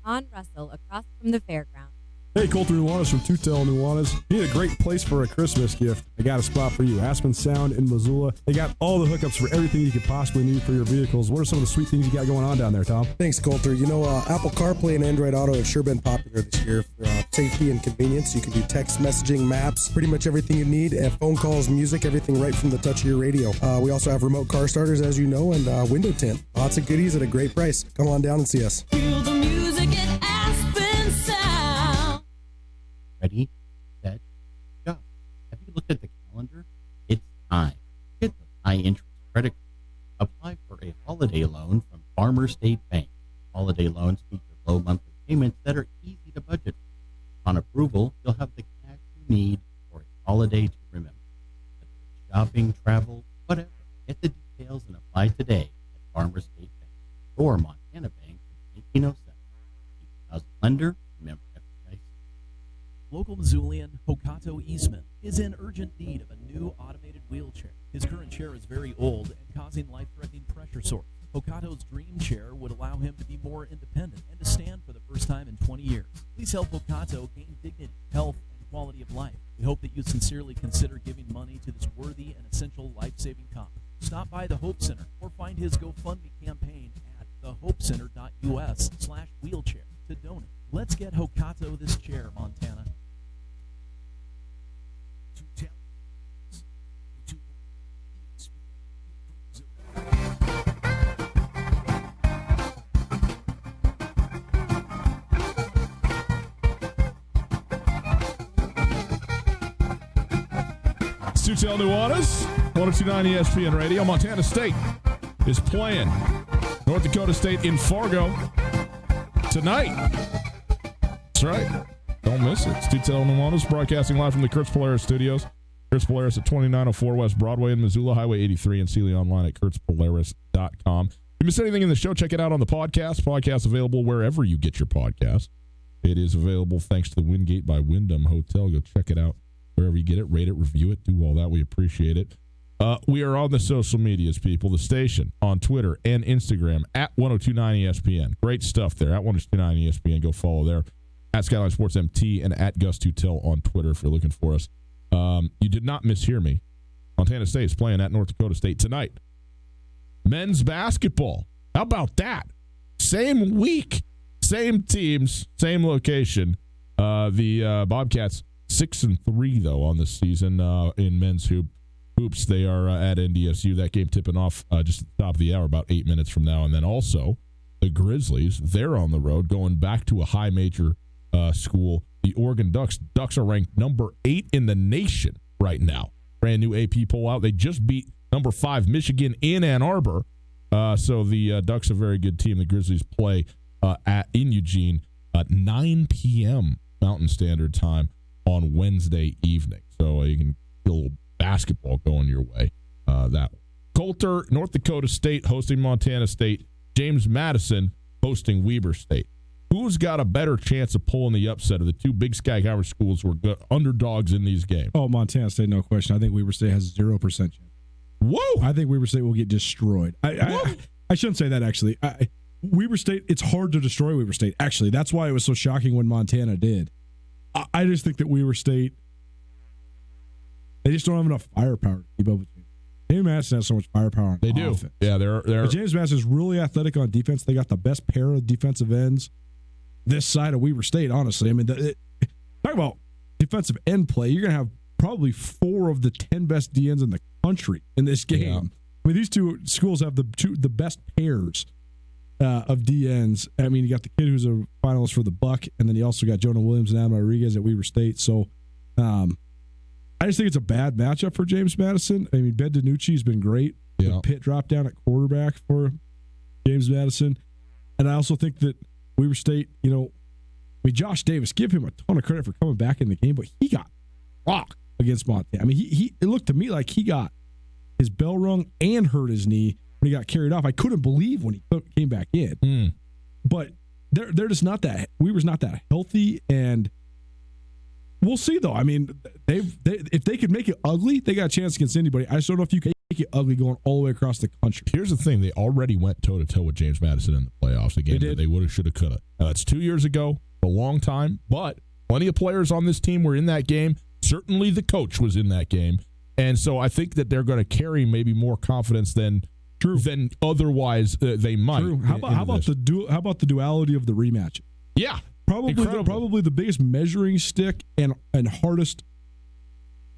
[SPEAKER 7] On Russell, across from the fairground.
[SPEAKER 10] Hey, Coulter Nuanez from Tootell, Nuanez. You need a great place for a Christmas gift. I got a spot for you. Aspen Sound in Missoula. They got all the hookups for everything you could possibly need for your vehicles. What are some of the sweet things you got going on down there, Tom?
[SPEAKER 8] Thanks, Coulter. You know, Apple CarPlay and Android Auto have sure been popular this year for safety and convenience. You can do text messaging, maps, pretty much everything you need, phone calls, music, everything right from the touch of your radio. We also have remote car starters, as you know, and window tint. Lots of goodies at a great price. Come on down and see us.
[SPEAKER 13] Feel the music at Aspen Sound.
[SPEAKER 12] Ready, set, go. Have you looked at the calendar? It's time. Get the high interest credit card. Apply for a holiday loan from Farmer State Bank. Holiday loans feature low monthly payments that are easy to budget for. On approval, you'll have the cash you need for a holiday to remember. Whether it's shopping, travel, whatever. Get the details and apply today at Farmer State Bank or Montana Bank since 1907. 2000 lender, member FDIC.
[SPEAKER 25] Local Missoulian Hokato Eastman is in urgent need of a new automated wheelchair. His current chair is very old and causing life-threatening pressure sores. Hokato's dream chair would allow him to be more independent and to stand for the first time in 20 years. Please help Hokato gain dignity, health, and quality of life. We hope that you sincerely consider giving money to this worthy and essential life-saving cause. Stop by the Hope Center or find his GoFundMe campaign at thehopecenter.us/wheelchair to donate. Let's get Hokato this chair, Montana.
[SPEAKER 4] Tootell Nuanez, 1029 ESPN Radio. Montana State is playing North Dakota State in Fargo tonight. That's right. Don't miss it. It's Tootell Nuanez broadcasting live from the Kurtz Polaris Studios. Kurtz Polaris at 2904 West Broadway in Missoula, Highway 83 in Sealy, online at kurtzpolaris.com. If you miss anything in the show, check it out on the podcast. Podcast available wherever you get your podcast. It is available thanks to the Wingate by Wyndham Hotel. Go check it out wherever you get it. Rate it, review it, do all that. We appreciate it. We are on the social medias, people. The station on Twitter and Instagram at 1029 ESPN. Great stuff there. At 1029 ESPN. Go follow there. At Skyline Sports MT and at Gus Tootell on Twitter if you're looking for us. You did not mishear me. Montana State is playing at North Dakota State tonight. Men's basketball. How about that? Same week, same teams, same location. The Bobcats 6-3 though on the season in men's hoops. They are at NDSU. That game tipping off just at the top of the hour, about 8 minutes from now. And then also the Grizzlies. They're on the road, going back to a high major school. The Oregon Ducks. Ducks are ranked number 8 in the nation right now. Brand new AP poll out. They just beat number 5 Michigan in Ann Arbor. So the Ducks are a very good team. The Grizzlies play in Eugene at 9 p.m. Mountain Standard Time on Wednesday evening. So you can get a little basketball going your way that way. Coulter, North Dakota State hosting Montana State. James Madison hosting Weber State. who's got a better chance of pulling the upset of the two Big Sky Conference schools who are underdogs in these games?
[SPEAKER 10] Oh, Montana State, no question. I think Weber State has 0% chance.
[SPEAKER 4] Whoa!
[SPEAKER 10] I think Weber State will get destroyed. I shouldn't say that, actually. Weber State, it's hard to destroy Weber State. Actually, that's why it was so shocking when Montana did. I just think that Weber State, they just don't have enough firepower to keep up with James. James Madison has so much firepower on offense.
[SPEAKER 4] Do. Yeah, they're
[SPEAKER 10] but James Madison is really athletic on defense. They got the best pair of defensive ends this side of Weber State, honestly. I mean, talk about defensive end play. You're going to have probably 4 of the 10 best DNs in the country in this game. Yeah. I mean, these two schools have the best pairs of DNs. I mean, you got the kid who's a finalist for the Buck, and then you also got Jonah Williams and Adam Rodriguez at Weber State. So I just think it's a bad matchup for James Madison. I mean, Ben DiNucci's been great. Yeah. Pitt dropped down at quarterback for James Madison. And I also think that Weber State, Josh Davis, give him a ton of credit for coming back in the game, but he got rocked against Montana. I mean, it looked to me like he got his bell rung and hurt his knee when he got carried off. I couldn't believe when he came back in. But they're just not that. Weber's not that healthy, and we'll see though. I mean, if they could make it ugly, they got a chance against anybody. I just don't know if you can make it ugly going all the way across the country.
[SPEAKER 4] Here's the thing: they already went toe to toe with James Madison in the playoffs. A game that they would have, should have, could have. Now that's 2 years ago, a long time, but plenty of players on this team were in that game. Certainly, the coach was in that game, and so I think that they're going to carry maybe more confidence than otherwise they might.
[SPEAKER 10] True. How about the duality of the rematch?
[SPEAKER 4] Yeah.
[SPEAKER 10] Probably the biggest measuring stick and hardest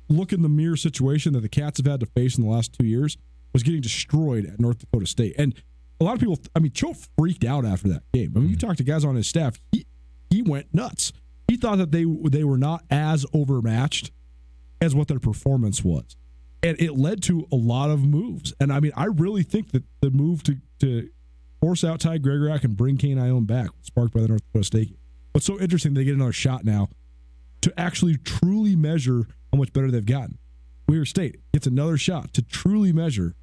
[SPEAKER 10] look in the mirror situation that the Cats have had to face in the last 2 years was getting destroyed at North Dakota State. And a lot of people, Cho freaked out after that game. I mean, you talk to guys on his staff, he went nuts. He thought that they were not as overmatched as what their performance was. And it led to a lot of moves. And I mean, I really think that the move to force out Ty Gregorak and bring Kane Ione back was sparked by the North Dakota State game. What's so interesting, they get another shot now to actually truly measure how much better they've gotten. Weber State gets another shot to truly measure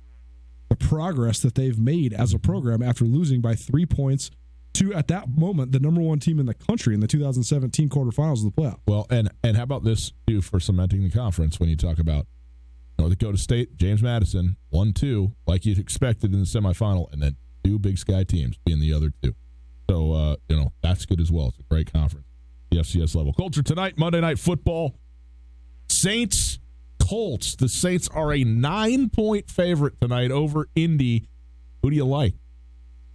[SPEAKER 10] the progress that they've made as a program after losing by 3 points to, at that moment, the number 1 team in the country in the 2017 quarterfinals of the playoff.
[SPEAKER 4] Well, and how about this, too, for cementing the conference when you talk about North Dakota State, James Madison, 1-2, like you'd expected in the semifinal, and then 2 Big Sky teams being the other 2. So, that's good as well. It's a great conference, the FCS level. Culture tonight, Monday Night Football. Saints, Colts. The Saints are a 9-point favorite tonight over Indy. Who do you like?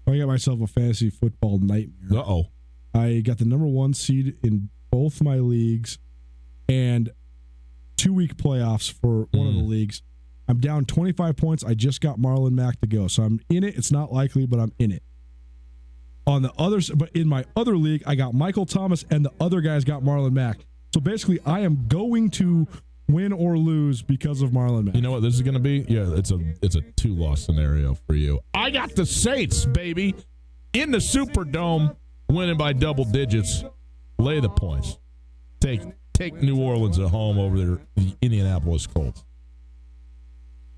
[SPEAKER 10] I got myself a fantasy football nightmare.
[SPEAKER 4] Uh-oh.
[SPEAKER 10] I got the number 1 seed in both my leagues and 2-week playoffs for one of the leagues. I'm down 25 points. I just got Marlon Mack to go. So I'm in it. It's not likely, but I'm in it. On the other, but in my other league, I got Michael Thomas, and the other guys got Marlon Mack. So basically, I am going to win or lose because of Marlon Mack.
[SPEAKER 4] You know what this is going to be? Yeah, it's a 2-loss scenario for you. I got the Saints, baby, in the Superdome, winning by double digits. Lay the points. Take New Orleans at home over the Indianapolis Colts.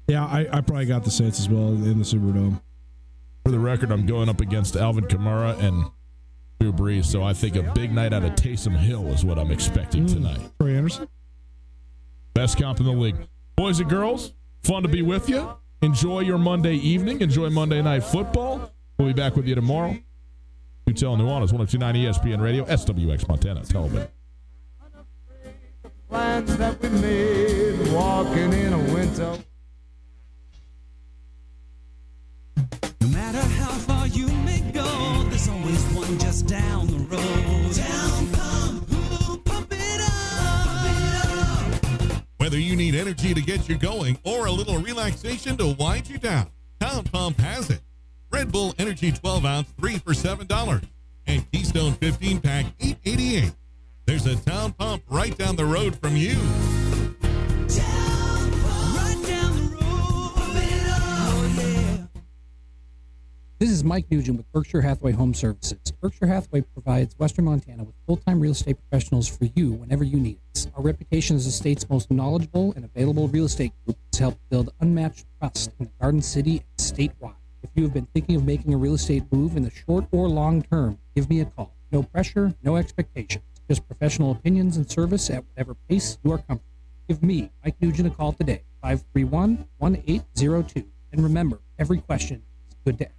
[SPEAKER 10] Yeah, I probably got the Saints as well in the Superdome.
[SPEAKER 4] For the record, I'm going up against Alvin Kamara and Drew Brees, so I think a big night out of Taysom Hill is what I'm expecting tonight.
[SPEAKER 10] Troy Anderson?
[SPEAKER 4] Best comp in the league. Boys and girls, fun to be with you. Enjoy your Monday evening. Enjoy Monday Night Football. We'll be back with you tomorrow. Tootell Nuanez, 102.9 ESPN Radio, SWX Montana Television.
[SPEAKER 11] Plans that we made, walking in a winter.
[SPEAKER 13] No matter how far you may go, there's always one just down the road. Town Pump, pump it up.
[SPEAKER 18] Whether you need energy to get you going or a little relaxation to wind you down, Town Pump has it. Red Bull Energy 12-ounce, 3 for $7. And Keystone 15-pack, $8.88. There's a Town Pump right down the road from you.
[SPEAKER 13] Town Pump, right down the road. Pump it up. Oh, yeah.
[SPEAKER 19] This is Mike Nugent with Berkshire Hathaway Home Services. Berkshire Hathaway provides Western Montana with full-time real estate professionals for you whenever you need us. Our reputation as the state's most knowledgeable and available real estate group has helped build unmatched trust in the Garden City and statewide. If you have been thinking of making a real estate move in the short or long term, give me a call. No pressure, no expectations. Just professional opinions and service at whatever pace you are comfortable. Give me, Mike Nugent, a call today, 531-1802. And remember, every question is good to ask.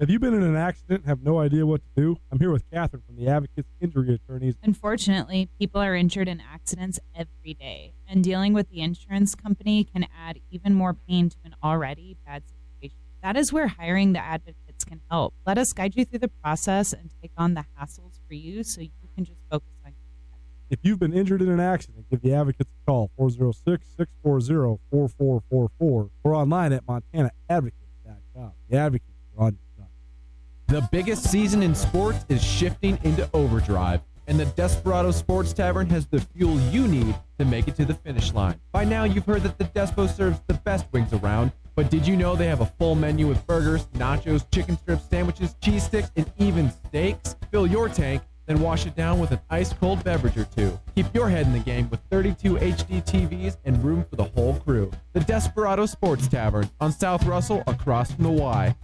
[SPEAKER 10] Have you been in an accident and have no idea what to do? I'm here with Catherine from the Advocates Injury Attorneys.
[SPEAKER 3] Unfortunately, people are injured in accidents every day, and dealing with the insurance company can add even more pain to an already bad situation. That is where hiring the advocates can help. Let us guide you through the process and take on the hassles for you so you can just focus on.
[SPEAKER 10] If you've been injured in an accident, give the Advocates a call, 406-640-4444, or online at montanaadvocates.com. The Advocates are on your side.
[SPEAKER 14] The biggest season in sports is shifting into overdrive, and the Desperado Sports Tavern has the fuel you need to make it to the finish line. By now, you've heard that the Despo serves the best wings around, but did you know they have a full menu with burgers, nachos, chicken strips, sandwiches, cheese sticks, and even steaks? Fill your tank, then wash it down with an ice-cold beverage or two. Keep your head in the game with 32 HD TVs and room for the whole crew. The Desperado Sports Tavern on South Russell across from the Y.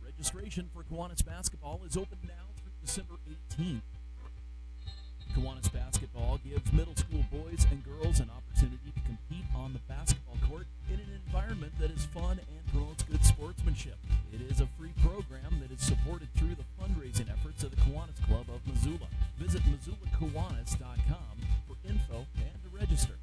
[SPEAKER 25] Registration for Kiwanis basketball is open now through December 18th. Kiwanis basketball gives middle school boys and girls an opportunity to compete on the basketball court in an environment that is fun and promotes good sportsmanship. It is a free program that is supported through the fundraising efforts of the Kiwanis Club of Missoula. Visit MissoulaKiwanis.com for info and to register.